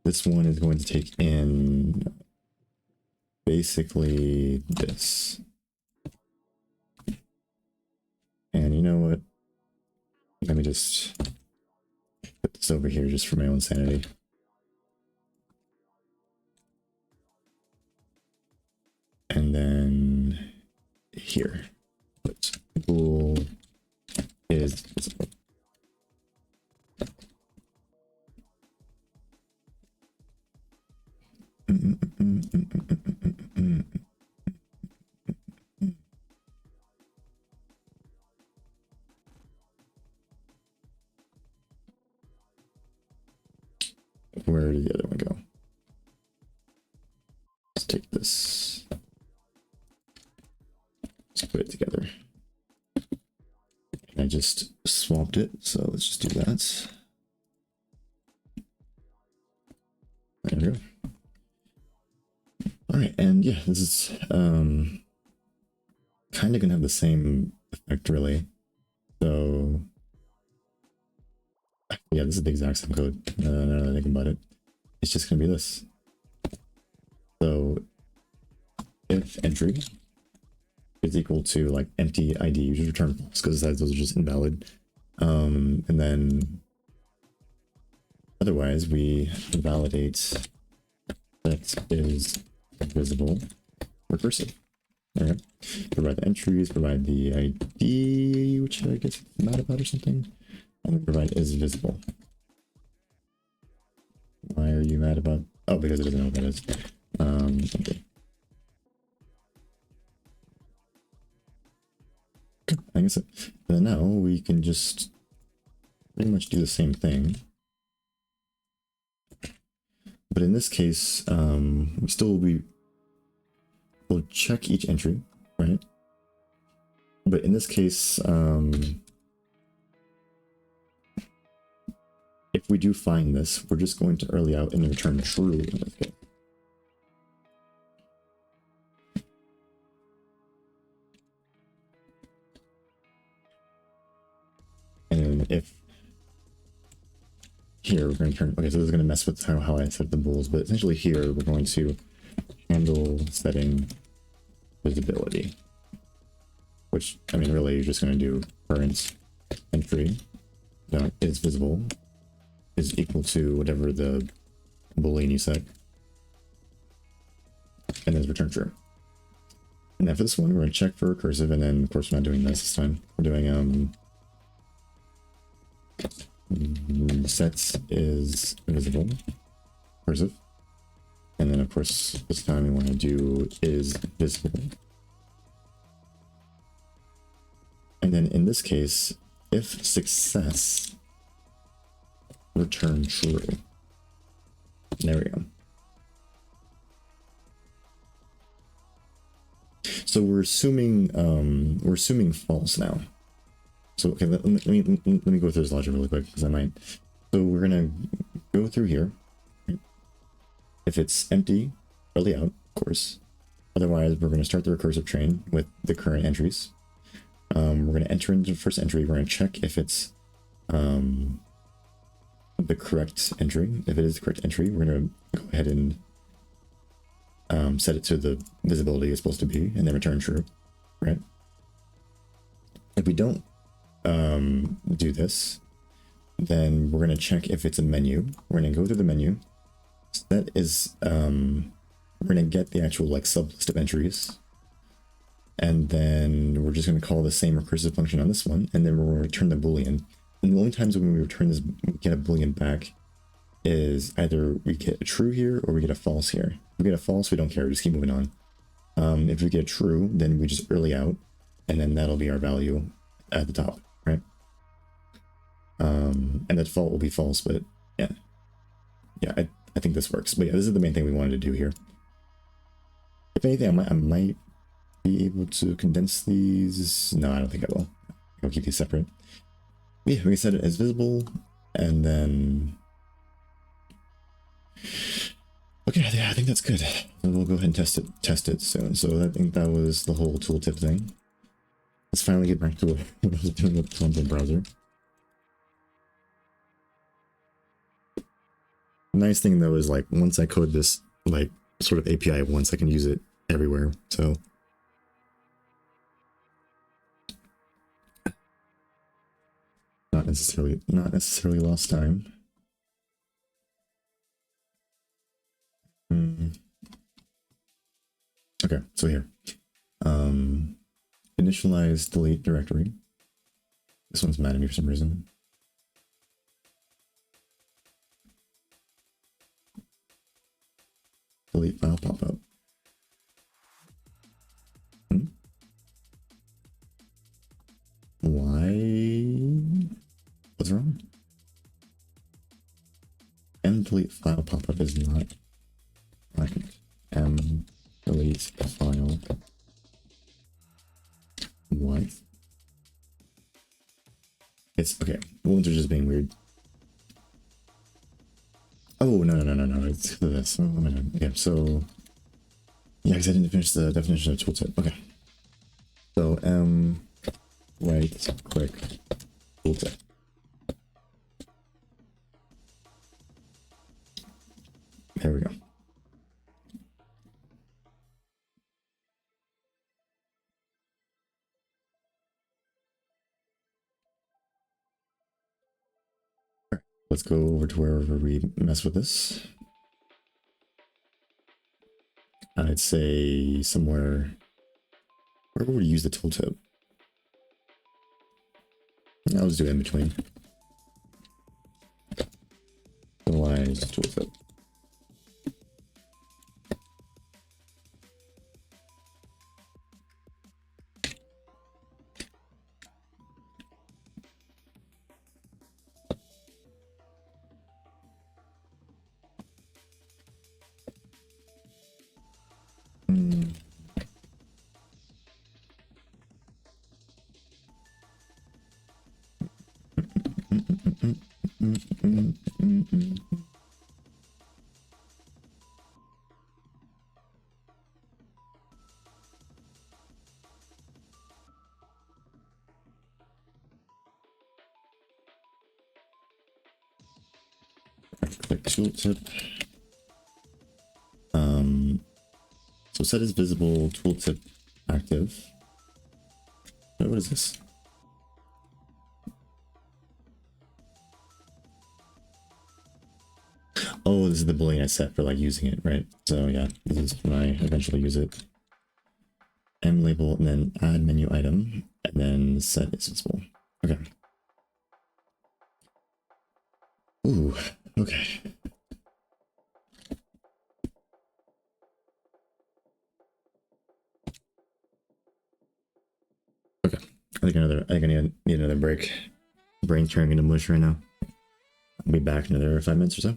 this one is going to take in basically this. And you know what, let me just put this over here just for my own sanity. And then here, put bool is visible. Where did the other one go? Let's take this. Let's put it together. I just swapped it, so let's just do that. There we go. All right, and yeah, this is kind of gonna have the same effect, really. So yeah, this is the exact same code. Now that I think about it, it's just gonna be this. So if entry is equal to like empty ID, you just return false because those are just invalid. And then otherwise we validate that is visible recursive. All right, provide the entries, provide the ID, which I guess it's mad about or something, and then provide is visible. Why are you mad about? Oh, because it doesn't know what that is. Okay. I guess then now we can just pretty much do the same thing, but in this case, we'll check each entry, right? But in this case, if if we do find this, we're just going to early out and return true in this case. And then if here we're going to turn, okay, so this is going to mess with how I set the bools, but essentially here we're going to handle setting visibility, which, I mean, really you're just going to do current entry that is visible is equal to whatever the boolean you set, and then return true. And then for this one, we're going to check for recursive, and then of course we're not doing this time. We're doing sets is visible, recursive, and then of course this time we want to do is visible. And then in this case, if success, return true. There we go. So we're assuming false now. So okay, let me go through this logic really quick because I might. So we're gonna go through here. If it's empty, early out, of course. Otherwise, we're gonna start the recursive train with the current entries. We're gonna enter into the first entry. We're gonna check if it's the correct entry. If it is the correct entry, we're gonna go ahead and set it to the visibility it's supposed to be, and then return true, right? If we don't do this, then we're gonna check if it's a menu. We're gonna go through the menu. So that is, we're gonna get the actual like sub list of entries, and then we're just gonna call the same recursive function on this one, and then we're gonna return the boolean. And the only times when we return this, we get a boolean back, is either we get a true here or we get a false here. If we get a false, we don't care, we just keep moving on. If we get a true, then we just early out, and then that'll be our value at the top, right? And the default will be false, but yeah, I think this works. But yeah, this is the main thing we wanted to do here. If anything, I might be able to condense these. No, I don't think I will. I'll keep these separate. But yeah, we can set it as visible, and then okay, yeah, I think that's good. We'll go ahead and test it soon. So I think that was the whole tooltip thing. Let's finally get back to what I was doing with the content browser. The nice thing though is like once I code this like sort of API once, I can use it everywhere. So not necessarily lost time. Okay, so here, initialize delete directory. This one's mad at me for some reason. Delete file pop-up. Why? What's wrong? M delete file pop-up is not right. M delete file. What? It's okay. Ones are just being weird. Oh no. It's this. Oh my god. Okay, so yeah, because I didn't finish the definition of tooltip. Okay. So right click tooltip. There we go. Let's go over to wherever we mess with this. I'd say somewhere where would we use the tooltip? I'll just do it in between. Otherwise, tooltip. Click tooltip. So set is visible, tooltip active. What is this? Oh, this is the boolean I set for like using it, right? So yeah, this is when I eventually use it. M label and then add menu item and then set is visible. Okay. Ooh, okay. Okay. I think I need another break. Brain's turning into mush right now. I'll be back in another 5 minutes or so.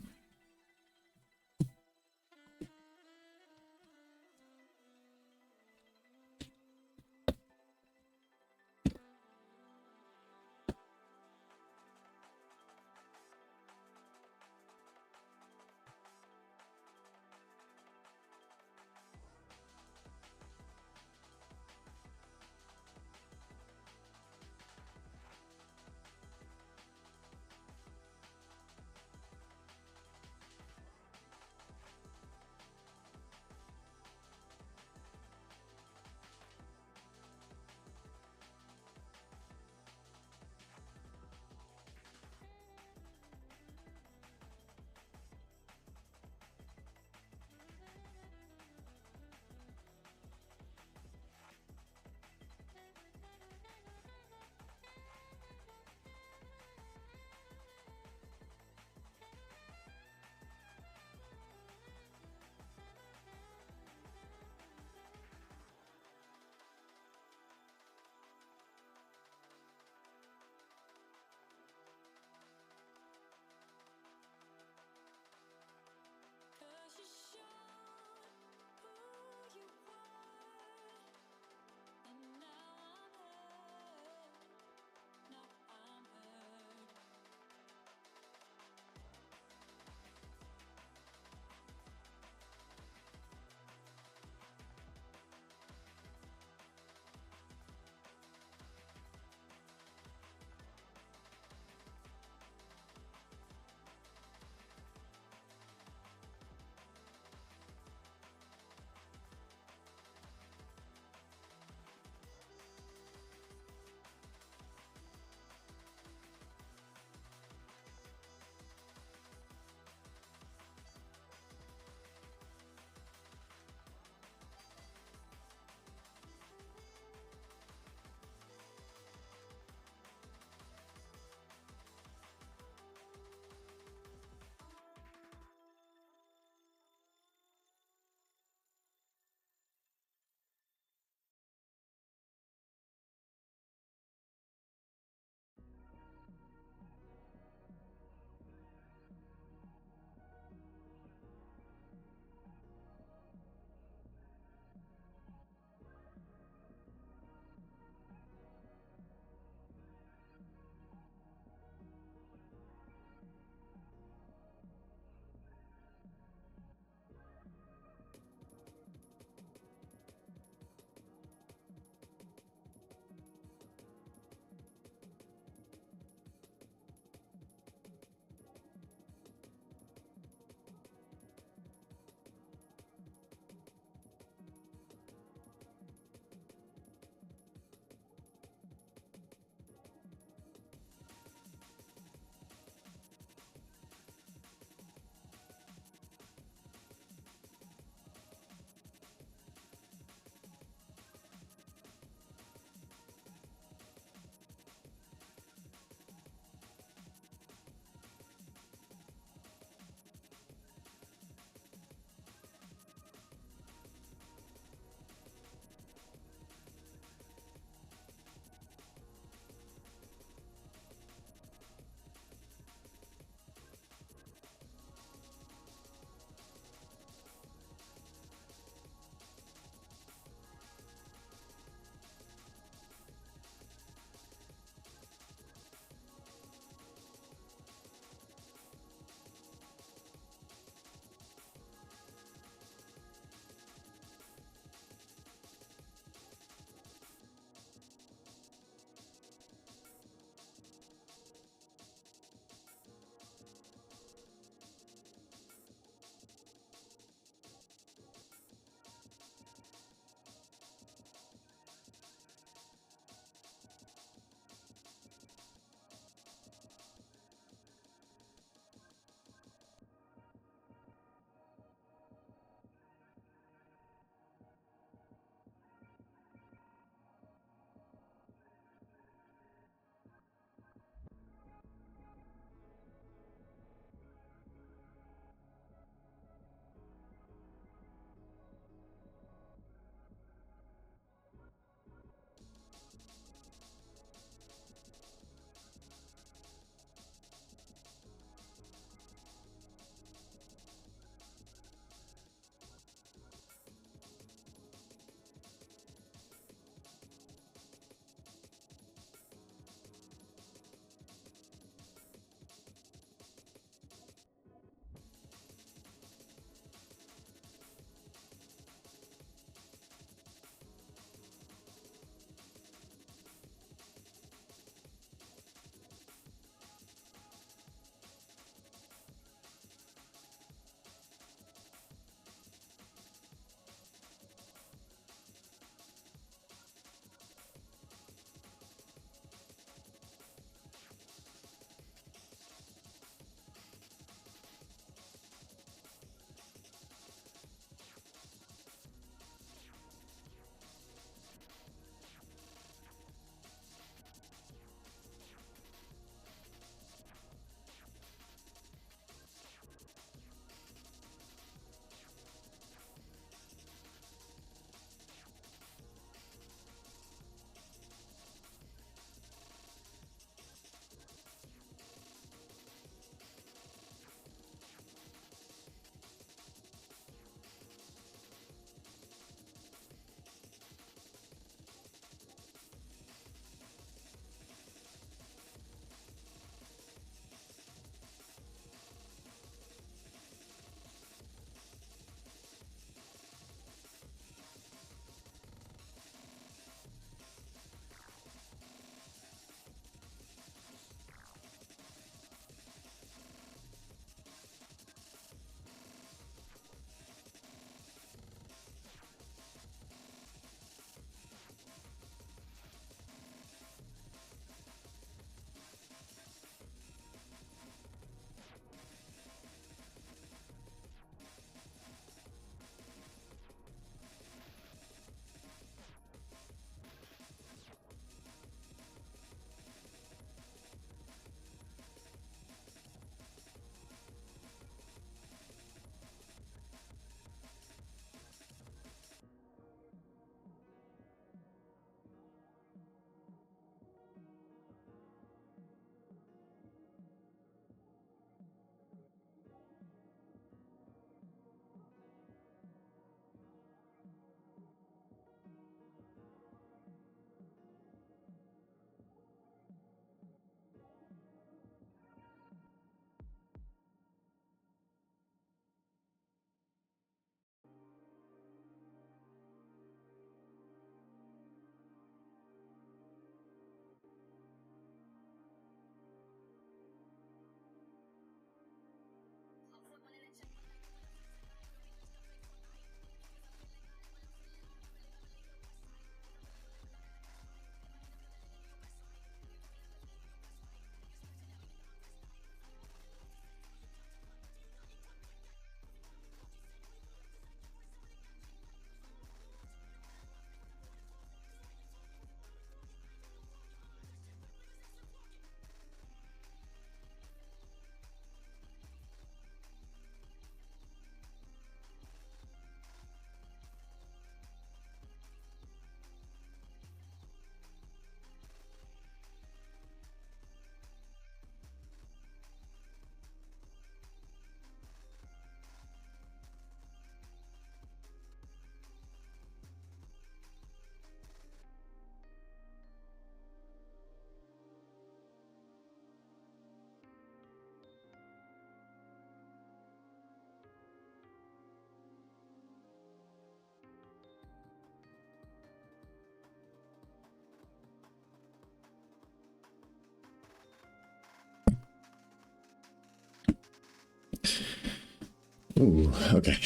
Ooh, okay.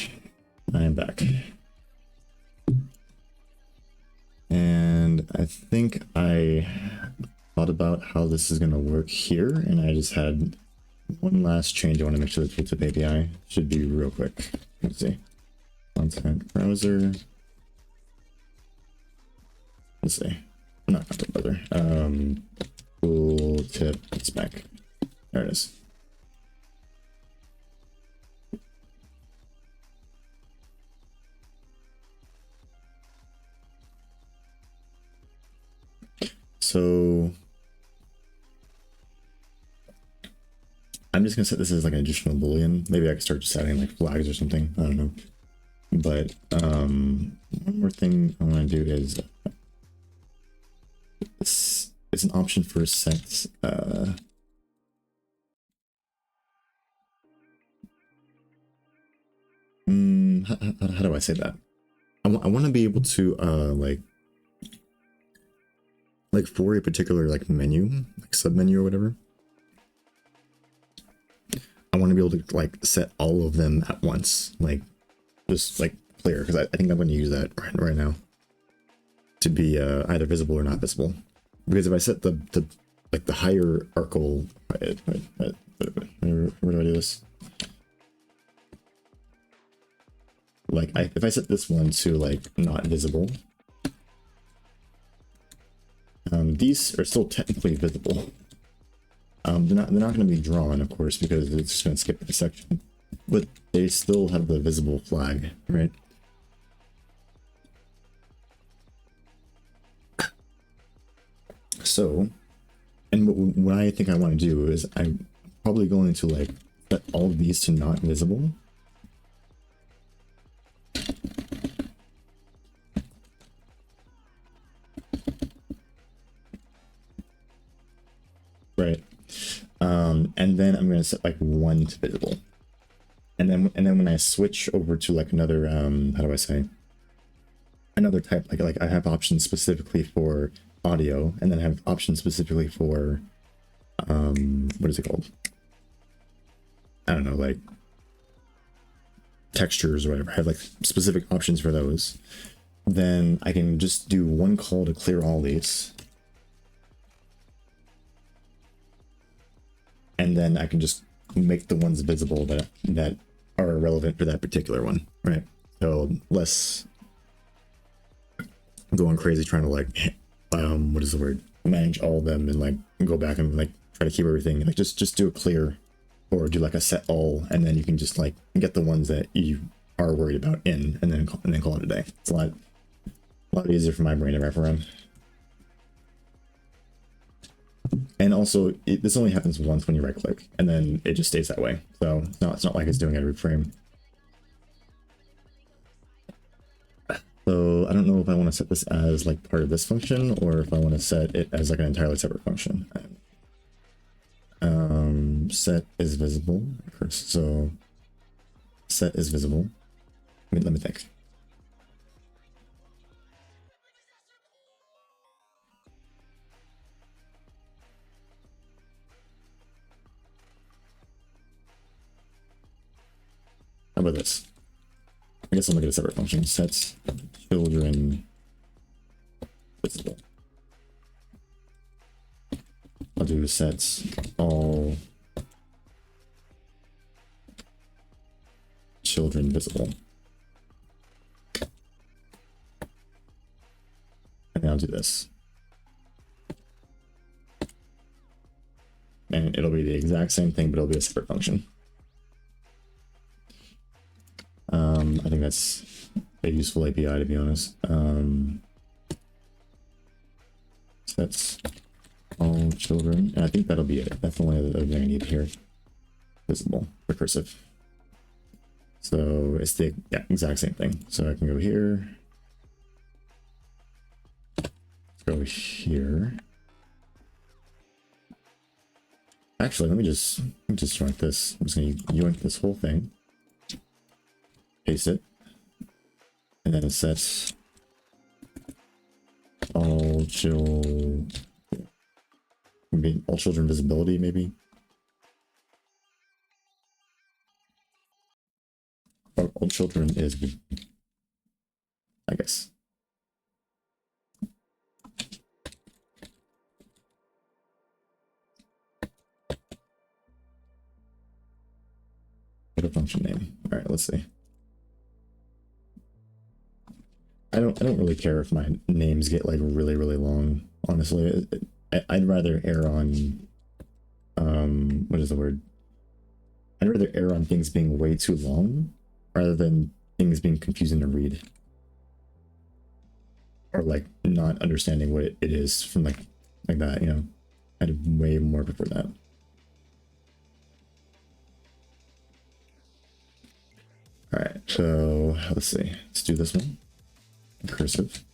I am back. And I think I thought about how this is going to work here, and I just had one last change. I want to make sure the tooltip API should be real quick. Let's see. Content browser. Let's see. Not content browser. Tooltip spec. There it is. So I'm just gonna set this as like an additional boolean. Maybe I could start just adding like flags or something. I don't know. But one more thing I want to do is it's an option for set. How do I say that? I want to be able to like for a particular like menu, like sub menu or whatever. I want to be able to like set all of them at once, like just like clear, because I think I'm going to use that right now to be either visible or not visible. Because if I set the like the hierarchical, where do I do this? Like if I set this one to like not visible, these are still technically visible. They're not going to be drawn, of course, because it's just going to skip the section, but they still have the visible flag, right? So, and what I think I want to do is I'm probably going to like set all of these to not visible. Right. And then I'm going to set like one to visible. And then when I switch over to like another, how do I say? Another type, like I have options specifically for audio, and then I have options specifically for, what is it called? I don't know, like textures or whatever. I have like specific options for those. Then I can just do one call to clear all these. And then I can just make the ones visible that are relevant for that particular one, right? So less going crazy trying to like, what is the word? Manage all of them and like go back and like try to keep everything like just do a clear, or do like a set all, and then you can just like get the ones that you are worried about in, and then call it a day. It's a lot easier for my brain to wrap around. And also, this only happens once when you right click, and then it just stays that way. So it's not like it's doing every frame. So I don't know if I want to set this as like part of this function, or if I want to set it as like an entirely separate function. Set is visible first. So set is visible. Let me think. How about this? I guess I'll make it a separate function. Set children visible. I'll do set all children visible. And I'll do this. And it'll be the exact same thing, but it'll be a separate function. I think that's a useful API, to be honest. Sets all children, and I think that'll be it. That's the only other thing I need here. Visible, recursive. So it's the exact same thing. So I can go here. Let's go here. Actually, let me just join this. I'm just gonna yoink this whole thing. Paste it, and then it sets all children visibility, maybe. all children is, I guess. What a function name. All right, let's see. I don't really care if my names get like really long. Honestly, I'd rather err on what is the word? I'd rather err on things being way too long rather than things being confusing to read, or like not understanding what it is from like that. You know, I'd way more prefer that. All right, so let's see. Let's do this one. Cursive.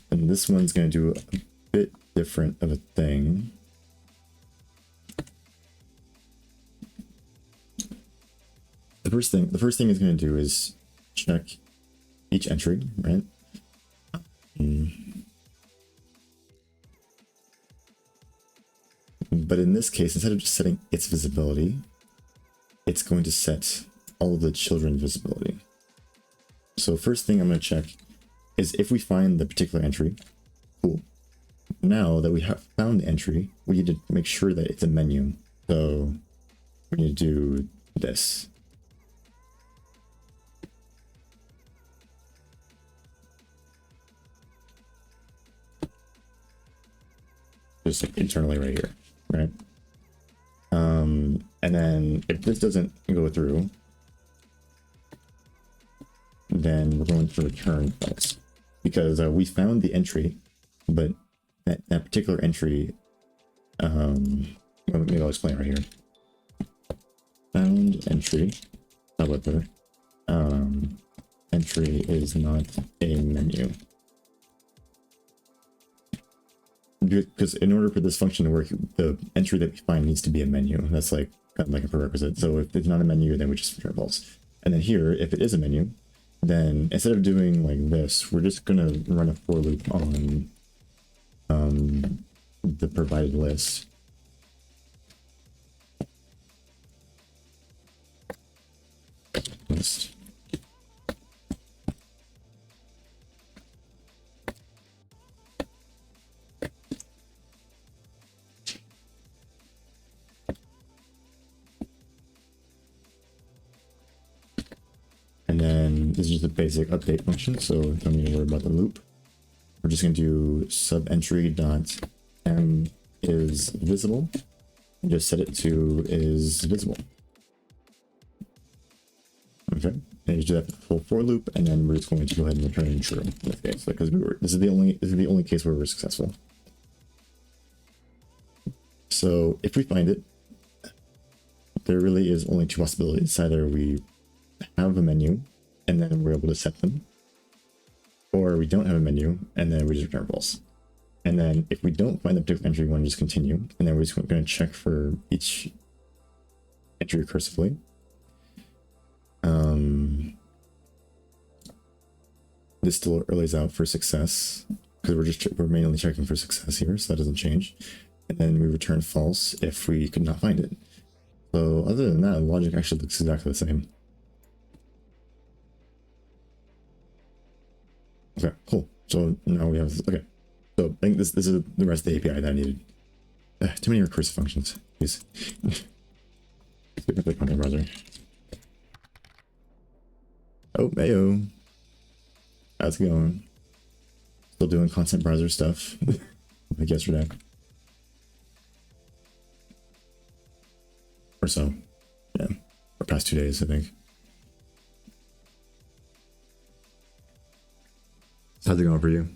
And this one's going to do a bit different of a thing. The first thing it's going to do is check each entry, right? But in this case, instead of just setting its visibility, it's going to set all of the children's visibility. So first thing I'm going to check is if we find the particular entry. Cool. Now that we have found the entry, we need to make sure that it's a menu. So we need to do this. Just like internally right here, right? And then if this doesn't go through, then we're going to return false, because we found the entry, but that particular entry, maybe I'll explain right here. Found entry, however, entry is not a menu. Because in order for this function to work, the entry that we find needs to be a menu. That's like kind of like a prerequisite. So if it's not a menu, then we just return false. And then here, if it is a menu, then instead of doing like this, we're just gonna run a for loop on the provided list. List. And then this is just a basic update function, so don't need to worry about the loop. We're just going to do subentry.m is visible, and just set it to is visible. Okay, and you do that full for loop, and then we're just going to go ahead and return in true in this case, because this is the only case where we're successful. So if we find it, there really is only two possibilities. Either we have a menu and then we're able to set them, or we don't have a menu and then we just return false. And then if we don't find the particular entry, we want to just continue, and then we're just going to check for each entry recursively. This still lays out for success because we're mainly checking for success here, so that doesn't change. And then we return false if we could not find it. So other than that, logic actually looks exactly the same. Okay, cool. So now we have, okay. So I think this is the rest of the API that I needed. Too many recursive functions. Please. Skip the content browser. Oh, mayo. How's it going? Still doing content browser stuff like yesterday. Or so. Yeah. Or past 2 days, I think. How's it going for you?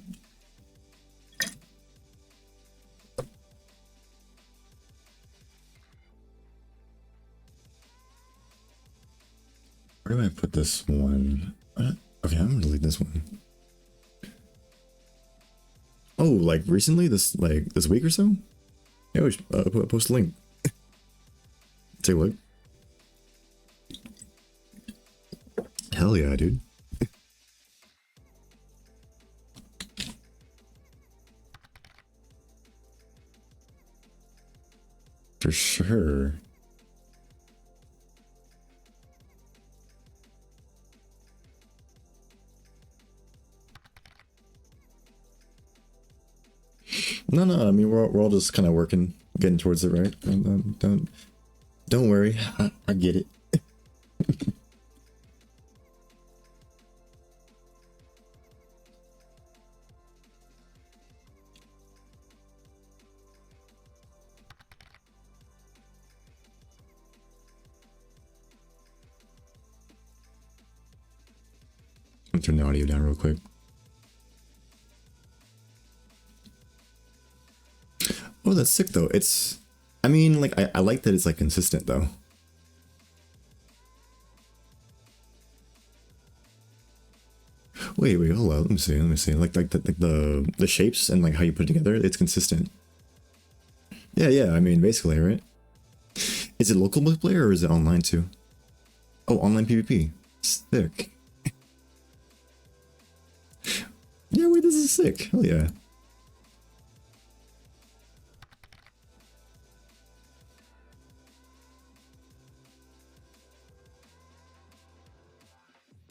Where do I put this one? Okay, I'm gonna delete this one. Oh, like recently? This week or so? Yeah, we should post a link. Take a look. Hell yeah, dude. For sure. No, no. I mean, we're all just kind of working, getting towards it, right? Don't worry. I get it. I'm turn the audio down real quick. Oh, that's sick though. It's, I mean, like I like that it's like consistent though. Wait, hold on. Let me see. Like the shapes and like how you put it together, it's consistent. Yeah, yeah. I mean, basically, right? Is it local multiplayer or is it online too? Oh, online PvP. Sick. Yeah, wait, this is sick. Hell yeah.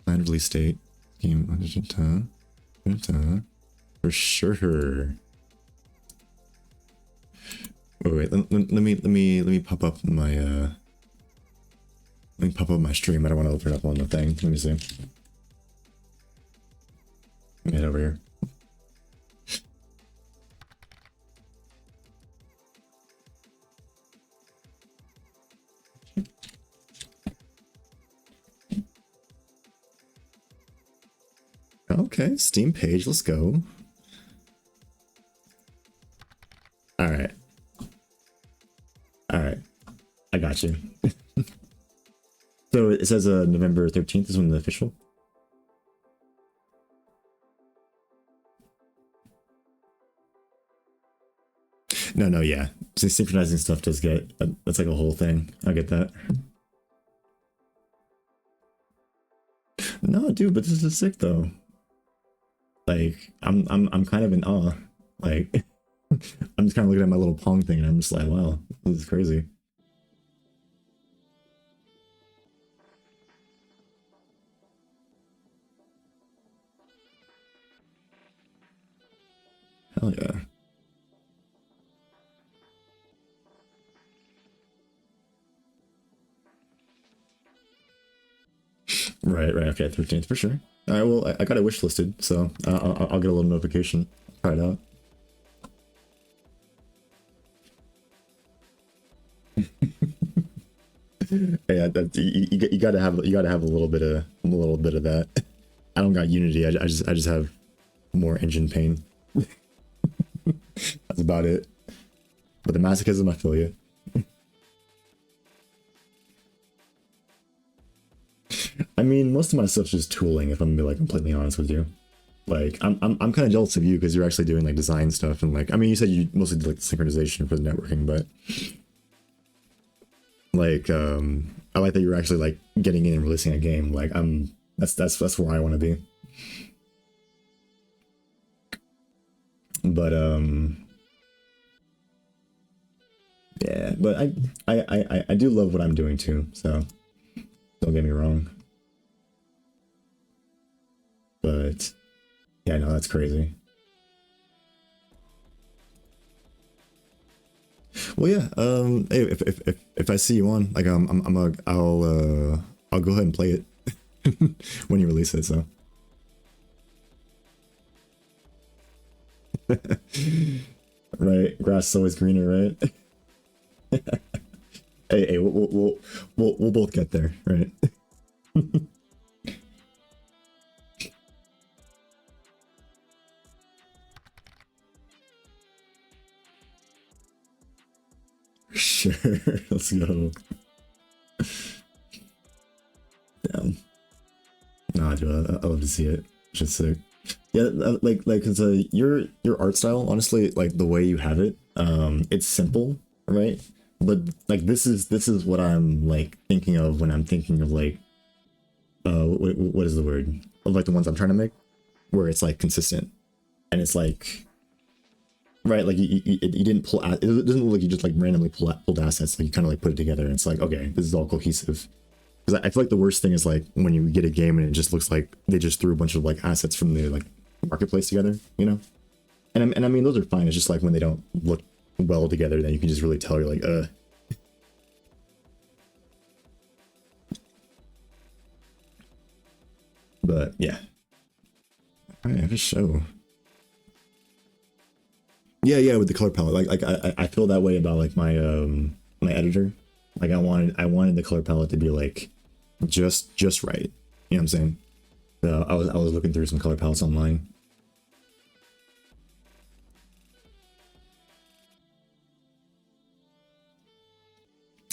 Planned release date. Game for sure. Wait, let me pop up my let me pop up my stream. I don't want to open it up on the thing. Let me see. Let me head over here. Okay, Steam page, let's go. All right. All right. I got you. So it says November 13th is when the official. No, yeah. So synchronizing stuff does get, that's like a whole thing. I get that. No, dude, but this is sick though. Like, I'm kind of in awe. Like, I'm just kind of looking at my little Pong thing and I'm just like, wow, this is crazy. Hell yeah. Right, okay, 13th for sure. All right, well, I got it wish listed, so I'll get a little notification. Try it out. Yeah, you gotta have a little bit of that. I don't got Unity. I just have more engine pain. That's about it. But the masochism, I feel you. I mean, most of my stuff's just tooling. If I'm gonna be like completely honest with you, like I'm kind of jealous of you because you're actually doing like design stuff and like, I mean, you said you mostly did like synchronization for the networking, but like I like that you're actually like getting in and releasing a game. Like that's where I want to be. But yeah, but I do love what I'm doing too, so don't get me wrong. But yeah, no, that's crazy. Well, yeah. Hey, if I see you on, like, I'll go ahead and play it when you release it. So. Right, grass is always greener, right? Hey, we'll both get there, right? Sure, let's go. Damn. Nah, dude, I love to see it. It's just sick. Yeah, cause your art style, honestly, like the way you have it, it's simple, right? But like this is what I'm like thinking of when I'm thinking of like, what is the word? Of like the ones I'm trying to make, where it's like consistent, and it's like, right, like you didn't pull, it doesn't look like you just like randomly pulled assets, like you kind of like put it together, and it's like, okay, this is all cohesive. Because I feel like the worst thing is like when you get a game and it just looks like they just threw a bunch of like assets from the like marketplace together, you know? and I mean those are fine. It's just like when they don't look well together, then you can just really tell you're like, But yeah, I have a show. Yeah, with the color palette, I feel that way about like my editor. Like I wanted the color palette to be like just right. You know what I'm saying? So I was looking through some color palettes online.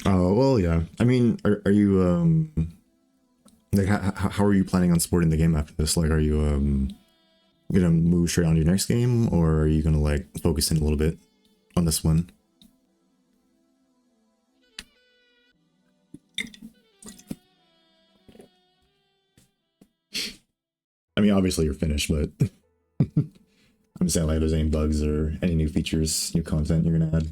Oh well, yeah. I mean, are you like how are you planning on supporting the game after this? Like, are you gonna move straight on to your next game, or are you gonna like focus in a little bit on this one? I mean, obviously you're finished, but I'm saying like if there's any bugs or any new features, new content you're gonna add.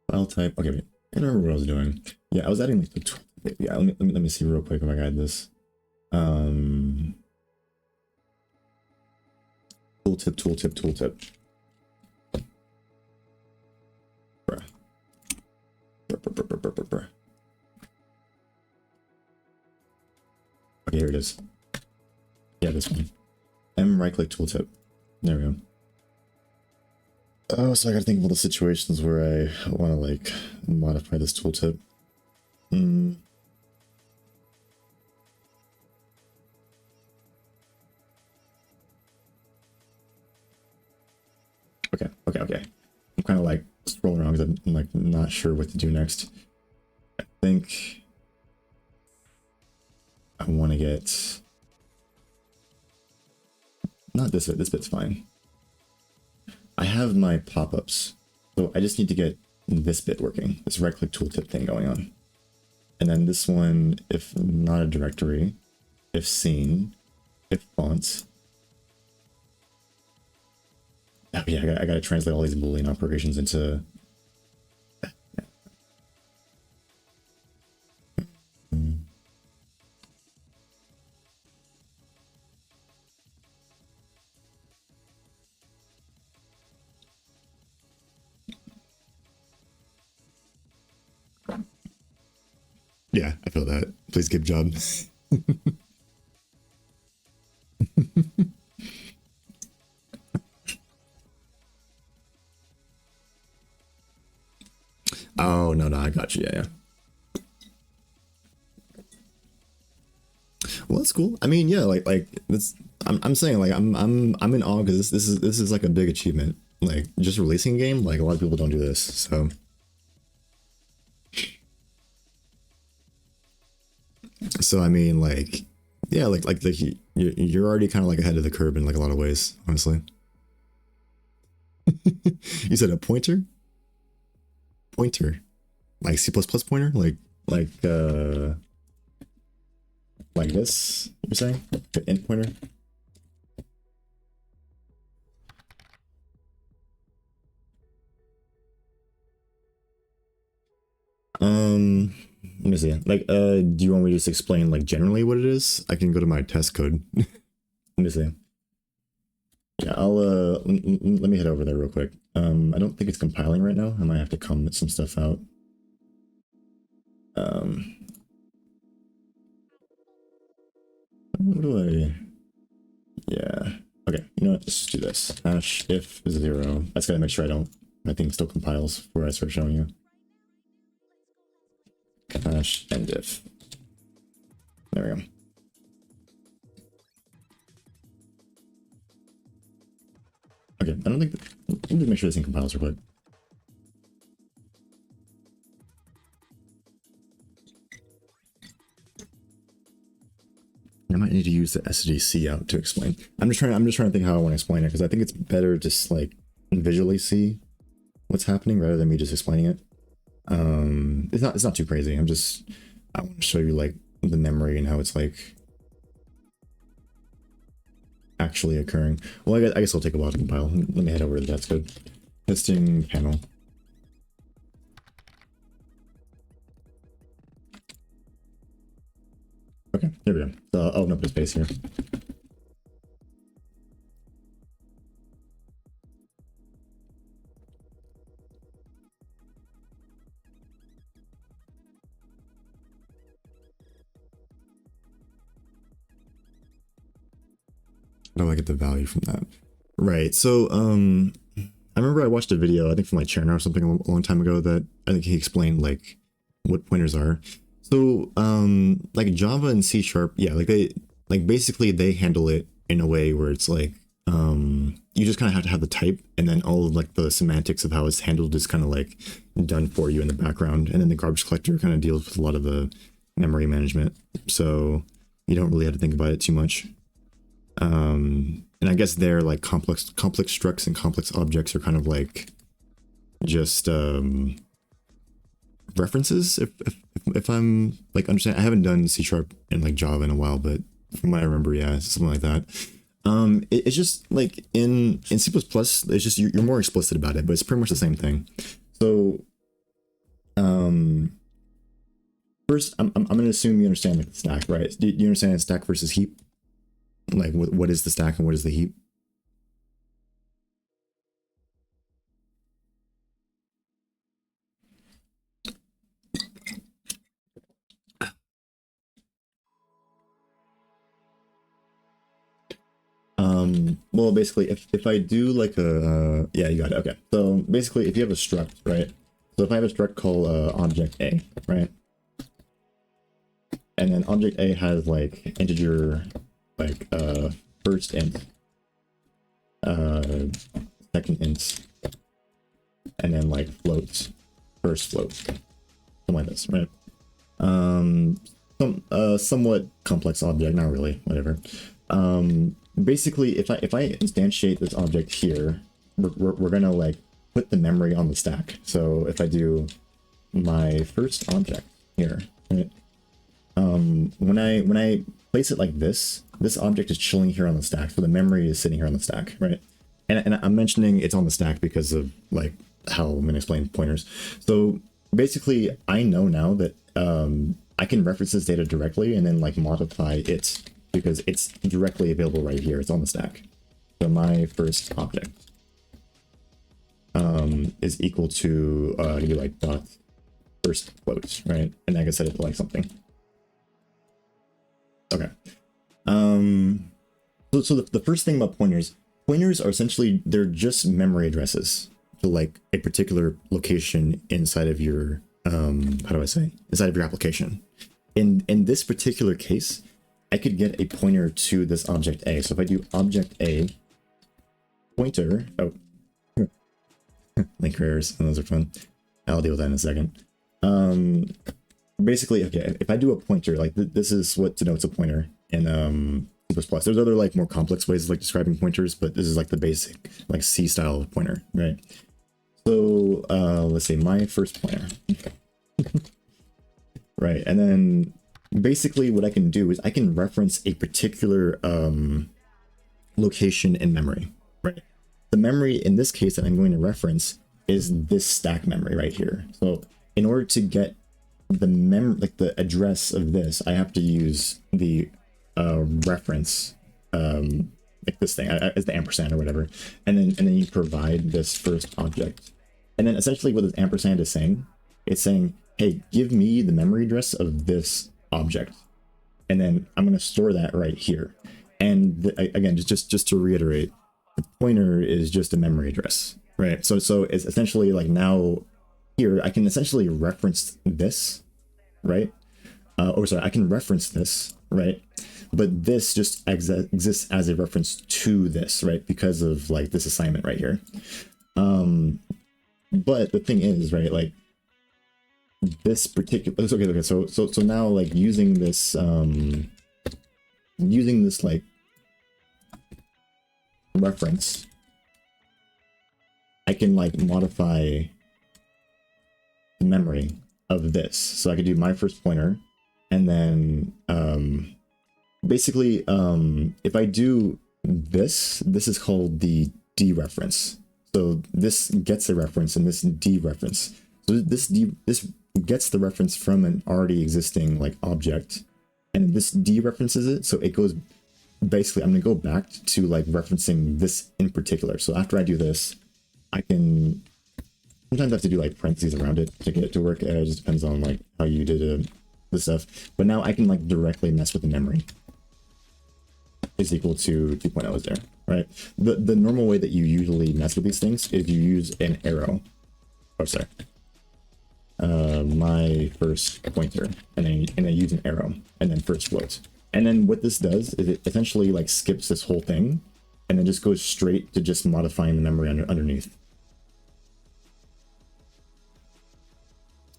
File type. Okay, wait. I don't remember what I was doing. Yeah, I was adding like the. Yeah, let me see real quick if I got this. Tooltip. Bruh. Bruh. Okay, here it is. Yeah, this one. Right click tooltip. There we go. Oh, so I gotta think of all the situations where I want to like modify this tooltip. Okay. I'm kind of like scrolling around because I'm like not sure what to do next. I think I want to get not this bit. This bit's fine. I have my pop-ups, so I just need to get this bit working. This right-click tooltip thing going on, and then this one, if not a directory, if scene, if fonts. Oh yeah, I gotta translate all these Boolean operations into. Yeah, I feel that. Please give job. Oh no, I got you. Yeah. Well, that's cool. I mean, yeah, like this. I'm saying like I'm in awe because this is like a big achievement. Like just releasing a game. Like a lot of people don't do this. So I mean, like, yeah, like you're already kind of like ahead of the curve in like a lot of ways, honestly. You said a pointer, like C++ pointer, like this. You're saying the int pointer? Let me see. Like, do you want me to just explain like generally what it is? I can go to my test code. Let me see. Yeah, I'll let me head over there real quick. I don't think it's compiling right now. I might have to comment some stuff out. What do I? Yeah. Okay. You know what? Let's do this. Hash if 0. That's gotta make sure my thing still compiles before I start showing you. Hash end if. There we go. Okay, I don't think. Let me make sure this thing compiles real quick. I might need to use the SDC out to explain. I'm just trying to think how I want to explain it because I think it's better just like visually see what's happening rather than me just explaining it. It's not too crazy. I want to show you like the memory and how it's like actually occurring. Well, I guess it'll take a while to compile. Let me head over to the test code. Testing panel. Okay, here we go. So I'll open up the space here. How do I get the value from that? Right. So I remember I watched a video, I think from like Cherna or something a long time ago, that I think he explained like what pointers are. So like Java and C Sharp, yeah, like basically they handle it in a way where it's like you just kind of have to have the type, and then all of like the semantics of how it's handled is kind of like done for you in the background, and then the garbage collector kind of deals with a lot of the memory management, so you don't really have to think about it too much. And I guess they're like complex structs and complex objects are kind of like just references, if I'm like understand. I haven't done C Sharp and like Java in a while, but from what I remember, yeah, something like that. It's just like in C++, it's just you're more explicit about it, but it's pretty much the same thing. So first I'm gonna assume you understand like the stack, right? Do you understand stack versus heap? Like what is the stack and what is the heap? Well, basically, if I do like a, yeah, you got it. Okay. So basically, if you have a struct, right? So if I have a struct called object A, right? And then object A has like integer, like first int, second int, and then like floats, first float, something like this, right? Somewhat complex object, not really, whatever. Basically, if I instantiate this object here, we're gonna like put the memory on the stack. So if I do my first object here, right? When I place it like this object is chilling here on the stack, so the memory is sitting here on the stack, right? And I'm mentioning it's on the stack because of like how I'm gonna explain pointers. So basically, I know now that I can reference this data directly and then like modify it, because it's directly available right here. It's on the stack. So my first object is equal to I can do like dot first float, right? And I can set it to like something. Okay. So the first thing about pointers are essentially, they're just memory addresses to like a particular location inside of your how do I say, inside of your application. In this particular case, I could get a pointer to this object A. So if I do object A pointer, oh, link errors, and those are fun. I'll deal with that in a second. Basically, okay, if I do a pointer, like this is what denotes a pointer in C++. There's other like more complex ways of like describing pointers, but this is like the basic like C style of pointer, right? So let's say my first pointer. Right, and then basically what I can do is I can reference a particular location in memory, right? The memory in this case that I'm going to reference is this stack memory right here. So in order to get the like the address of this, I have to use the reference like this thing as the ampersand or whatever, and then you provide this first object, and then essentially what this ampersand is saying, it's saying, hey, give me the memory address of this object, and then I'm going to store that right here. And again, just to reiterate, the pointer is just a memory address, right? So it's essentially like now here I can essentially reference this, right? I can reference this, right? But this just exists as a reference to this, right? Because of like this assignment right here. But the thing is, right, like this particular, okay, so now like using this like reference, I can like modify the memory of this. So I could do my first pointer, and then basically if I do this is called the dereference. So this gets a reference and this dereference. So this gets the reference from an already existing like object, and this dereferences it. So it goes, basically, I'm going to go back to like referencing this in particular. So after I do this, I can sometimes I have to do like parentheses around it to get it to work. It just depends on like how you did the stuff. But now I can like directly mess with the memory. Is equal to 2.0 is there, right? The normal way that you usually mess with these things is you use an arrow. Oh, sorry. My first pointer, and I use an arrow, and then first float. And then what this does is it essentially like skips this whole thing, and then just goes straight to just modifying the memory underneath.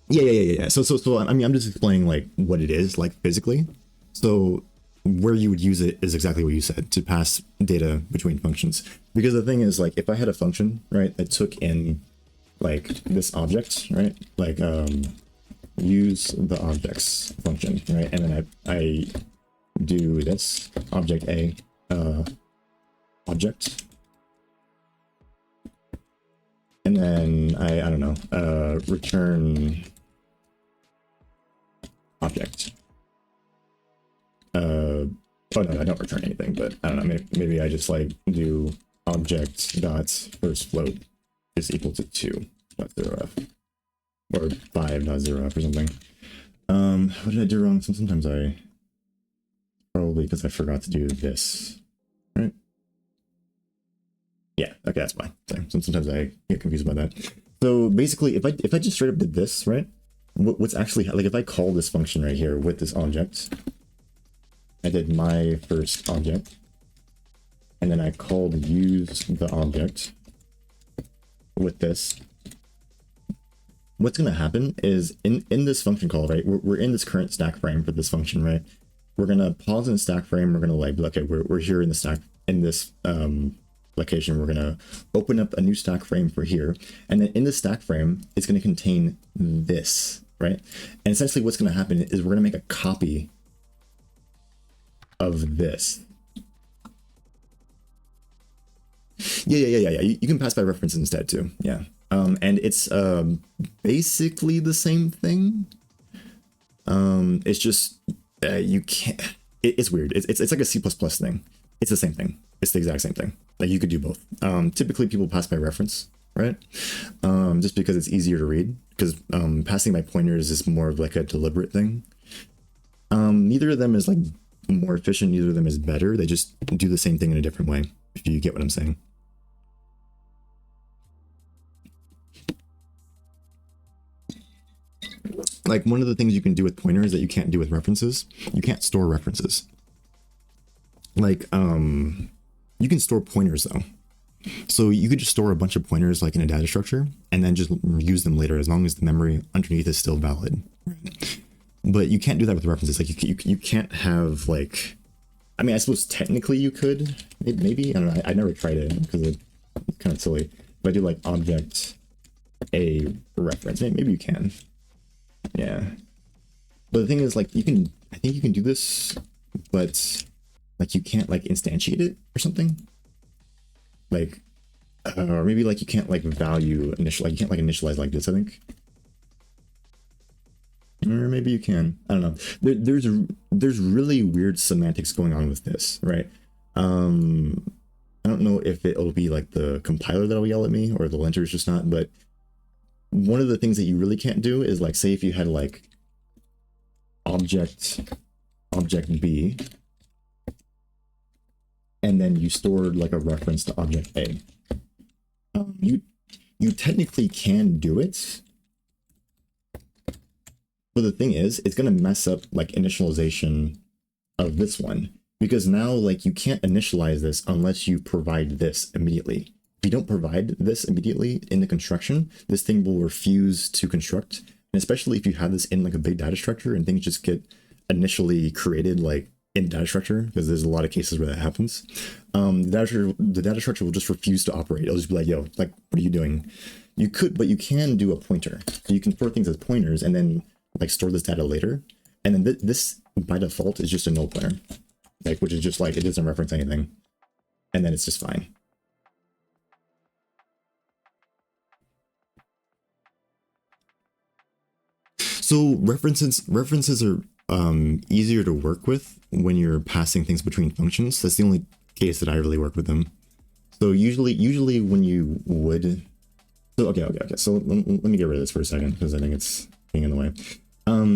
Yeah. So I mean, I'm just explaining like what it is like physically. So where you would use it is exactly what you said, to pass data between functions. Because the thing is, like, if I had a function, right, that took in like this object, right, like use the objects function, right, and then I do this object A object, and then I don't know, return object. Oh no, I don't return anything, but I don't know, maybe I just like do object dot first float is equal to 2.0f or 5.0f or something. What did I do wrong? Sometimes I probably because I forgot to do this, right? Yeah, okay, that's fine. Sometimes I get confused about that. So basically, if I just straight up did this, right? What's actually like if I call this function right here with this object, I did my first object, and then I called use the object with this. What's going to happen is in this function call, right? We're in this current stack frame for this function, right? We're going to pause in the stack frame. We're going to like, okay, we're here in the stack in this location. We're going to open up a new stack frame for here. And then in the stack frame, it's going to contain this, right? And essentially what's going to happen is we're going to make a copy of this. Yeah. You can pass by reference instead too. Yeah. And it's basically the same thing. It's just you can't. It's weird. It's like a C++ thing. It's the same thing. It's the exact same thing. Like you could do both. Typically people pass by reference, right? Just because it's easier to read. Because passing by pointers is more of like a deliberate thing. Neither of them is like more efficient. Neither of them is better. They just do the same thing in a different way. If you get what I'm saying. Like one of the things you can do with pointers that you can't do with references, you can't store references. Like you can store pointers though. So you could just store a bunch of pointers like in a data structure and then just use them later as long as the memory underneath is still valid. But you can't do that with references. Like you can't have like, I mean, I suppose technically you could, maybe, I don't know. I never tried it because it's kind of silly. If I do like object a reference, maybe you can. Yeah. But the thing is like I think you can do this, but like you can't like instantiate it or something. Like, or maybe like you can't like value initial, like you can't like initialize like this, I think. Or maybe you can. I don't know. There's really weird semantics going on with this, right? I don't know if it'll be like the compiler that'll yell at me or the linter is just not, but one of the things that you really can't do is like, say if you had like object B, and then you stored like a reference to object A. You technically can do it, but the thing is, it's going to mess up like initialization of this one, because now like you can't initialize this unless you provide this immediately. If you don't provide this immediately in the construction, this thing will refuse to construct. And especially if you have this in like a big data structure and things just get initially created like in data structure, because there's a lot of cases where that happens. The data structure will just refuse to operate. It'll just be like, yo, like, what are you doing? You could, but you can do a pointer. So you can store things as pointers and then like store this data later. And then this by default is just a null pointer, like, which is just like, it doesn't reference anything. And then it's just fine. So references are easier to work with when you're passing things between functions. That's the only case that I really work with them. So usually when you would, so okay. So let me get rid of this for a second because I think it's being in the way.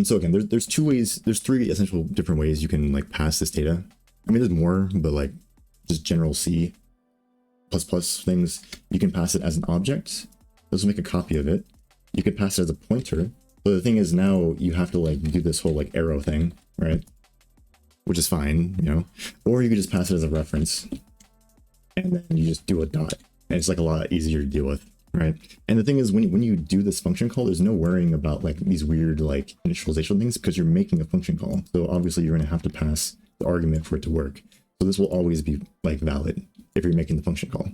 So again, there's two ways, there's three essential different ways you can like pass this data. I mean, there's more, but like just general C++ things. You can pass it as an object. Let's make a copy of it. You could pass it as a pointer. But the thing is now you have to like do this whole like arrow thing, right? Which is fine, you know, or you could just pass it as a reference and then you just do a dot and it's like a lot easier to deal with, right? And the thing is when you do this function call, there's no worrying about like these weird like initialization things because you're making a function call. So obviously you're going to have to pass the argument for it to work. So this will always be like valid if you're making the function call.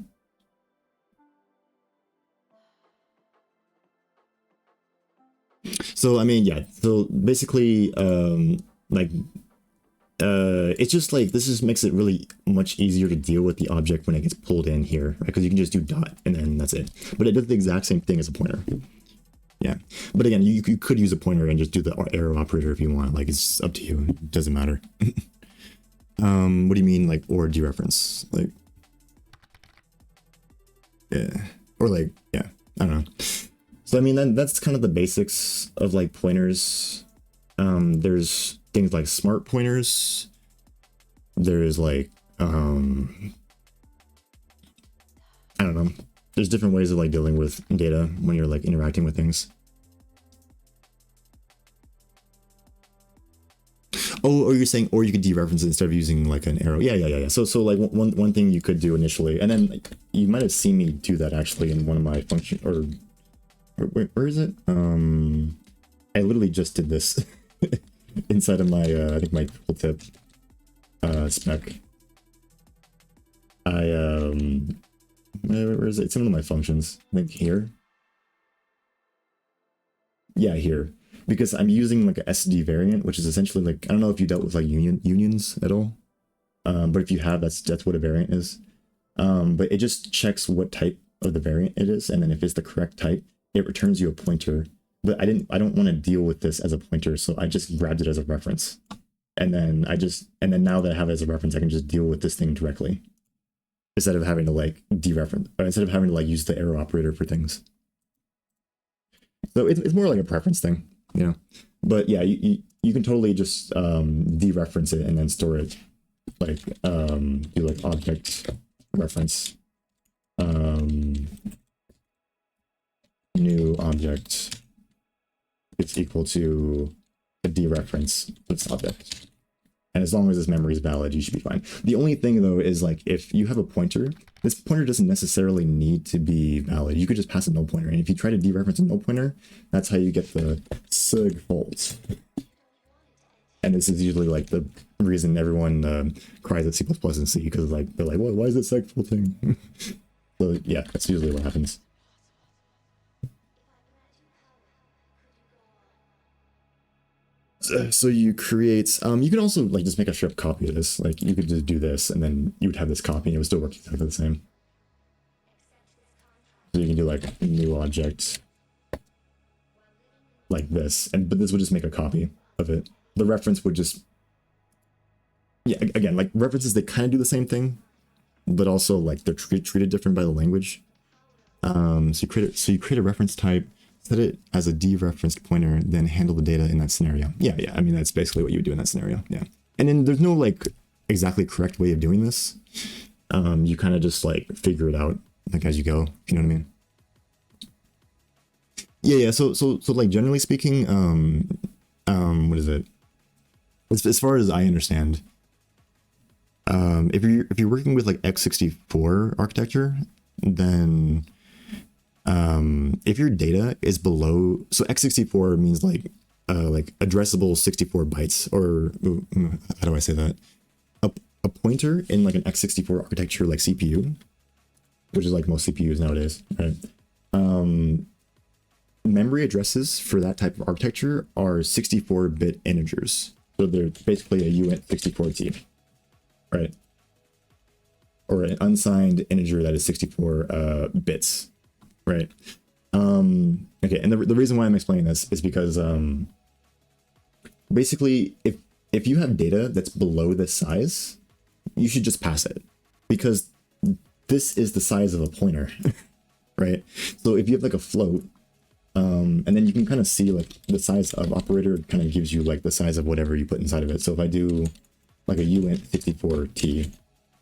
So I mean, yeah, so basically like it's just like this just makes it really much easier to deal with the object when it gets pulled in here, right? Because you can just do dot and then that's it. But it does the exact same thing as a pointer. Yeah, but again, you could use a pointer and just do the arrow operator if you want. Like it's up to you. It doesn't matter. What do you mean like or dereference? Like yeah, or like yeah, I don't know. So I mean that's kind of the basics of like pointers. There's things like smart pointers. There's like I don't know. There's different ways of like dealing with data when you're like interacting with things. Oh, or you're saying, or you could dereference it instead of using like an arrow. Yeah. So like one thing you could do initially, and then like, you might have seen me do that actually in one of my function or where is it? I literally just did this inside of my I think my tooltip spec. Where is it? It's in one of my functions. I think here. Yeah, here. Because I'm using like a SD variant, which is essentially like, I don't know if you dealt with like unions at all. But if you have, that's what a variant is. But it just checks what type of the variant it is, and then if it's the correct type, it returns you a pointer. But I don't want to deal with this as a pointer, so I just grabbed it as a reference. And then now that I have it as a reference, I can just deal with this thing directly. Instead of having to like dereference, or instead of having to like use the arrow operator for things. So it's more like a preference thing, you know. But yeah, you can totally just dereference it and then store it, like do like object reference, new object is equal to a dereference this object. And as long as this memory is valid, you should be fine. The only thing though is like if you have a pointer, this pointer doesn't necessarily need to be valid. You could just pass a null pointer. And if you try to dereference a null pointer, that's how you get the sig fault. And this is usually like the reason everyone cries at C++ and C, because like they're like, well, why is it seg faulting? So yeah, that's usually what happens. So you create, you can also like just make a strip copy of this. Like you could just do this and then you would have this copy and it would still work exactly the same. So you can do like a new object like this, but this would just make a copy of it. The reference would just, yeah, again, like references, they kind of do the same thing, but also like they're treated different by the language. So you create a reference type, set it as a dereferenced pointer, then handle the data in that scenario. Yeah. I mean, that's basically what you would do in that scenario. Yeah. And then there's no like exactly correct way of doing this. You kind of just like figure it out like as you go. You know what I mean? Yeah. So like generally speaking, what is it? As far as I understand, if you're working with like x64 architecture, then if your data is below, so x64 means like addressable 64 bytes, or how do I say that? A pointer in like an x64 architecture like CPU, which is like most CPUs nowadays, right? Memory addresses for that type of architecture are 64-bit integers. So they're basically a uint64t, right? Or an unsigned integer that is 64 bits, right? Okay, and the reason why I'm explaining this is because basically, if you have data that's below this size, you should just pass it, because this is the size of a pointer, right? So if you have like a float, and then you can kind of see like the size of operator kind of gives you like the size of whatever you put inside of it. So if I do like a uint 64t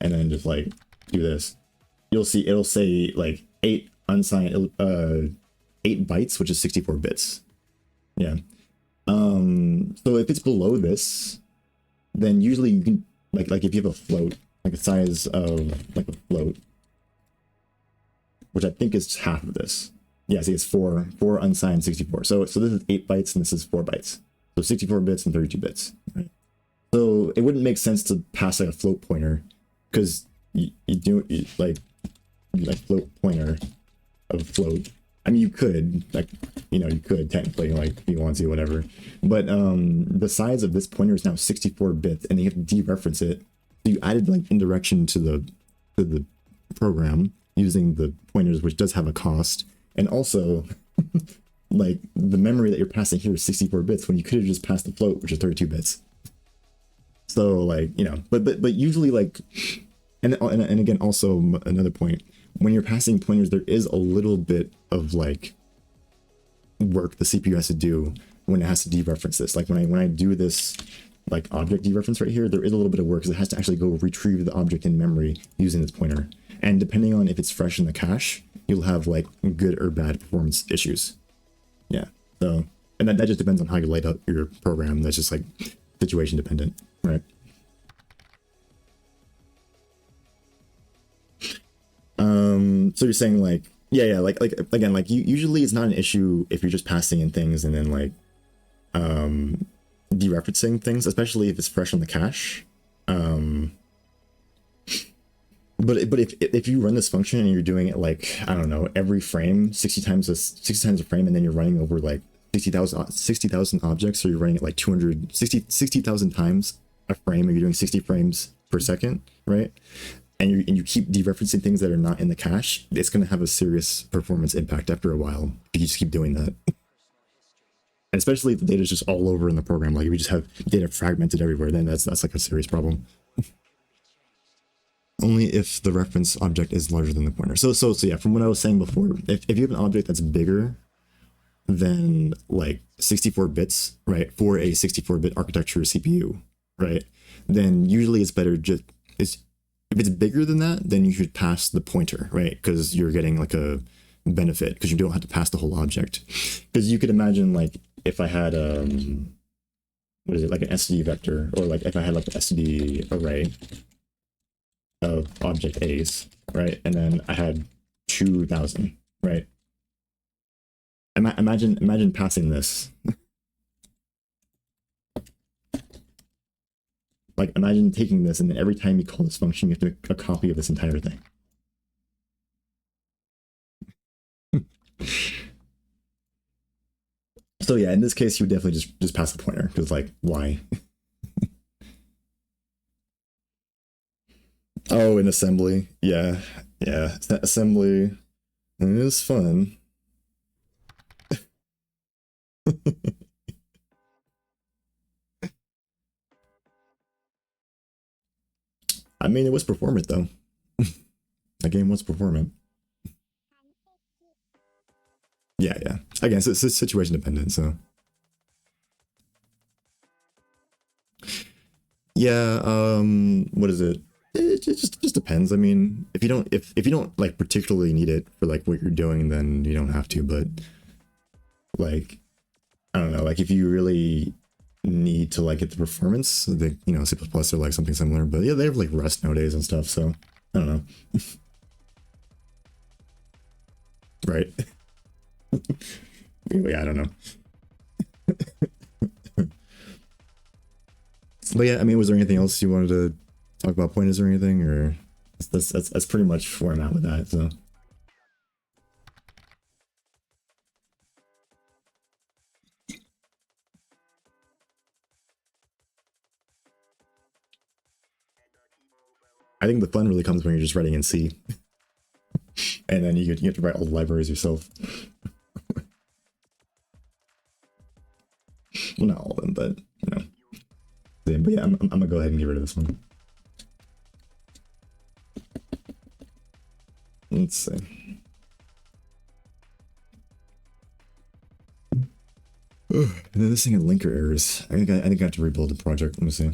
and then just like do this, you'll see it'll say like 8 unsigned 8 bytes, which is 64 bits. Yeah. So if it's below this, then usually you can like if you have a float, like a size of like a float, which I think is half of this. Yeah, see, it's 4 unsigned 64. So this is 8 bytes and this is 4 bytes. So 64 bits and 32 bits. Right? So it wouldn't make sense to pass like a float pointer, because you like float pointer of float. I mean, you could, like, you could technically, like, if you want to, whatever. But the size of this pointer is now 64 bits, and you have to dereference it. So you added like indirection to the program using the pointers, which does have a cost. And also, like, the memory that you're passing here is 64 bits when you could have just passed the float, which is 32 bits. So, like, but usually, like, and again, also another point, when you're passing pointers, there is a little bit of, like, work the CPU has to do when it has to dereference this. Like, when I do this, like, object dereference right here, there is a little bit of work, because it has to actually go retrieve the object in memory using this pointer. And depending on if it's fresh in the cache, you'll have like good or bad performance issues. Yeah. So, and that just depends on how you laid out your program. That's just like situation dependent, right? So you're saying like, yeah, like again, like usually it's not an issue if you're just passing in things and then like dereferencing things, especially if it's fresh on the cache. But if you run this function and you're doing it like, I don't know, every frame 60 times a frame, and then you're running over like 60,000 objects, so you're running it like 60,000 times a frame, and you're doing 60 frames per second, right? And you keep dereferencing things that are not in the cache, it's going to have a serious performance impact after a while if you just keep doing that. And especially if the data is just all over in the program, like if you just have data fragmented everywhere, then that's like a serious problem. Only if the reference object is larger than the pointer. So yeah, from what I was saying before, if you have an object that's bigger than like 64 bits, right, for a 64-bit architecture CPU, right, then usually it's better if it's bigger than that, then you should pass the pointer, right, because you're getting like a benefit, because you don't have to pass the whole object. Because you could imagine like if I had what is it, like an STD vector, or like if I had like an STD array of object A's, right? And then I had 2,000, right? Imagine passing this. Like, imagine taking this, and then every time you call this function, you have to make a copy of this entire thing. So yeah, in this case, you would definitely just pass the pointer, because like, why? Oh, in assembly. Yeah. Assembly is fun. I mean, it was performant though. That game was performant. Yeah. Again, it's situation dependent, so. Yeah, what is it? It just depends. I mean, if you don't like particularly need it for like what you're doing, then you don't have to. But like, I don't know, like if you really need to like get the performance, the C++ or like something similar. But yeah, they have like Rust nowadays and stuff. So I don't know. Right. Yeah, I don't know. But yeah, I mean, was there anything else you wanted to talk about pointers or anything, or that's pretty much where I'm at with that. So I think the fun really comes when you're just writing in C, and then you have to write all the libraries yourself. Well, not all of them, but But yeah, I'm gonna go ahead and get rid of this one. Let's see. And then this thing had linker errors. I think I have to rebuild the project. Let me see.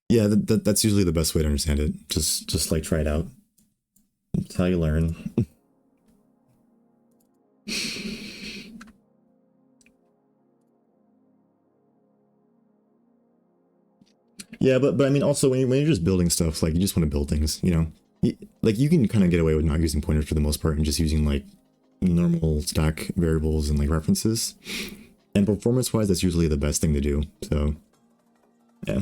Yeah, that's usually the best way to understand it. Just like try it out. That's how you learn. Yeah, but I mean, also when you're just building stuff, like you just want to build things, you know. Like you can kind of get away with not using pointers for the most part and just using like normal stack variables and like references. And performance-wise, that's usually the best thing to do. So, yeah.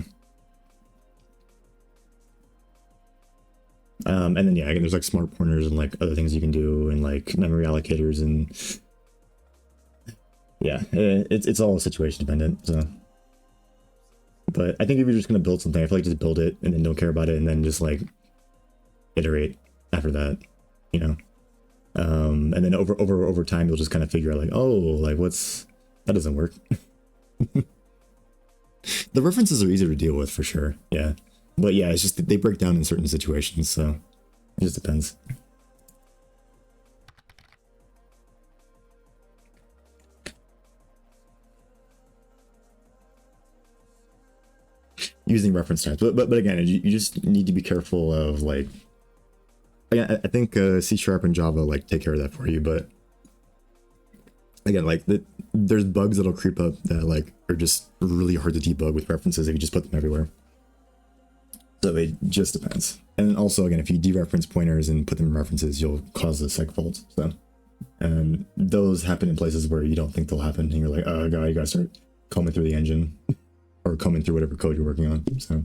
And then yeah, again, there's like smart pointers and like other things you can do and like memory allocators and yeah, it's all situation dependent. So, but I think if you're just gonna build something, I feel like just build it and then don't care about it and then just like iterate after that, you know. And then over time, you'll just kind of figure out like, oh, like that doesn't work. The references are easier to deal with for sure. Yeah. But yeah, it's just they break down in certain situations, so it just depends. Using reference types, but again, you just need to be careful of like. Again, I think C# and Java like take care of that for you, but again, like there's bugs that'll creep up that like are just really hard to debug with references if you just put them everywhere. So it just depends. And also, again, if you dereference pointers and put them in references, you'll cause a seg fault. So, and those happen in places where you don't think they'll happen, and you're like, oh god, you gotta start combing through the engine or combing through whatever code you're working on. So.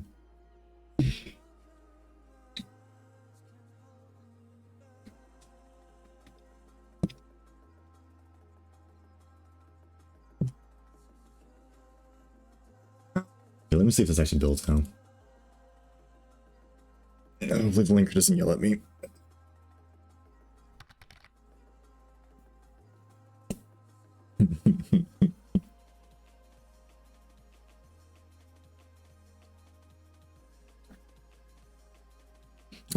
Okay, let me see if this actually builds now. Hopefully the linker doesn't yell at me.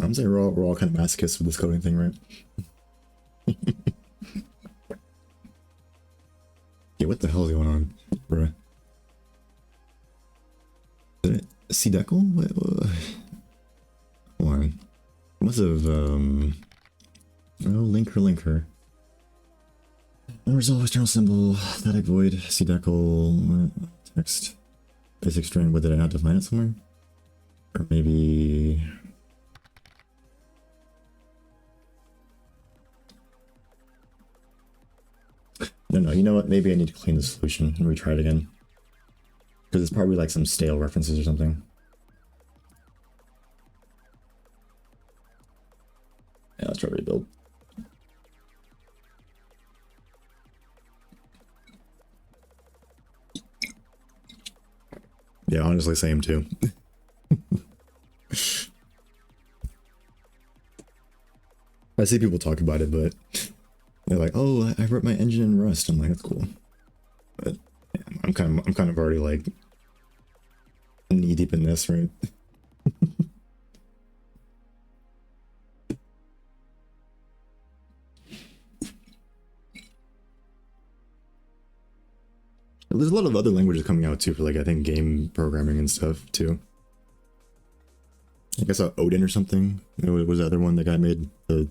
I'm saying we're all kind of masochists with this coding thing, right? Yeah, what the hell is going on, bruh? C-decal? What? Hold on. Must have, oh, linker. Unresolved external symbol, static void, C-decal, text, basic string, but did I not define it somewhere? Or maybe... No, you know what? Maybe I need to clean the solution and retry it again. Because it's probably like some stale references or something. Yeah, let's try to rebuild. Yeah, honestly, same too. I see people talk about it, but they're like, "Oh, I wrote my engine in Rust." I'm like, "That's cool," but yeah, I'm kind of already like knee deep in this, right? There's a lot of other languages coming out too for like I think game programming and stuff too. I guess Odin or something. What was the other one the guy made? The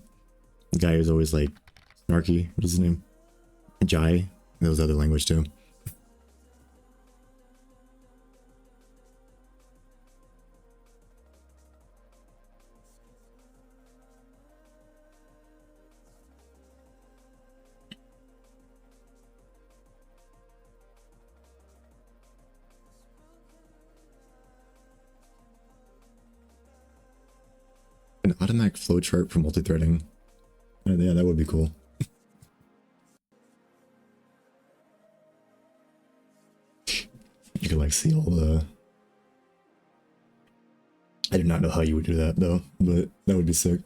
guy who's always like snarky. What is his name? Jai. That was the other language too. An automatic flowchart for multi-threading. Yeah, that would be cool. You could like see all the... I do not know how you would do that though, but that would be sick.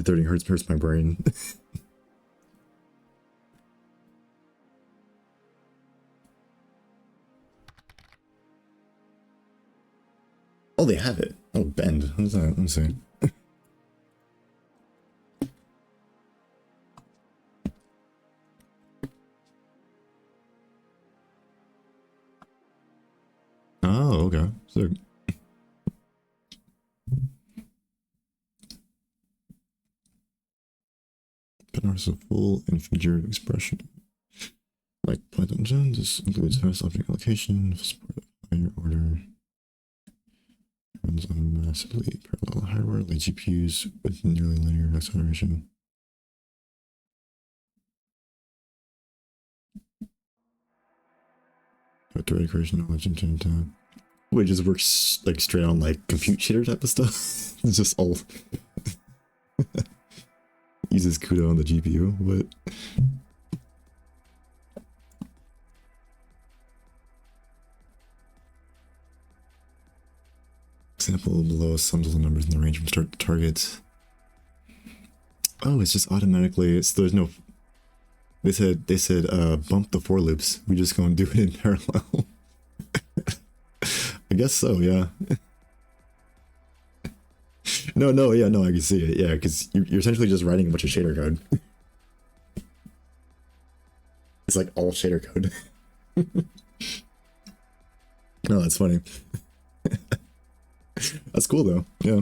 multi-threading hurts my brain. Oh, they have it. Oh, bend. What is that? Let me see. Oh, okay. So Pinar's a full integer expression. Like Python Gen, this includes host object allocation, support of higher order. Runs on massively parallel hardware, like GPUs with nearly linear acceleration. Vector creation knowledge intent time. Wait, it just works like straight on like compute shader type of stuff. It's just all uses CUDA on the GPU, but example below sums all the numbers in the range from start to target. Oh, it's just automatically. There's no. They said bump the for loops. We just go and do it in parallel. I guess so, yeah. No, yeah, no, I can see it, yeah, because you're essentially just writing a bunch of shader code. It's like all shader code. No, that's funny. That's cool though, yeah.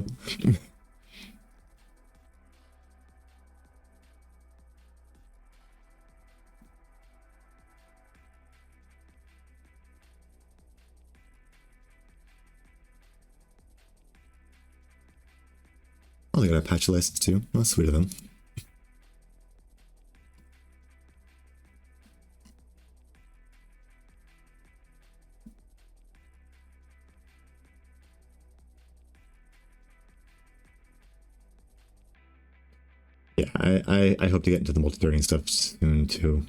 Oh, they got a Apache license too. Oh, that's sweet of them. Yeah, I hope to get into the multi-threading stuff soon too.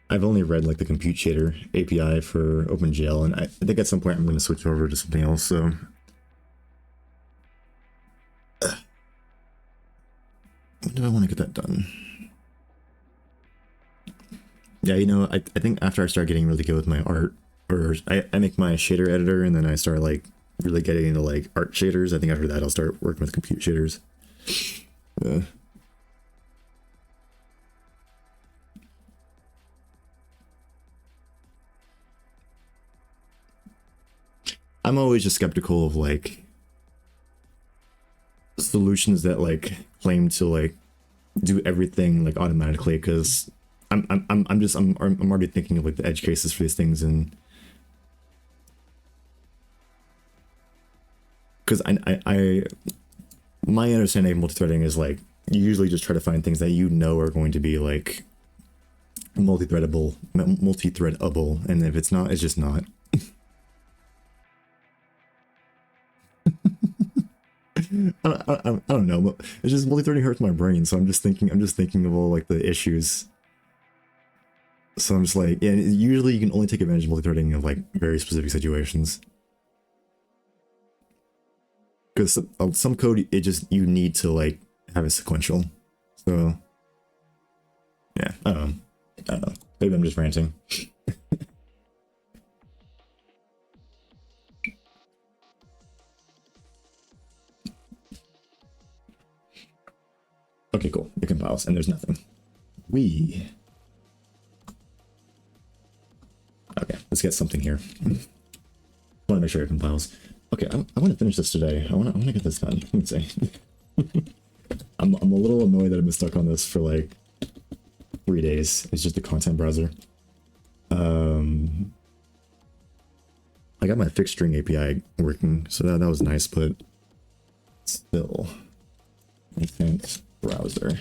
I've only read like the compute shader API for OpenGL, and I think at some point I'm going to switch over to something else. So, when do I want to get that done? Yeah, you know, I think after I start getting really good with my art, or I make my shader editor, and then I start like really getting into like art shaders. I think after that I'll start working with compute shaders. I'm always just skeptical of like solutions that like claim to like do everything like automatically, because I'm already thinking of like the edge cases for these things, and because I my understanding of multi-threading is like you usually just try to find things that you know are going to be like multi-threadable, and if it's not, it's just not. I don't know, but it's just multi-threading hurts my brain, so I'm just thinking of all like the issues. So I'm just like, yeah, usually you can only take advantage of multi-threading of like very specific situations. Because some code, it just, you need to like have it sequential. So yeah, I don't know. Maybe I'm just ranting. Okay, cool. It compiles, and there's nothing. Okay, let's get something here. I want to make sure it compiles. Okay, I want to finish this today. I want to get this done. Let me see. I'm a little annoyed that I've been stuck on this for like 3 days. It's just the content browser. I got my fixed string API working, so that was nice, but still, content browser.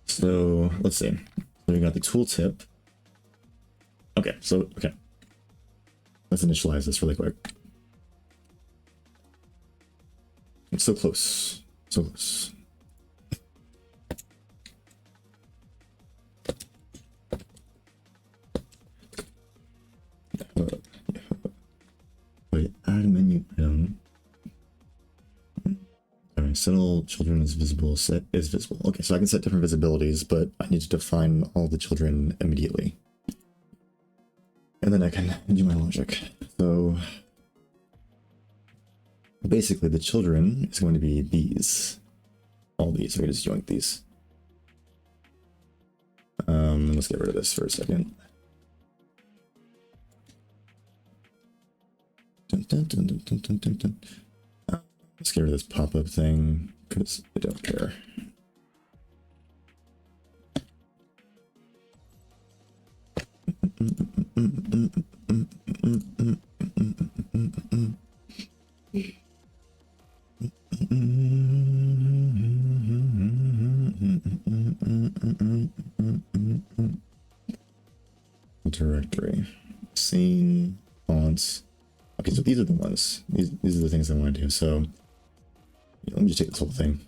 So let's see. So we got the tooltip. Okay, let's initialize this really quick. It's so close, so close. Okay, set all children is visible. Set is visible. Okay, so I can set different visibilities, but I need to define all the children immediately. And then I can do my logic. So basically the children is going to be these. All these. So we just join these. Let's get rid of this for a second. Dun, dun, dun, dun, dun, dun, dun, dun. Let's get rid of this pop-up thing because I don't care. Directory, scene, fonts. Okay, so these are the ones. These are the things I want to do. So let me just take this whole thing.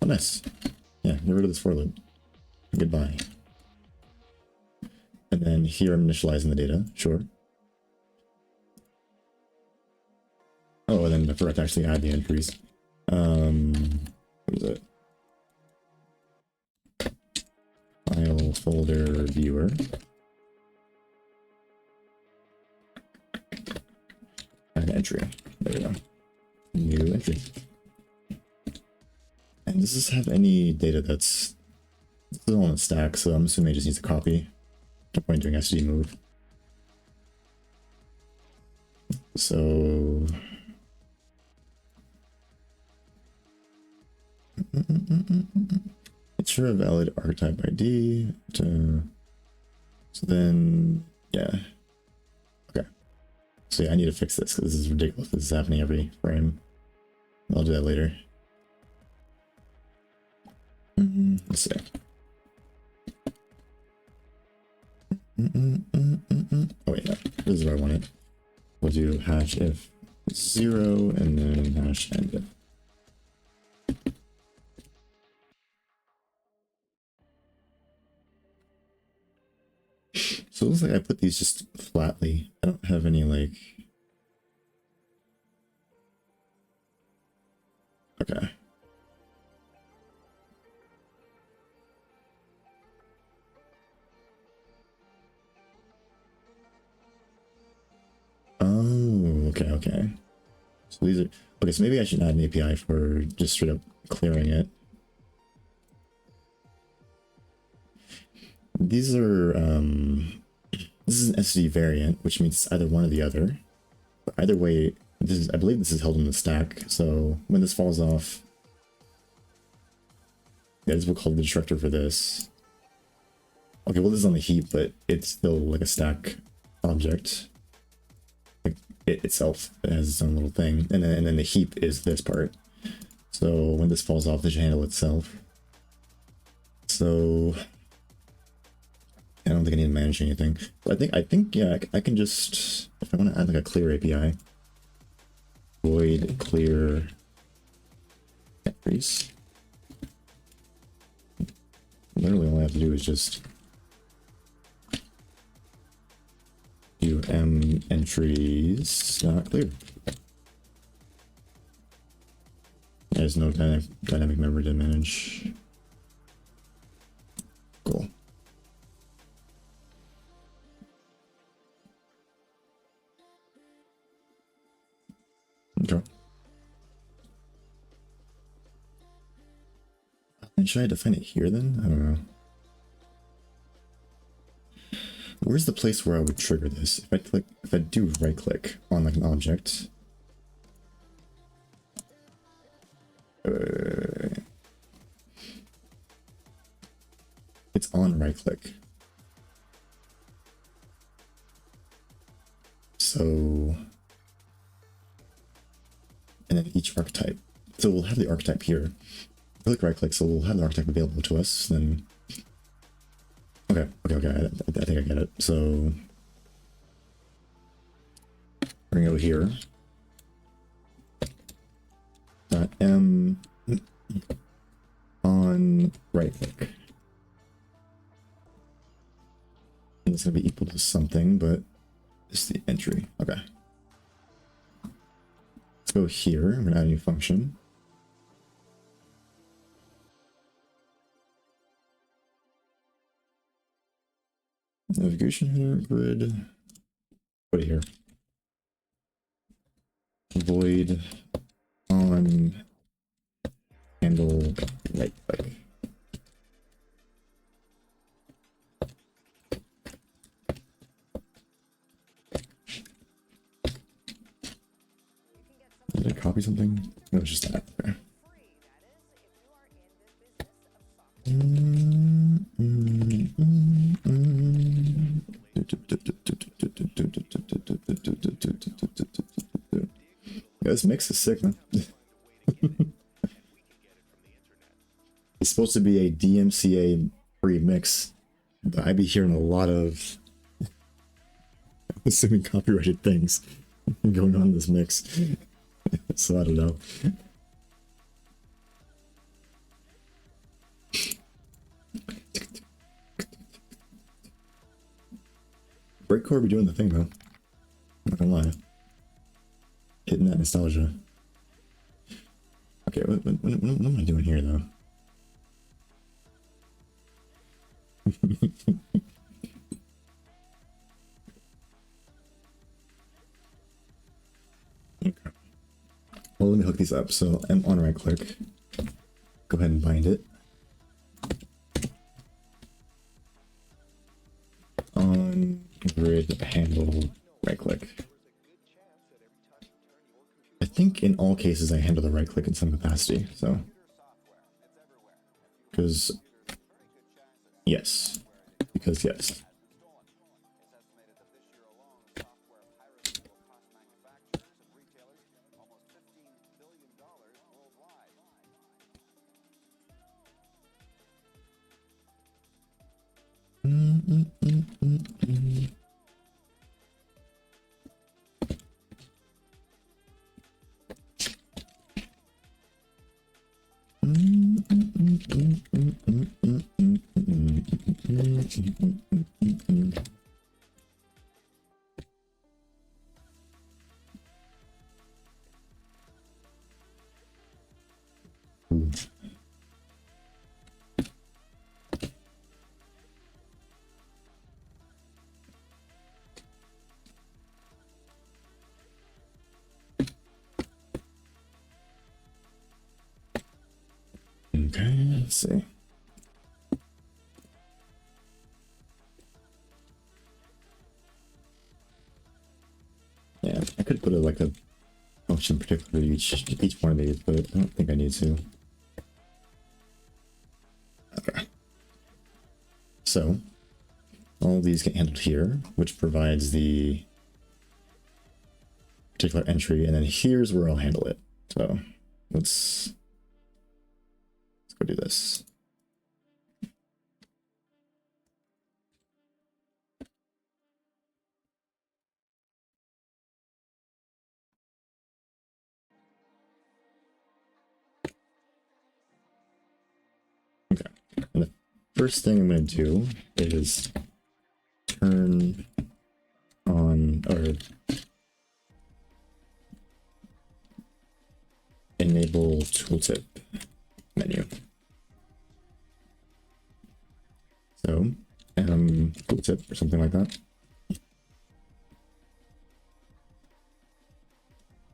Oh, nice. Yeah, get rid of this for loop. Goodbye. And then here I'm initializing the data. Sure. Oh, and then I forgot to actually add the entries. What is it? File folder viewer. Add entry. There we go. New entry. And does this have any data that's still on the stack? So I'm assuming it just needs a copy. No point doing SD move. So it's sure a valid archetype ID. So then, yeah. Okay. So yeah, I need to fix this because this is ridiculous. This is happening every frame. I'll do that later. Let's see. Oh wait, no. This is where I want it. We'll do hash if 0 and then hash end if. So it looks like I put these just flatly. I don't have any like... Okay. Oh, okay. So these are... Okay, so maybe I should add an API for just straight up clearing it. These are... This is an SD variant, which means it's either one or the other. But either way, this is, I believe this is held in the stack, so when this falls off... Yeah, this is what we'll call the destructor for this. Okay, well this is on the heap, but it's still like a stack object. Like it itself has its own little thing, and then the heap is this part. So when this falls off, this should handle itself. So I don't think I need to manage anything. But I think yeah, I can just, if I want to add like a clear API, void clear entries. Literally all I have to do is just do m entries not clear. There's no dynamic memory to manage. Cool. Okay. And should I define it here then? I don't know. Where's the place where I would trigger this? If I do right click on like an object. It's on right click. So, and then each archetype. So we'll have the archetype here. Click right click, so we'll have the archetype available to us. Then, okay. I think I get it. So, we're gonna go here. M on right click. And it's gonna be equal to something, but it's the entry. Okay. Let's go here. I'm gonna add a new function. Navigation header grid. Put it here. Void on handle right click. Did I copy something? No, it's just that. Okay. Yeah, this mix is sick, man. It's supposed to be a DMCA free mix, but I be hearing a lot of assuming copyrighted things going on in this mix. So I don't know. Breakcore be doing the thing though. I'm not gonna lie. Hitting that nostalgia. Okay, what am I doing here though? Okay. Well, let me hook these up. So I'm on right click. Go ahead and bind it. On grid handle right click. I think in all cases I handle the right click in some capacity, so. Because yes. Because yes. Okay, let's see. Yeah, I could put like a function particularly each one of these, but I don't think I need to. Okay. So all of these get handled here, which provides the particular entry, and then here's where I'll handle it. So let's go do this. Okay, and the first thing I'm going to do is turn on or enable tooltip menu. So tooltip or something like that.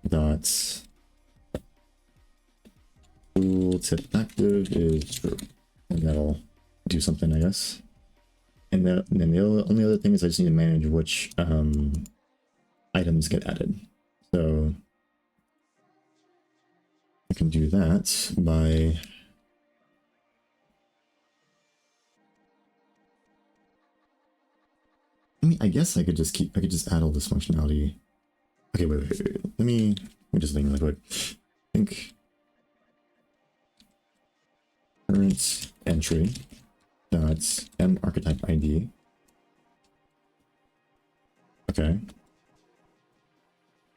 Dot tooltip active is true, and that'll do something, I guess. And then the only other thing is I just need to manage which items get added. So I can do that by I guess I could just add all this functionality. Okay, wait. Let me just think like what I think current entry dot m archetype ID. Okay.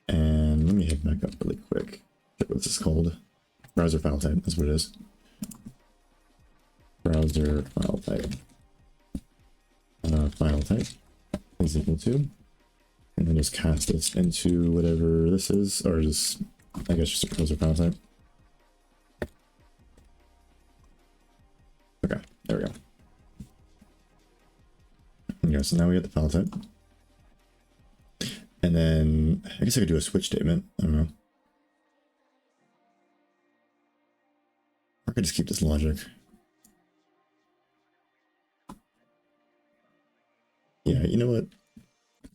And let me head back up really quick. Check what this is called. Browser file type, that's what it is. Browser file type. File type is equal to and then just cast this into whatever this is, or just, I guess, just a closer file type. Okay, there we go. Okay, so now we get the file type. And then I guess I could do a switch statement. I don't know. Or I could just keep this logic. Yeah, you know what?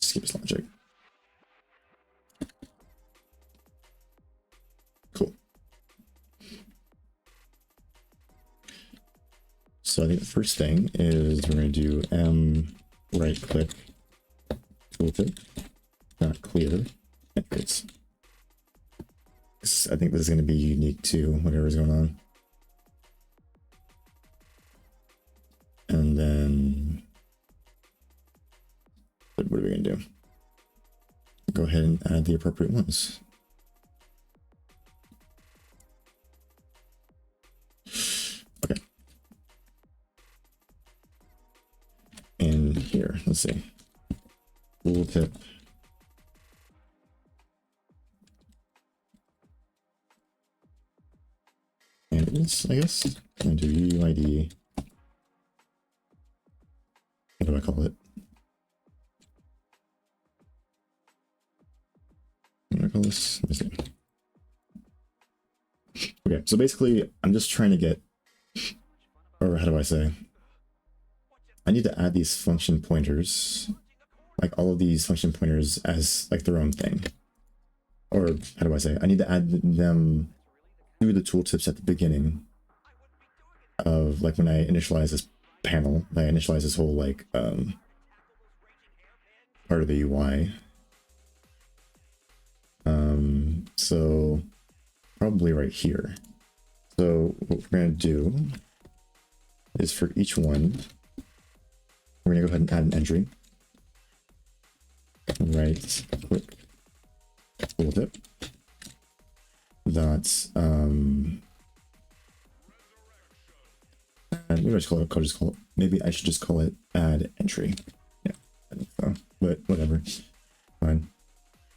Just keep this logic. Cool. So I think the first thing is we're going to do right click tooltip, not clear entries. I think this is going to be unique to whatever's going on. And then what are we going to do? Go ahead and add the appropriate ones. Okay. And here, let's see. Tooltip. And this, I guess. And do UID. What do I call it? What do I call this? Let me see. Okay, so basically, I'm just trying to get, or how do I say? I need to add these function pointers, like all of these function pointers as like their own thing. Or how do I say? I need to add them to the tooltips at the beginning of like when I initialize this panel, I initialize this whole like part of the UI. So probably right here. So what we're going to do is for each one, we're going to go ahead and add an entry. Right click tooltip. That's maybe I should call it, maybe I should just call it add entry. Yeah, I think so, but whatever, fine.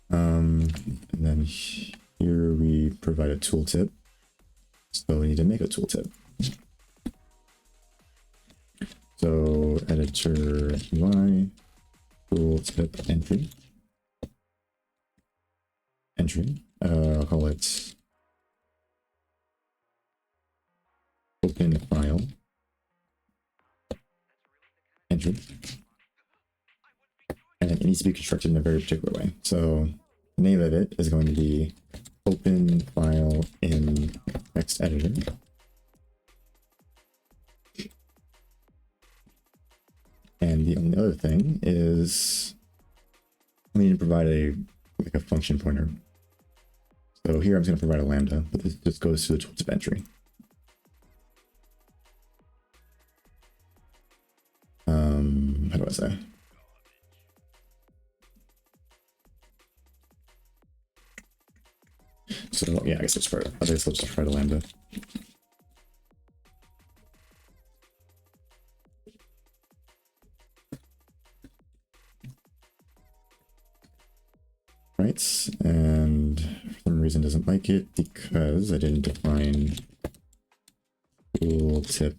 And then here we provide a tooltip, so we need to make a tooltip. So editor UI tooltip entry. I'll call it open file entry, and it needs to be constructed in a very particular way. So the name of it is going to be open file in text editor. And the only other thing is we need to provide a function pointer. So here I'm just going to provide a lambda, but this just goes to the tooltip entry. How do I say? So yeah, I guess let's just try the lambda. Right, and for some reason doesn't like it because I didn't define tooltip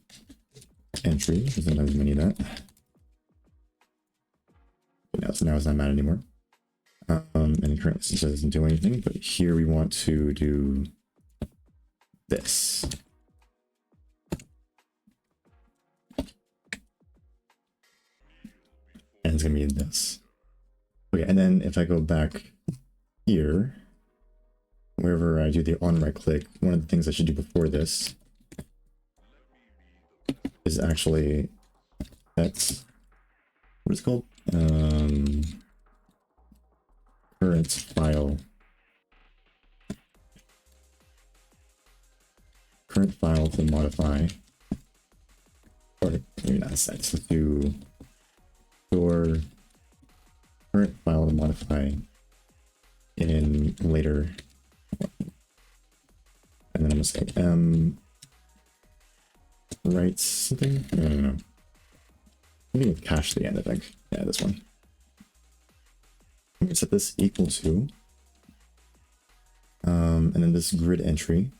entry, because then I was many of that. So now it's not mad anymore. And currently it doesn't do anything, but here we want to do this. And it's gonna be this. Okay, and then if I go back here, wherever I do the on right click, one of the things I should do before this is actually that's what it's called, current file to modify, or maybe not set, so to store current file to modify in later, and then I'm gonna say write something. No. I think with cache at the end, I think. Yeah, this one. I'm gonna set this equal to, and then this grid entry,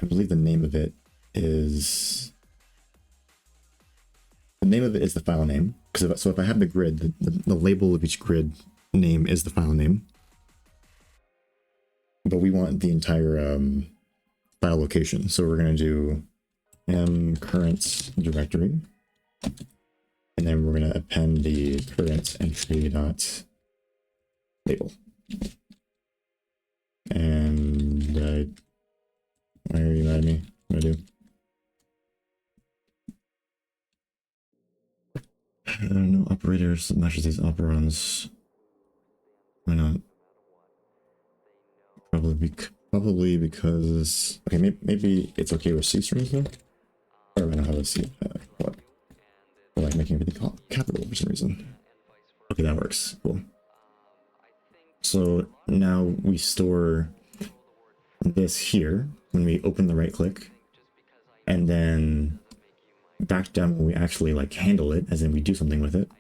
I believe the name of it is the file name. Because so if I have the grid, the label of each grid name is the file name. But we want the entire file location. So we're going to do current directory. And then we're going to append the current entry dot label. And why are you mad at me? What do I do? No operators that matches these operons. Why not? Probably because okay, maybe it's okay with C strings though. Or I know how to see what. I like making everything capital for some reason. Okay, that works. Cool. So now we store this here when we open the right click, and then back down when we actually like handle it, as in we do something with it,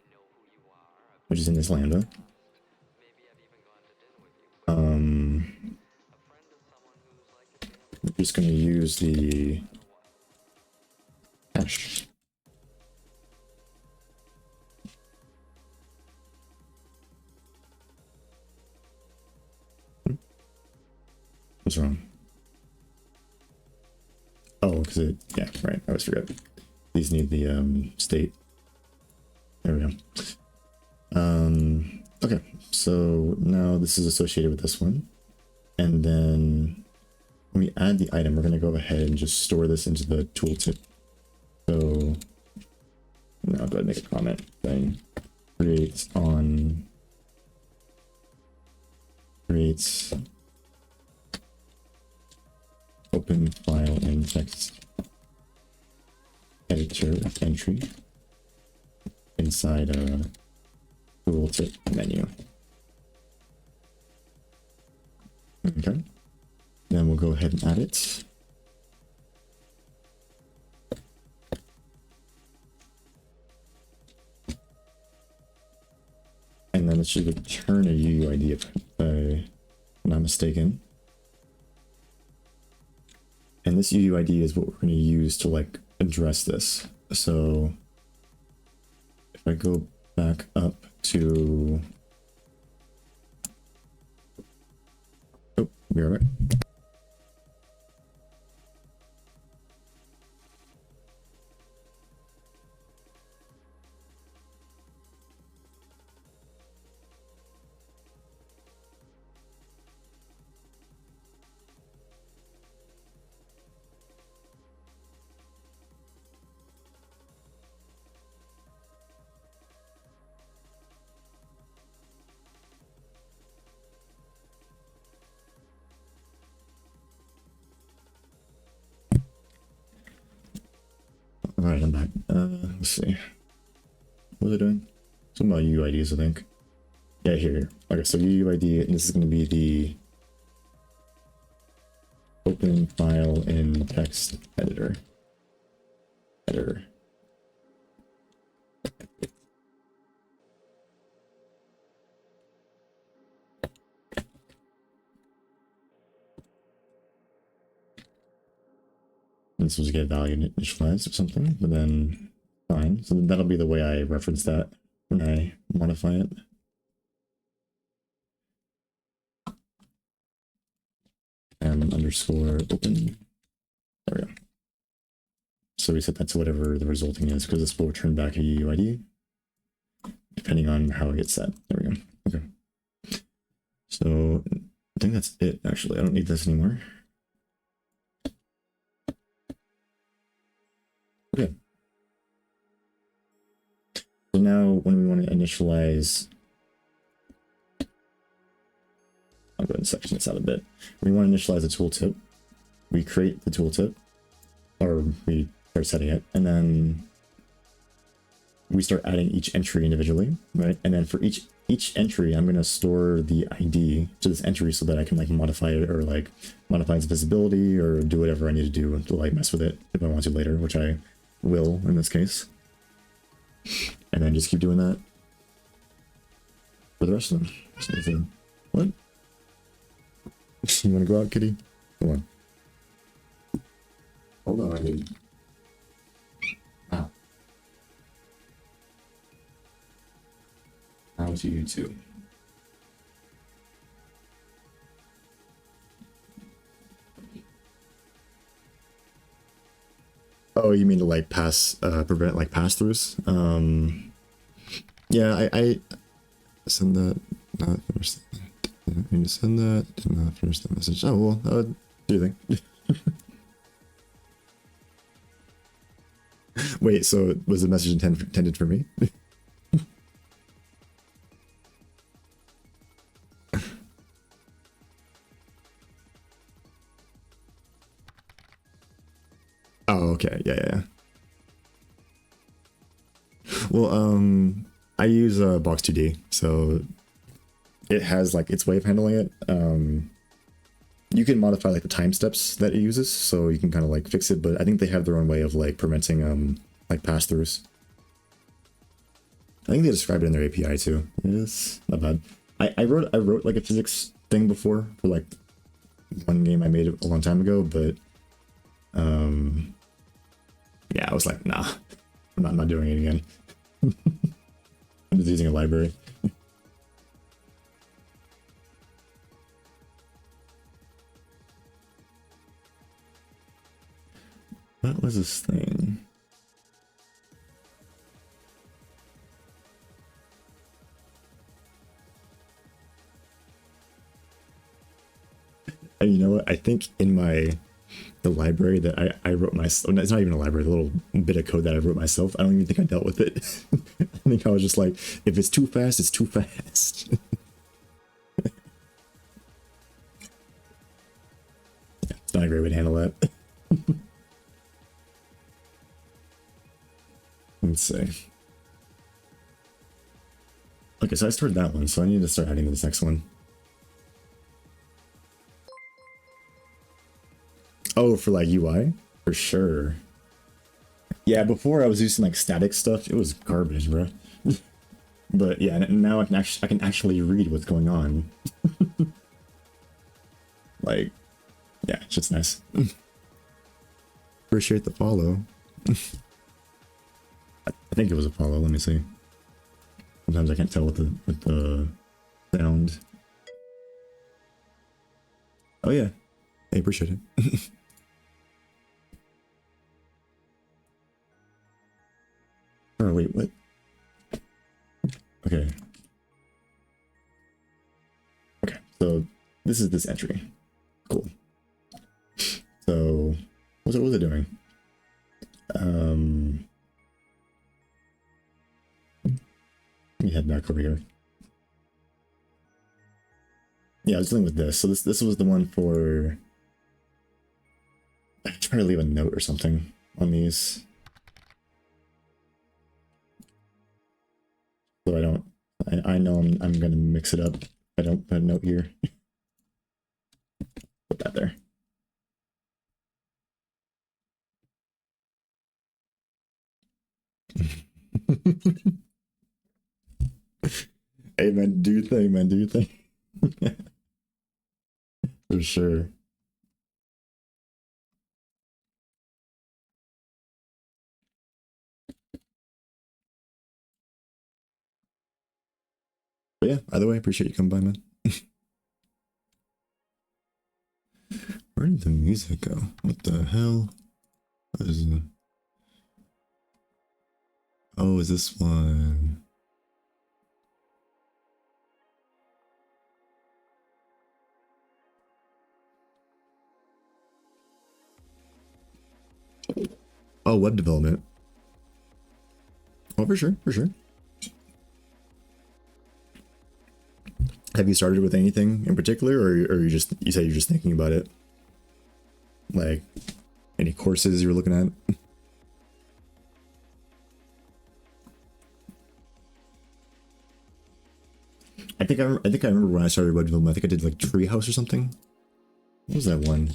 which is in this lambda. We're just going to use the hash. What's wrong? Oh, because it, yeah, right. I always forget. These need the state. There we go. Okay, so now this is associated with this one. And then when we add the item, we're going to go ahead and just store this into the tooltip. So now I'll go ahead and make a comment saying creates open file in text editor entry inside a tooltip menu. Okay, then we'll go ahead and add it. And then it should return a UUID if I'm not mistaken. And this UUID is what we're going to use to like address this. So if I go back up to, oh, be right back. All right, I'm back. Let's see. What was I doing? Something about UUIDs, I think. Yeah, here. Okay, so UUID, and this is going to be the open file in text editor. This was to get value initialized or something, but then fine. So that'll be the way I reference that when I modify it. Underscore open. There we go. So we set that to whatever the resulting is, because this will return back a UUID depending on how it gets set. There we go. Okay. So I think that's it, actually. I don't need this anymore. Okay. So now when we want to initialize, I'll go ahead and section this out a bit. We want to initialize a tooltip. We create the tooltip, or we start setting it, and then we start adding each entry individually, right? And then for each entry, I'm going to store the ID to this entry so that I can like modify it, or like modify its visibility, or do whatever I need to do to like mess with it if I want to later, which I will in this case. And then just keep doing that. for the rest of them. So, what? You want to go out, kitty? Come on. Hold on, dude. Ow. How to you too. Oh, you mean to like prevent like pass-throughs? Yeah, I send that, not finish that. Didn't mean to send that, did not finish the message. Oh, well, do your thing. Wait, so was the message intended for me? Oh, okay, yeah. Well, I use Box2D, so it has like its way of handling it. You can modify like the time steps that it uses, so you can kind of like fix it, but I think they have their own way of like preventing like pass-throughs. I think they described it in their API too. It's not bad. I wrote like a physics thing before for like one game I made a long time ago, but yeah, I was like, nah, I'm not doing it again. I'm just using a library. What was this thing? And you know what? I think in the library that I wrote myself, it's not even a library, the little bit of code that I wrote myself, I don't even think I dealt with it. I think I was just like, if it's too fast, it's too fast. Yeah, it's not a great way to handle that. Let's see. Okay, so I started that one, so I need to start adding to this next one. Oh, for like UI? For sure. Yeah, before I was using like static stuff, it was garbage, bro. But yeah, now I can actually read what's going on. Like, yeah, it's just nice. Appreciate the follow. I think it was a follow. Let me see. Sometimes I can't tell with the sound. Oh yeah, I appreciate it. Oh wait, what? Okay. Okay, so this is this entry. Cool. So what was it doing? Let me head back over here. Yeah, I was dealing with this. So this was the one for. I try to leave a note or something on these. So I don't. I know I'm gonna mix it up. I don't put a note here. Put that there. Hey man, do your thing, man. Do your thing. For sure. But yeah, either way, appreciate you coming by, man. Where did the music go? What the hell? What is it? Oh, is this one? Oh, web development. Oh, for sure, for sure. Have you started with anything in particular, or you say you're just thinking about it? Like any courses you were looking at? I think I remember when I started web development. I think I did like Treehouse or something. What was that one?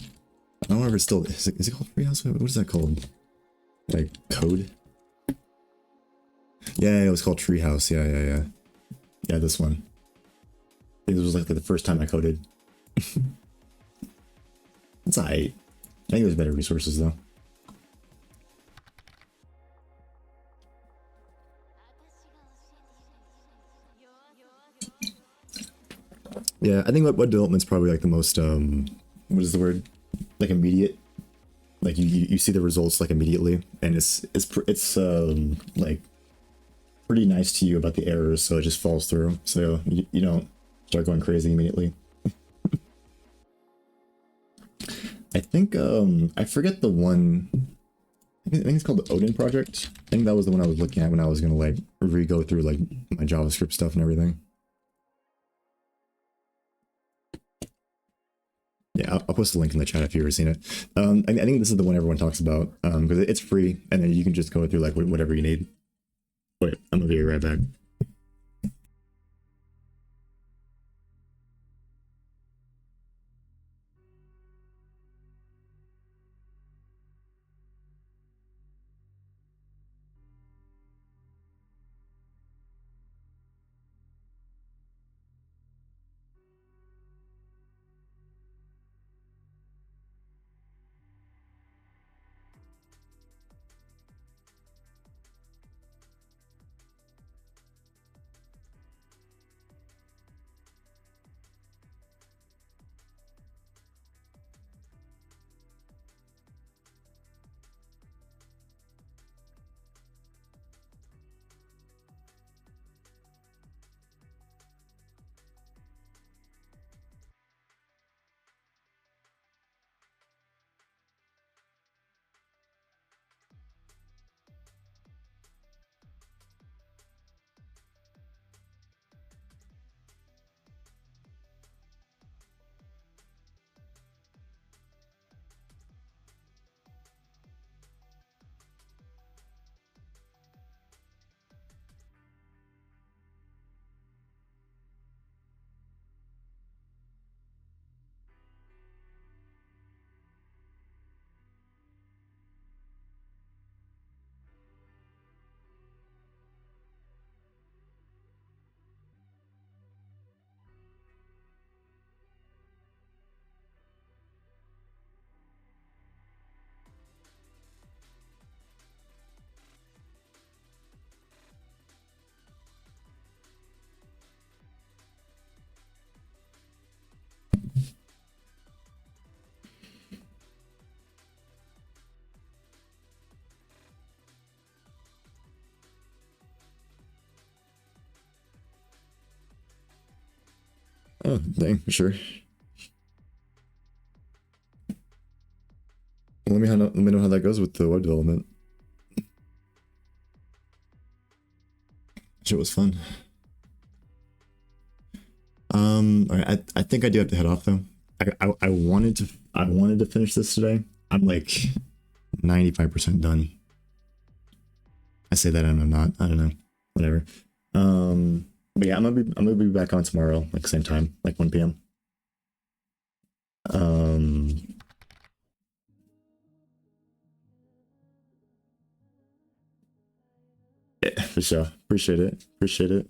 I don't know if it's still is it called Treehouse? What is that called? Like code? Yeah, it was called Treehouse. Yeah. Yeah, this one. think this was like the first time I coded. It's alright. I think there's better resources though. Yeah, I think web development's probably like the most what is the word? Like immediate. Like you see the results like immediately, and it's like pretty nice to you about the errors, so it just falls through. So you don't start going crazy immediately. I think I forget the one. I think it's called the Odin project. I think that was the one I was looking at when I was gonna like re-go through like my JavaScript stuff and everything. Yeah, I'll post a link in the chat if you've ever seen it. I think this is the one everyone talks about because it's free, and then you can just go through like whatever you need. Wait, I'm gonna be right back. Oh, dang, sure. Well, let me know how that goes with the web development. Shit was fun. I think I do have to head off though. I wanted to finish this today. I'm like 95% done. I say that and I'm not. I don't know. Whatever. But yeah, I'm gonna be back on tomorrow, like same time, like 1 p.m. Yeah, for sure. Appreciate it. Appreciate it.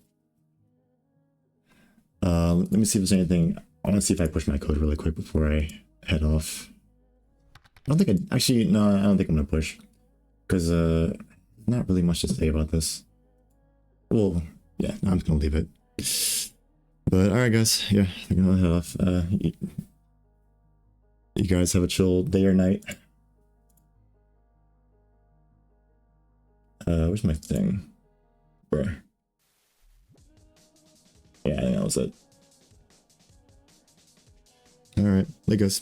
Let me see if there's anything. I want to see if I push my code really quick before I head off. I don't think I actually no. I don't think I'm gonna push because not really much to say about this. Well, yeah, no, I'm just gonna leave it. But all right, guys. Yeah, I'm gonna head off. You guys have a chill day or night. Where's my thing, bro? Yeah, I think that was it. All right, hey guys.